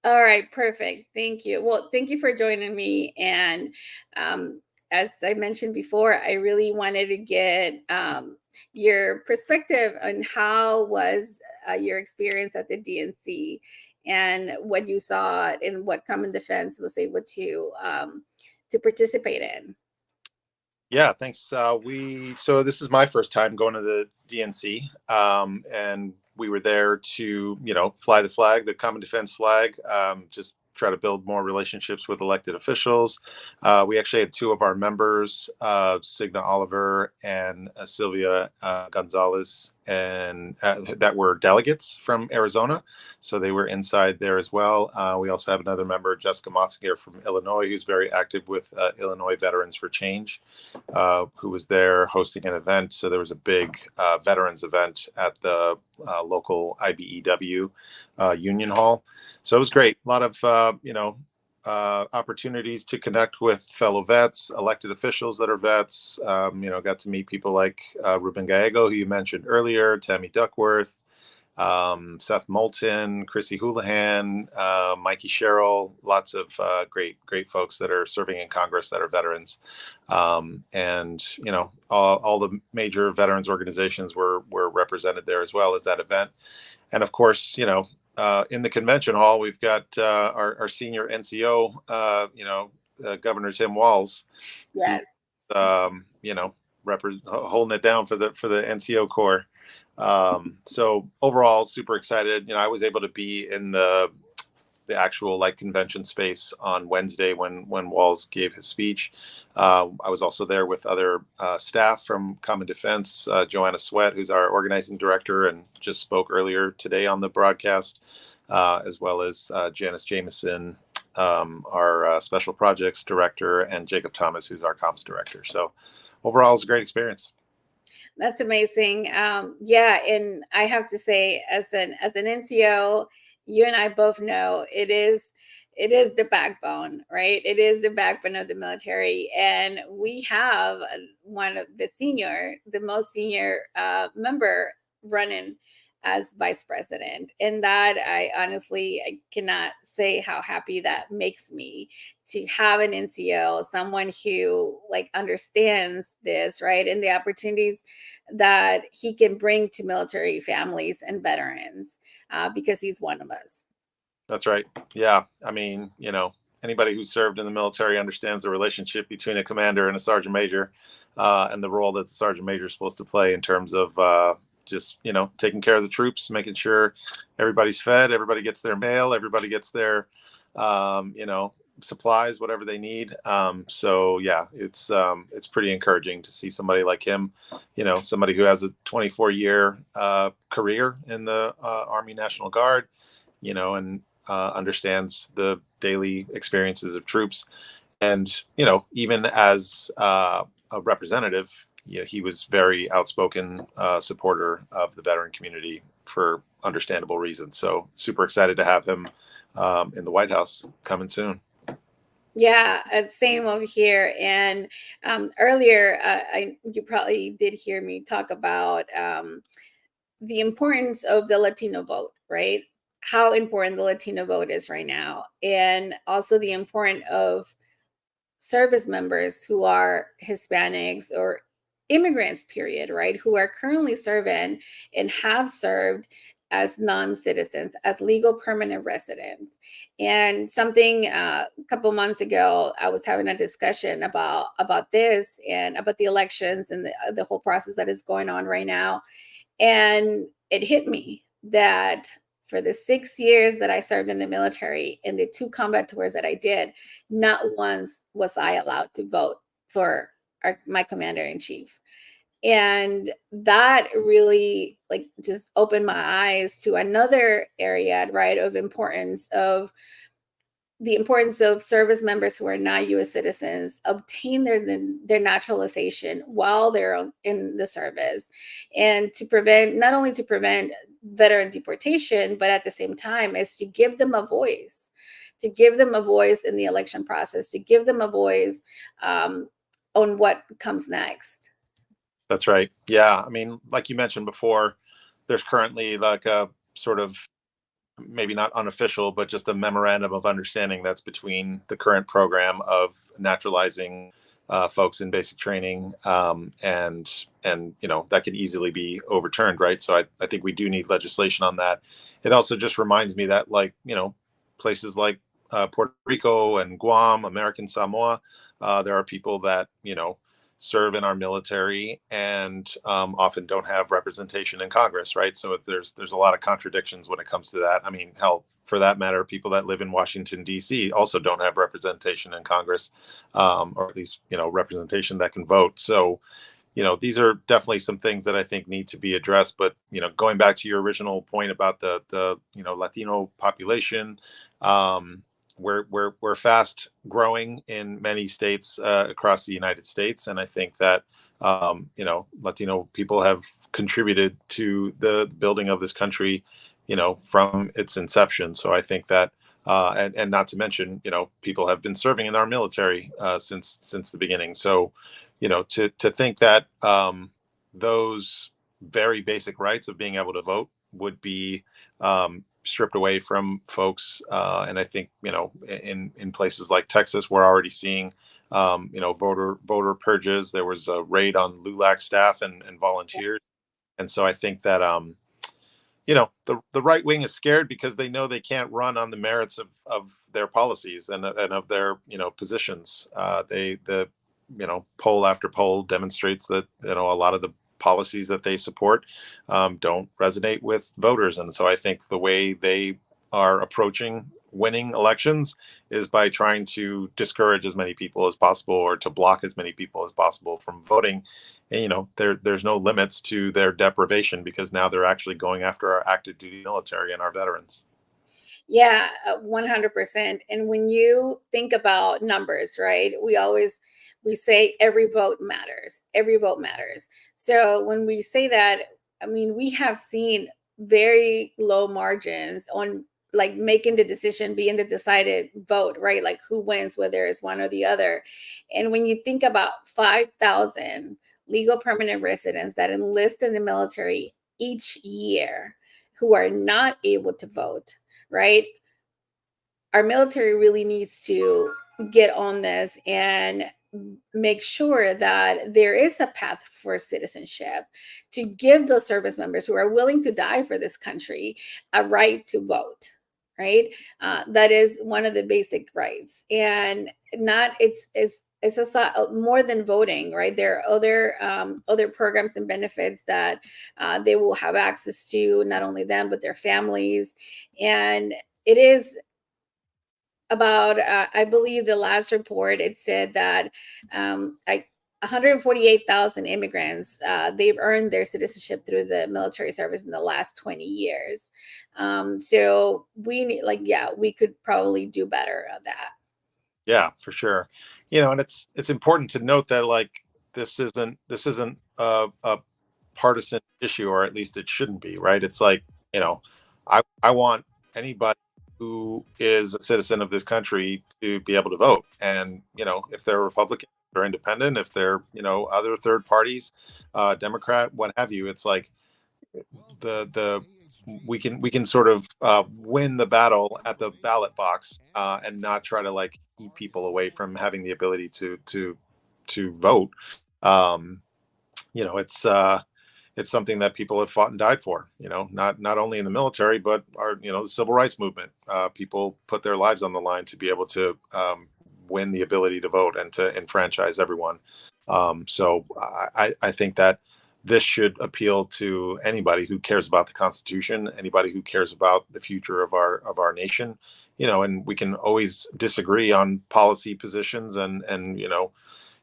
All right, perfect. Thank you. Well, thank you for joining me. And as I mentioned before, I really wanted to get your perspective on how was your experience at the DNC and what you saw and what Common Defense was able to participate in. Yeah, thanks. So this is my first time going to the DNC, and we were there to, fly the flag, the Common Defense flag, just try to build more relationships with elected officials. We actually had two of our members, Signa Oliver and Sylvia Gonzalez, and that were delegates from Arizona. So they were inside there as well. We also have another member, Jessica Motzinger from Illinois, who's very active with Illinois Veterans for Change, who was there hosting an event. So there was a big veterans event at the local IBEW Union Hall. So it was great. A lot of, opportunities to connect with fellow vets, elected officials that are vets. Got to meet people like Ruben Gallego, who you mentioned earlier, Tammy Duckworth, Seth Moulton, Chrissy Houlihan, Mikey Sherrill, lots of great folks that are serving in Congress that are veterans. And all the major veterans organizations were represented there as well as that event. And of course, in the convention hall, we've got our senior NCO, Governor Tim Walz. Yes. Holding it down for the NCO Corps. So overall, super excited. I was able to be in the actual like convention space on Wednesday when Walls gave his speech. I was also there with other staff from Common Defense, Joanna Sweatt, who's our organizing director and just spoke earlier today on the broadcast, as well as Janice Jameson, our special projects director, and Jacob Thomas, who's our comms director. So overall, it's a great experience. That's amazing. Yeah, and I have to say, as an NCO, you and I both know it is the backbone, right? It is the backbone of the military, and we have one of the most senior member running as vice president, and that I cannot say how happy that makes me to have an NCO, someone who like understands this, right, and the opportunities that he can bring to military families and veterans, because he's one of us. That's right. Yeah. I mean, anybody who's served in the military understands the relationship between a commander and a sergeant major, and the role that the sergeant major is supposed to play in terms of just, taking care of the troops, making sure everybody's fed, everybody gets their mail, everybody gets their, supplies, whatever they need. So yeah, it's pretty encouraging to see somebody like him, somebody who has a 24-year career in the Army National Guard, and understands the daily experiences of troops. And, even as a representative, he was very outspoken supporter of the veteran community for understandable reasons. So super excited to have him in the White House coming soon. Yeah, same over here. And earlier, you probably did hear me talk about the importance of the Latino vote, right? How important the Latino vote is right now, and also the importance of service members who are Hispanics or immigrants, period, right? Who are currently serving and have served as non-citizens, as legal permanent residents. And something a couple months ago, I was having a discussion about this and about the elections and the whole process that is going on right now. And it hit me that for the 6 years that I served in the military and the 2 combat tours that I did, not once was I allowed to vote for my commander in chief. And that really like just opened my eyes to another area, right, of the importance of service members who are not U.S. citizens obtain their naturalization while they're in the service, and not only to prevent veteran deportation, but at the same time is to give them a voice, in the election process, to give them a voice on what comes next. That's right. Yeah. I mean, like you mentioned before, there's currently like a sort of maybe not unofficial, but just a memorandum of understanding that's between the current program of naturalizing folks in basic training, and that could easily be overturned, right? So I think we do need legislation on that. It also just reminds me that places like Puerto Rico and Guam, American Samoa, there are people that serve in our military and often don't have representation in Congress, right? So there's a lot of contradictions when it comes to that. I mean, hell, for that matter, people that live in Washington, D.C. also don't have representation in Congress, or at least, representation that can vote. So, these are definitely some things that I think need to be addressed. But, going back to your original point about the Latino population, we're fast growing in many states across the United States, and I think that Latino people have contributed to the building of this country, from its inception. So I think that, and not to mention, people have been serving in our military since the beginning. So, to think that those very basic rights of being able to vote would be stripped away from folks. And I think, in places like Texas, we're already seeing, voter purges. There was a raid on LULAC staff and volunteers. And so I think that, the right wing is scared because they know they can't run on the merits of their policies and of their, positions. Poll after poll demonstrates that, a lot of the policies that they support don't resonate with voters. And so I think the way they are approaching winning elections is by trying to discourage as many people as possible, or to block as many people as possible from voting. And, there's no limits to their deprivation, because now they're actually going after our active duty military and our veterans. Yeah, 100%. And when you think about numbers, right, we say every vote matters. Every vote matters. So when we say that, I mean, we have seen very low margins on like making the decision, being the decided vote, right? Like who wins, whether it's one or the other. And when you think about 5,000 legal permanent residents that enlist in the military each year who are not able to vote, right? Our military really needs to get on this and make sure that there is a path for citizenship, to give those service members who are willing to die for this country a right to vote, right? That is one of the basic rights. And not it's a thought more than voting, right? There are other programs and benefits that they will have access to, not only them but their families. And it is about I believe the last report, it said that like 148,000 immigrants, they've earned their citizenship through the military service in the last 20 years. So we need, like, yeah, we could probably do better at that. Yeah, for sure. And it's important to note that, like, this isn't a partisan issue, or at least it shouldn't be, right? It's like, I want anybody who is a citizen of this country to be able to vote. And, if they're Republican or independent, if they're, other third parties, Democrat, what have you, it's like the we can sort of win the battle at the ballot box, and not try to like keep people away from having the ability to vote. Um, it's something that people have fought and died for. Not only in the military, but the civil rights movement. People put their lives on the line to be able to win the ability to vote and to enfranchise everyone. So I think that this should appeal to anybody who cares about the Constitution, anybody who cares about the future of our nation. And we can always disagree on policy positions and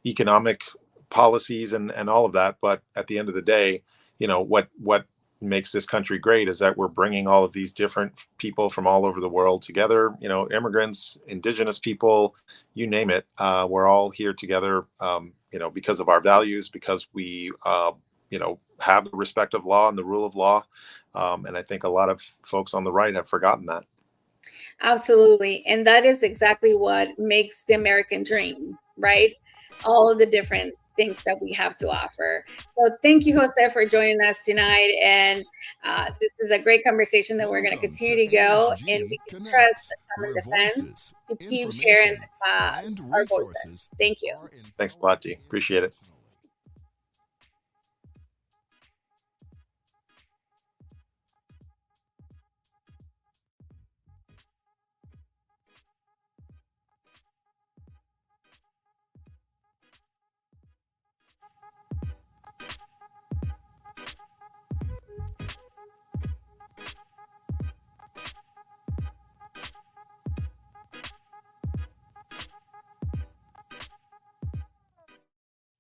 economic policies and all of that, but at the end of the day, what makes this country great is that we're bringing all of these different people from all over the world together. Immigrants, indigenous people, you name it. We're all here together, because of our values, because we have the respect of law and the rule of law. And I think a lot of folks on the right have forgotten that. Absolutely. And that is exactly what makes the American dream, right? All of the different things that we have to offer. So thank you, Jose, for joining us tonight. And this is a great conversation that we're going to continue to go. And we can trust the common defense to keep sharing our voices. Thank you. Thanks a lot, Dee. Appreciate it.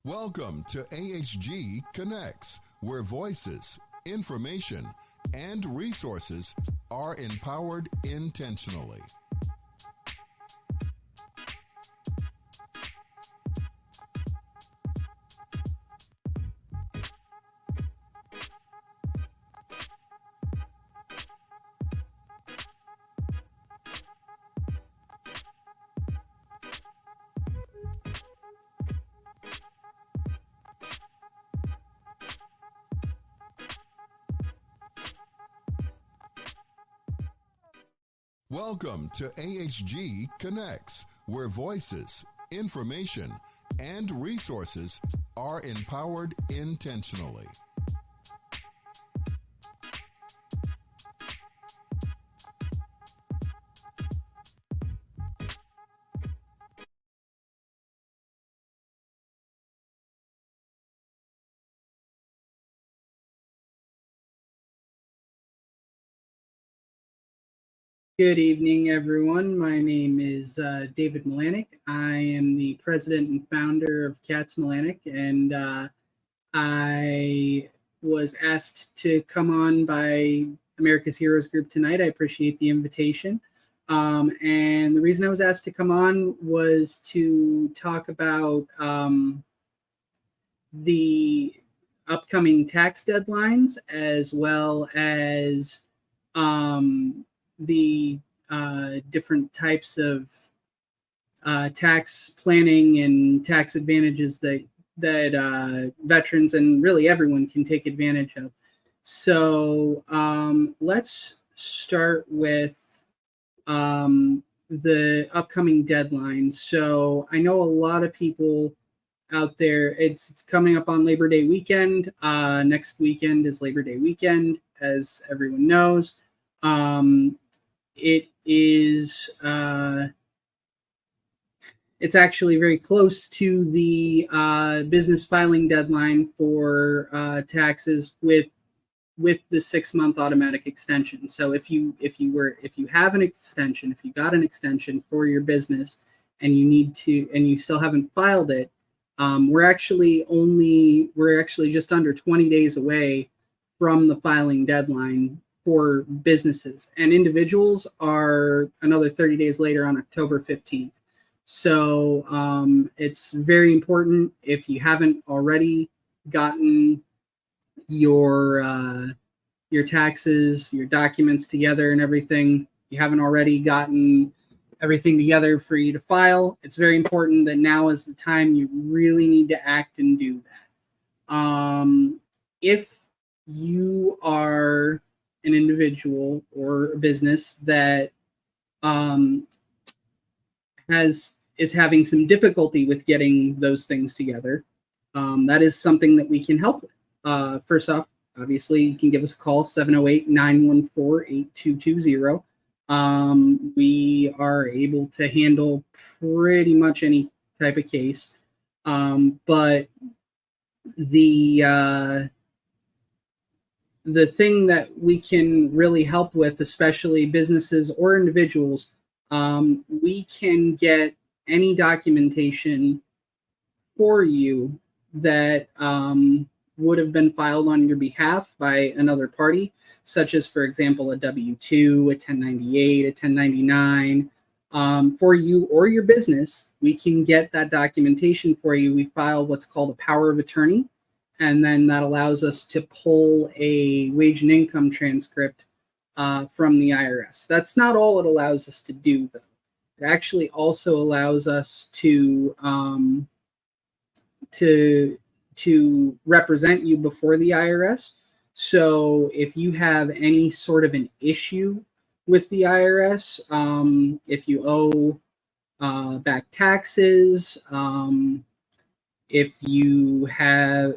Welcome to AHG Connects, where voices, information, and resources are empowered intentionally. Welcome to AHG Connects, where voices, information, and resources are empowered intentionally. Good evening, everyone. My name is David Milanick. I am the president and founder of Cats Milanick, and I was asked to come on by America's Heroes Group tonight. I appreciate the invitation. And the reason I was asked to come on was to talk about the upcoming tax deadlines, as well as the different types of tax planning and tax advantages that veterans and really everyone can take advantage of. So let's start with the upcoming deadline. So I know a lot of people out there, it's coming up on Labor Day weekend. Next weekend is Labor Day weekend, as everyone knows. It is it's actually very close to the business filing deadline for taxes with the 6-month automatic extension. So if you have an extension, if you got an extension for your business and you still haven't filed it, we're actually just under 20 days away from the filing deadline for businesses, and individuals are another 30 days later on October 15th. So it's very important, if you haven't already gotten your taxes, your documents together and everything, you haven't already gotten everything together for you to file, it's very important that now is the time you really need to act and do that. If you are an individual or a business that is having some difficulty with getting those things together, that is something that we can help with. First off, obviously, you can give us a call, 708-914-8220. We are able to handle pretty much any type of case. But the thing that we can really help with, especially businesses or individuals, we can get any documentation for you that would have been filed on your behalf by another party, such as, for example, a W-2, a 1098, a 1099. For you or your business, we can get that documentation for you. We file what's called a power of attorney, and then that allows us to pull a wage and income transcript from the IRS. That's not all it allows us to do, though. It actually also allows us to represent you before the IRS. So if you have any sort of an issue with the IRS, if you owe back taxes, if you have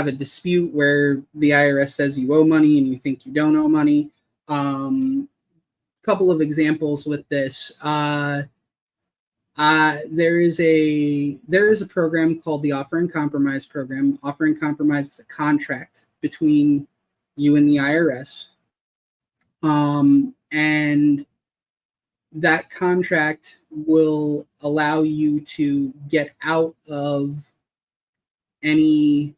a dispute where the IRS says you owe money and you think you don't owe money, couple of examples with this. There is a program called the Offer and Compromise program. Offer and Compromise is a contract between you and the IRS. And that contract will allow you to get out of any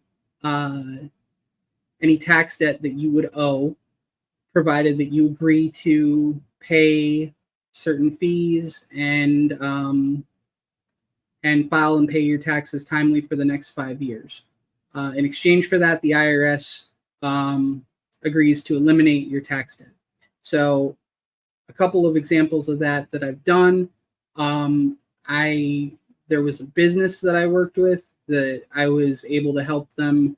tax debt that you would owe, provided that you agree to pay certain fees and file and pay your taxes timely for the next 5 years. In exchange for that, the IRS agrees to eliminate your tax debt. So a couple of examples of that I've done. There was a business that I worked with that I was able to help them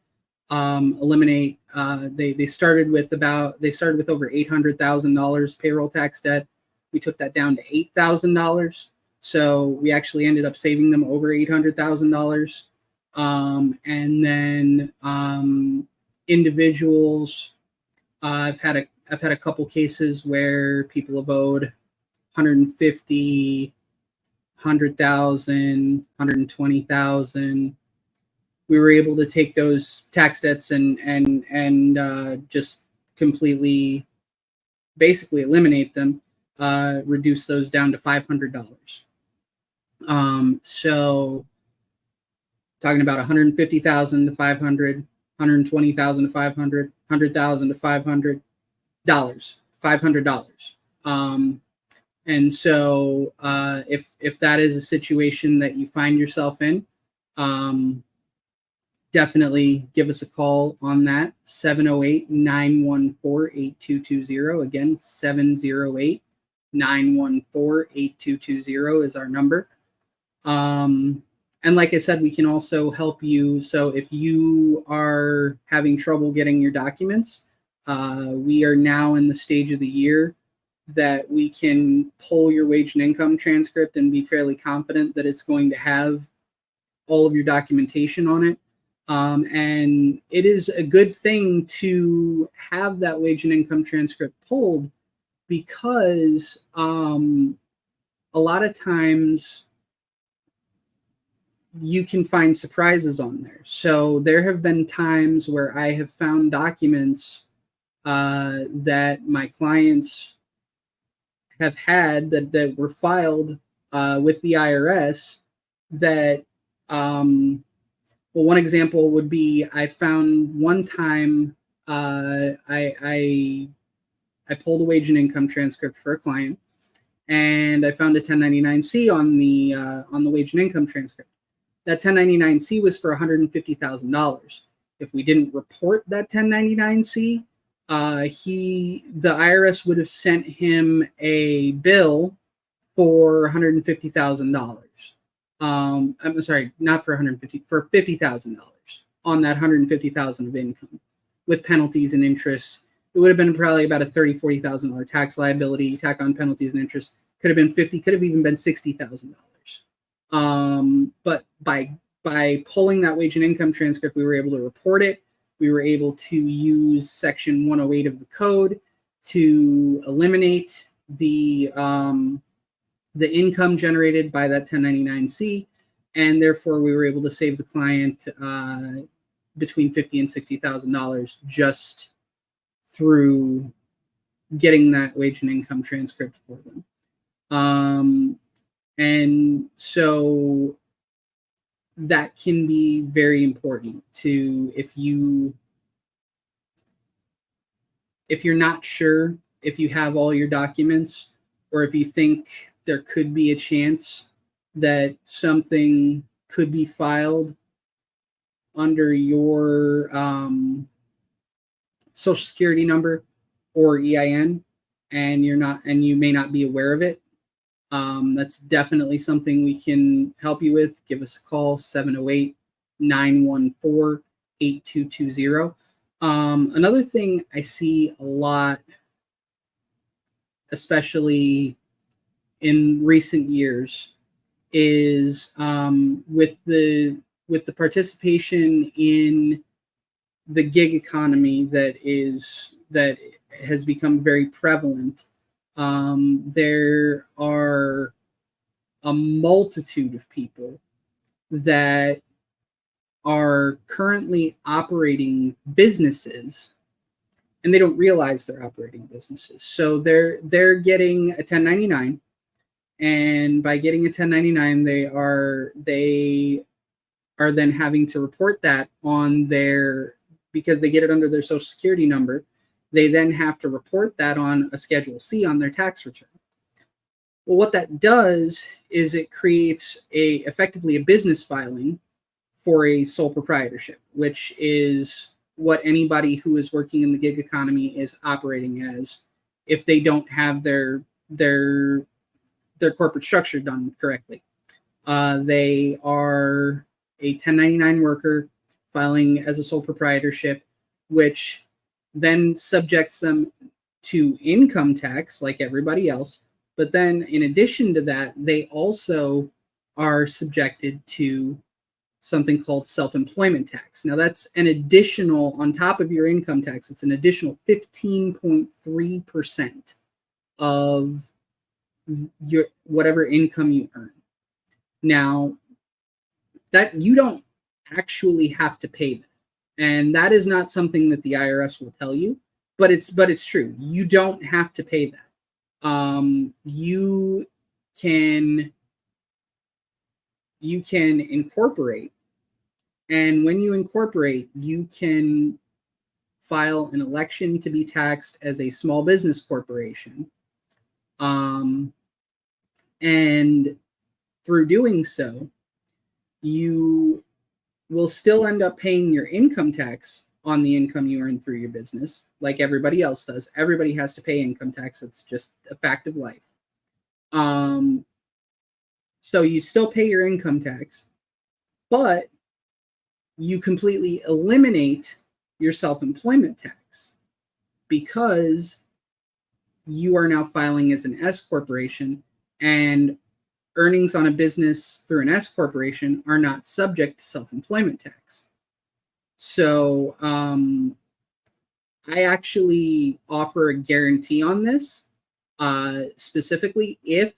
eliminate. They started with over $800,000 payroll tax debt. We took that down to $8,000. So we actually ended up saving them over $800,000. And then individuals, I've had a couple cases where people have owed $150,000, $100,000, $120,000. We were able to take those tax debts and just completely basically eliminate them, reduce those down to $500. So talking about 150,000 to 500, 120,000 to 500, 100,000 to $500, $500. And so if that is a situation that you find yourself in, definitely give us a call on that. 708-914-8220. Again, 708-914-8220 is our number. And like I said, we can also help you. So if you are having trouble getting your documents, we are now in the stage of the year that we can pull your wage and income transcript and be fairly confident that it's going to have all of your documentation on it. And it is a good thing to have that wage and income transcript pulled, because a lot of times you can find surprises on there. So there have been times where I have found documents that my clients have had that were filed with the IRS that, well, one example would be, I found one time I pulled a wage and income transcript for a client, and I found a 1099-C on the wage and income transcript. That 1099-C was for $150,000. If we didn't report that 1099-C, the IRS would have sent him a bill for $150,000. I'm sorry, not for for $50,000 on that $150,000 of income, with penalties and interest. It would have been probably about a $30,000, $40,000 tax liability, tack on penalties and interest. Could have been $50,000, could have even been $60,000. But by pulling that wage and income transcript, we were able to report it. We were able to use Section 108 of the code to eliminate the income generated by that 1099-C, and therefore we were able to save the client between $50,000 and $60,000 just through getting that wage and income transcript for them. And so that can be very important to, if you're not sure if you have all your documents, or if you think there could be a chance that something could be filed under your Social Security number or EIN, and you may not be aware of it. That's definitely something we can help you with. Give us a call, 708-914-8220. Another thing I see a lot, especially in recent years, is with the participation in the gig economy that has become very prevalent. There are a multitude of people that are currently operating businesses, and they don't realize they're operating businesses. So they're getting a 1099, and by getting a 1099, they are then having to report that on because they get it under their Social Security number. They then have to report that on a Schedule C on their tax return. Well, what that does is it creates effectively a business filing for a sole proprietorship, which is what anybody who is working in the gig economy is operating as, if they don't have their corporate structure done correctly. They are a 1099 worker filing as a sole proprietorship, which then subjects them to income tax like everybody else. But then in addition to that, they also are subjected to something called self-employment tax. Now that's an additional, on top of your income tax, it's an additional 15.3% of your whatever income you earn. Now that you don't actually have to pay that. And that is not something that the IRS will tell you, but it's true. You don't have to pay that. You can incorporate, and when you incorporate, you can file an election to be taxed as a small business corporation. And through doing so, you will still end up paying your income tax on the income you earn through your business, like everybody else does. Everybody has to pay income tax. It's just a fact of life. So you still pay your income tax, but you completely eliminate your self-employment tax because you are now filing as an S corporation, and earnings on a business through an S corporation are not subject to self-employment tax. So I actually offer a guarantee on this. Specifically, if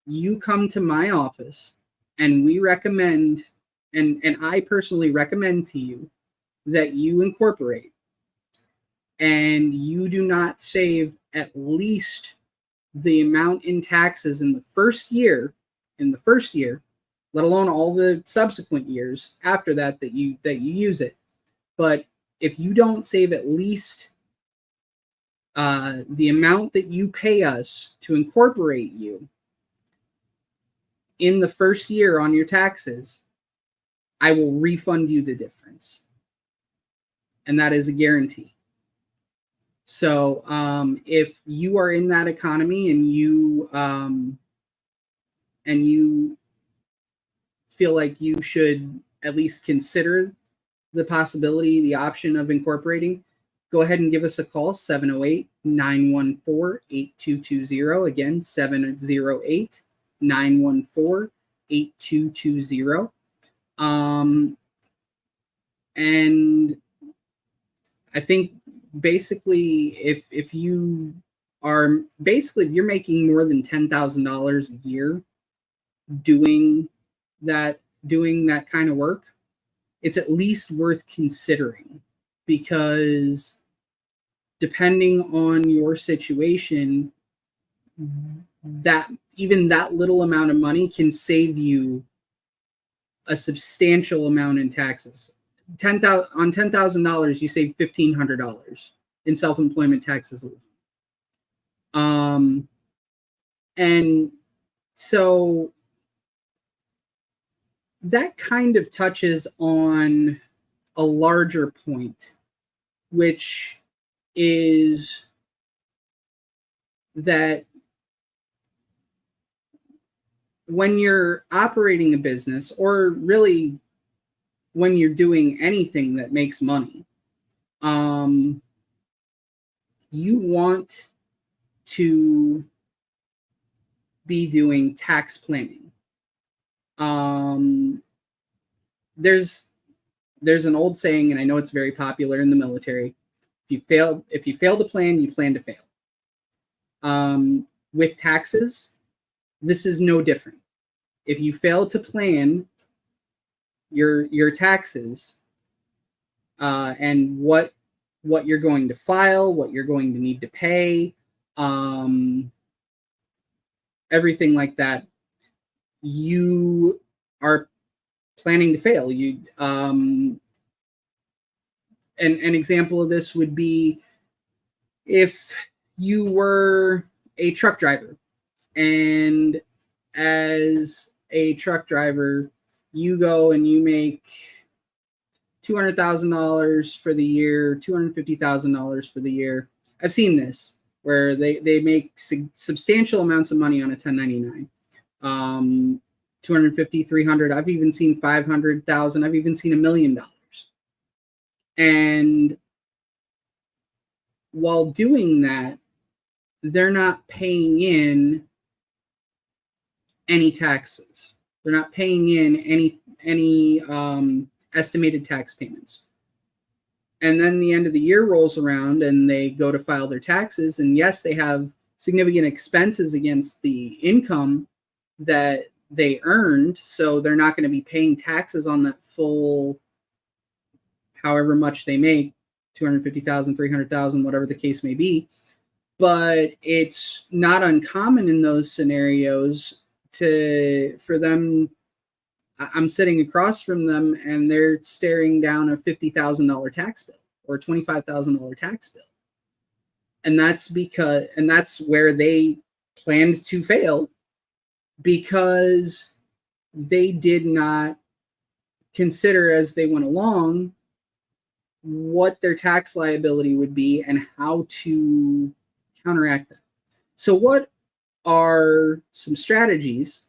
you come to my office and we recommend, and I personally recommend to you that you incorporate, and you do not save at least the amount in taxes in the first year, let alone all the subsequent years after that you use it. But if you don't save at least the amount that you pay us to incorporate you in the first year on your taxes, I will refund you the difference. And that is a guarantee. So if you are in that economy and you feel like you should at least consider the possibility, the option of incorporating, go ahead and give us a call, 708-914-8220. Again, 708-914-8220. And I think basically if you are, basically if you're making more than $10,000 a year doing that kind of work, it's at least worth considering, because depending on your situation, that even that little amount of money can save you a substantial amount in taxes. On $10,000, you save $1,500 in self-employment taxes alone. And so that kind of touches on a larger point, which is that when you're operating a business, or really when you're doing anything that makes money, you want to be doing tax planning. There's an old saying, and I know it's very popular in the military: if you fail to plan, you plan to fail. With taxes, this is no different. If you fail to plan your taxes and what you're going to file, what you're going to need to pay, everything like that, you are planning to fail. An example of this would be if you were a truck driver, and as a truck driver, you go and you make $200,000 for the year, $250,000 for the year. I've seen this where they make substantial amounts of money on a 1099. 250, 300. I've even seen 500,000. I've even seen $1 million. And while doing that, they're not paying in any taxes. They're not paying in any estimated tax payments. And then the end of the year rolls around and they go to file their taxes. And yes, they have significant expenses against the income that they earned. So they're not going to be paying taxes on that full, however much they make, $250,000, $300,000, whatever the case may be. But it's not uncommon in those scenarios for them. I'm sitting across from them and they're staring down a $50,000 tax bill or a $25,000 tax bill. And that's where they planned to fail, because they did not consider as they went along what their tax liability would be and how to counteract that. So what are some strategies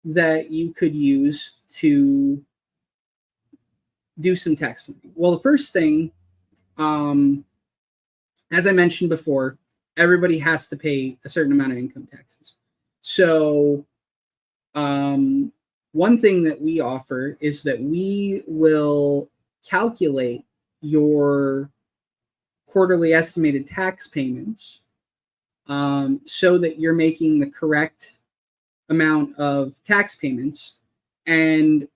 that you could use to do some tax planning? Well, the first thing, as I mentioned before, everybody has to pay a certain amount of income taxes. So one thing that we offer is that we will calculate your quarterly estimated tax payments so that you're making the correct amount of tax payments. And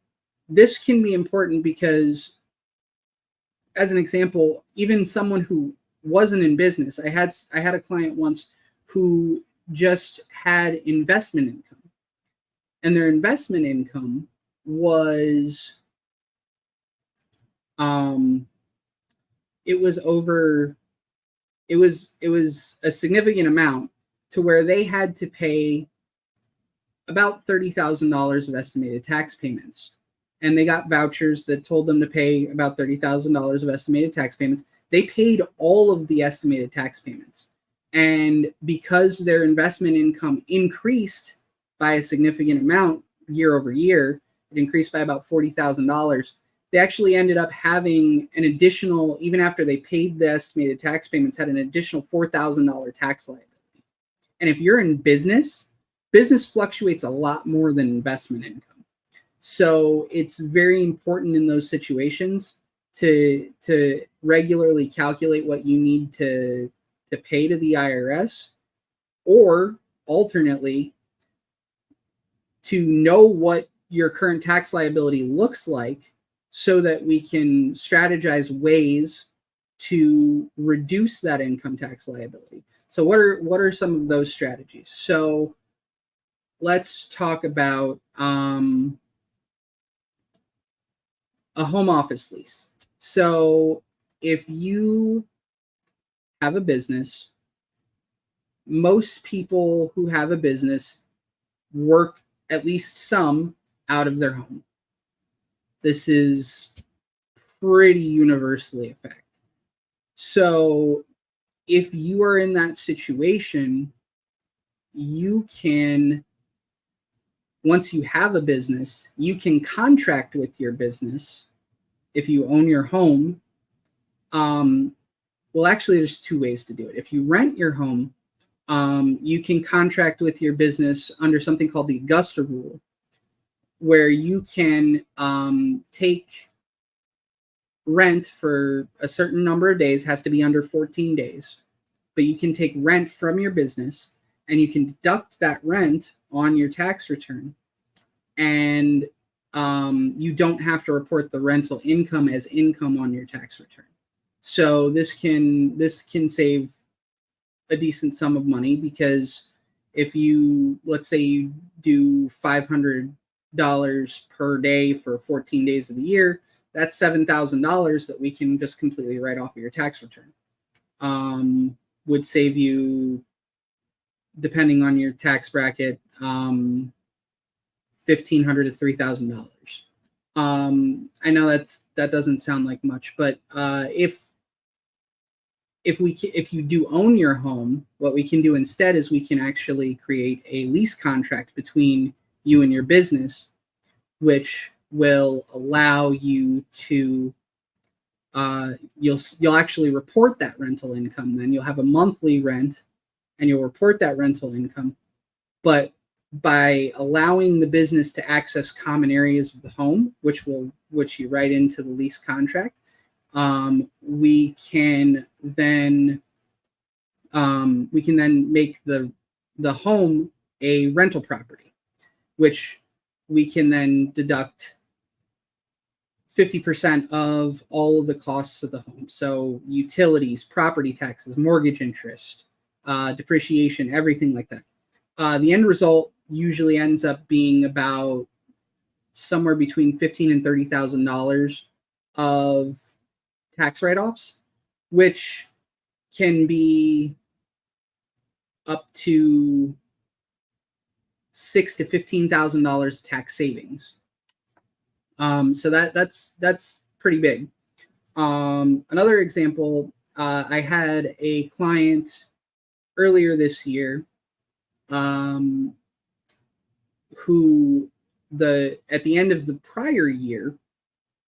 this can be important because, as an example, even someone who wasn't in business, I had a client once who just had investment income, and their investment income was it was a significant amount to where they had to pay about $30,000 of estimated tax payments. And they got vouchers that told them to pay about $30,000 of estimated tax payments. They paid all of the estimated tax payments. And because their investment income increased by a significant amount year over year, it increased by about $40,000. They actually ended up having an additional, even after they paid the estimated tax payments, had an additional $4,000 tax liability. And if you're in business fluctuates a lot more than investment income. So it's very important in those situations to regularly calculate what you need to pay to the IRS, or alternately, to know what your current tax liability looks like so that we can strategize ways to reduce that income tax liability. So what are some of those strategies? So let's talk about a home office lease. So if you have a business, most people who have a business work at least some out of their home. This is pretty universally a fact. So if you are in that situation, you can, once you have a business, you can contract with your business if you own your home. Well, actually, there's two ways to do it. If you rent your home, you can contract with your business under something called the Augusta rule, where you can take rent for a certain number of days, has to be under 14 days, but you can take rent from your business and you can deduct that rent on your tax return. And you don't have to report the rental income as income on your tax return. So this can save a decent sum of money, because if you, let's say you do $500 per day for 14 days of the year, that's $7,000 that we can just completely write off of your tax return. Would save you, depending on your tax bracket, $1,500 to $3,000. I know that doesn't sound like much, but if you do own your home, what we can do instead is we can actually create a lease contract between you and your business, which will allow you to you'll actually report that rental income. Then you'll have a monthly rent and you'll report that rental income. But by allowing the business to access common areas of the home, which you write into the lease contract, we can then make the home a rental property, which we can then deduct 50% of all of the costs of the home. So utilities, property taxes, mortgage interest, depreciation, everything like that. The end result usually ends up being about somewhere between $15,000 and $30,000 of tax write-offs, which can be up to $6,000 to $15,000 tax savings. So that's pretty big. Another example, I had a client earlier this year who at the end of the prior year,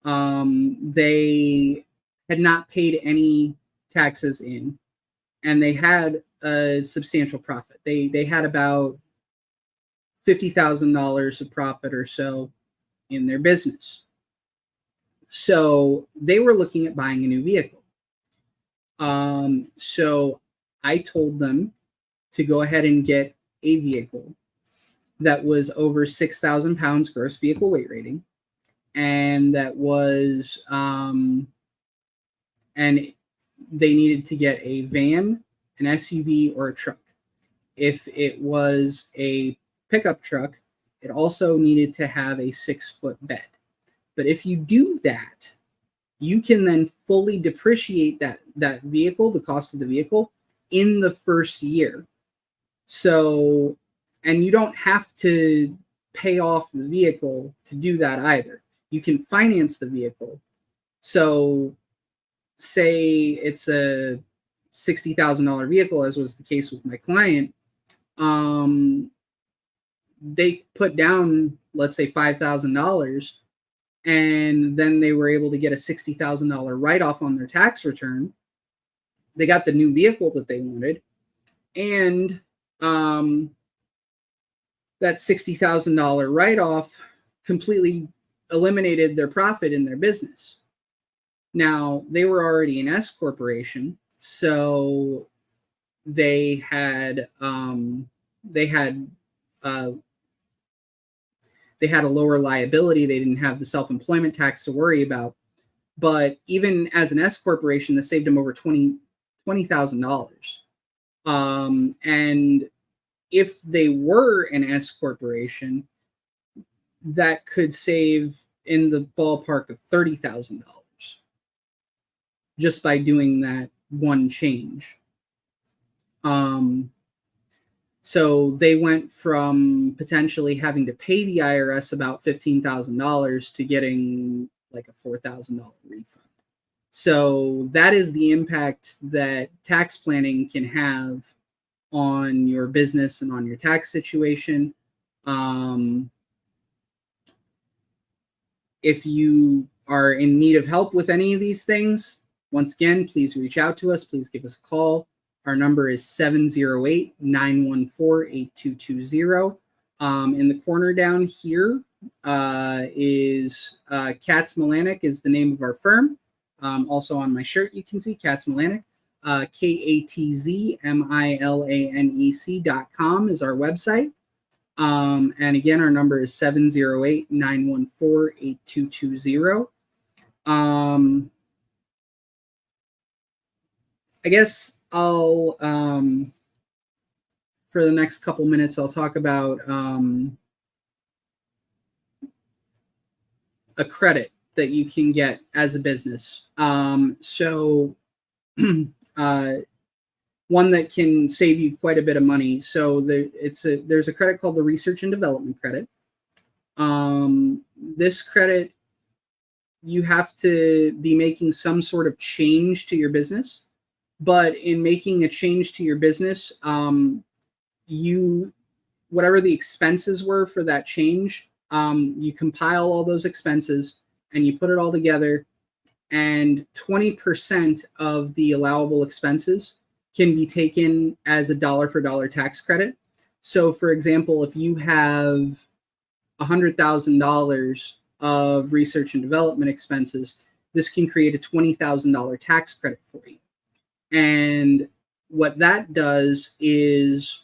they had not paid any taxes in, and they had a substantial profit. They had about $50,000 of profit or so in their business. So they were looking at buying a new vehicle. So I told them to go ahead and get a vehicle that was over 6,000 pounds gross vehicle weight rating, and that was, and they needed to get a van, an SUV, or a truck. If it was a pickup truck, it also needed to have a 6-foot bed. But if you do that, you can then fully depreciate that vehicle, the cost of the vehicle, in the first year. So, and you don't have to pay off the vehicle to do that either. You can finance the vehicle. So say it's a $60,000 vehicle, as was the case with my client. They put down, let's say, $5,000, and then they were able to get a $60,000 write-off on their tax return. They got the new vehicle that they wanted, and that $60,000 write-off completely eliminated their profit in their business. Now, they were already an S corporation, so they had a lower liability. They didn't have the self-employment tax to worry about. But even as an S corporation, that saved them over $20,000. And if they were an S corporation, that could save in the ballpark of $30,000 just by doing that one change. So they went from potentially having to pay the IRS about $15,000 to getting like a $4,000 refund. So that is the impact that tax planning can have on your business and on your tax situation. If you are in need of help with any of these things, once again, please reach out to us. Please give us a call. Our number is 708-914-8220. In the corner down here is Katz Milanic is the name of our firm. Also on my shirt, you can see Katz Milanic. KATZMILANEC.com is our website. And again, our number is 708-914-8220. I guess I'll, for the next couple minutes, I'll talk about a credit that you can get as a business. So one that can save you quite a bit of money. So there's a credit called the Research and Development Credit. This credit, you have to be making some sort of change to your business. But in making a change to your business, whatever the expenses were for that change, you compile all those expenses and you put it all together, and 20% of the allowable expenses can be taken as a dollar for dollar tax credit. So for example, if you have $100,000 of research and development expenses, this can create a $20,000 tax credit for you. And what that does is,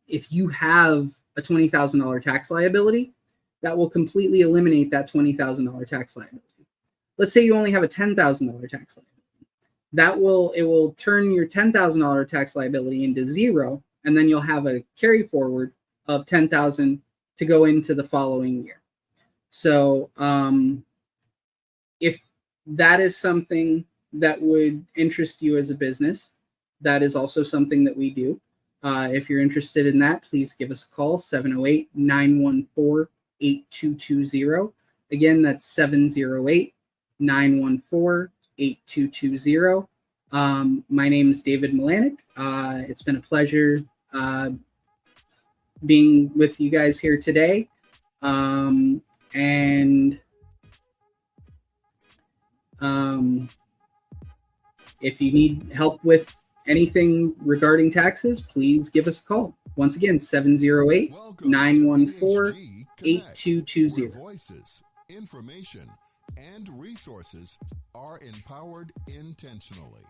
if you have a $20,000 tax liability, that will completely eliminate that $20,000 tax liability. let's say you only have a $10,000 tax liability. It will turn your $10,000 tax liability into zero, and then you'll have a carry forward of $10,000 to go into the following year. So if that is something that would interest you as a business, that is also something that we do. If you're interested in that, please give us a call, 708-914-8220. Again, that's 708-914-8220. My name is David Milanick. It's been a pleasure being with you guys here today. If you need help with anything regarding taxes, please give us a call. Once again, 708-914-8220. Voices, information, and resources are empowered intentionally.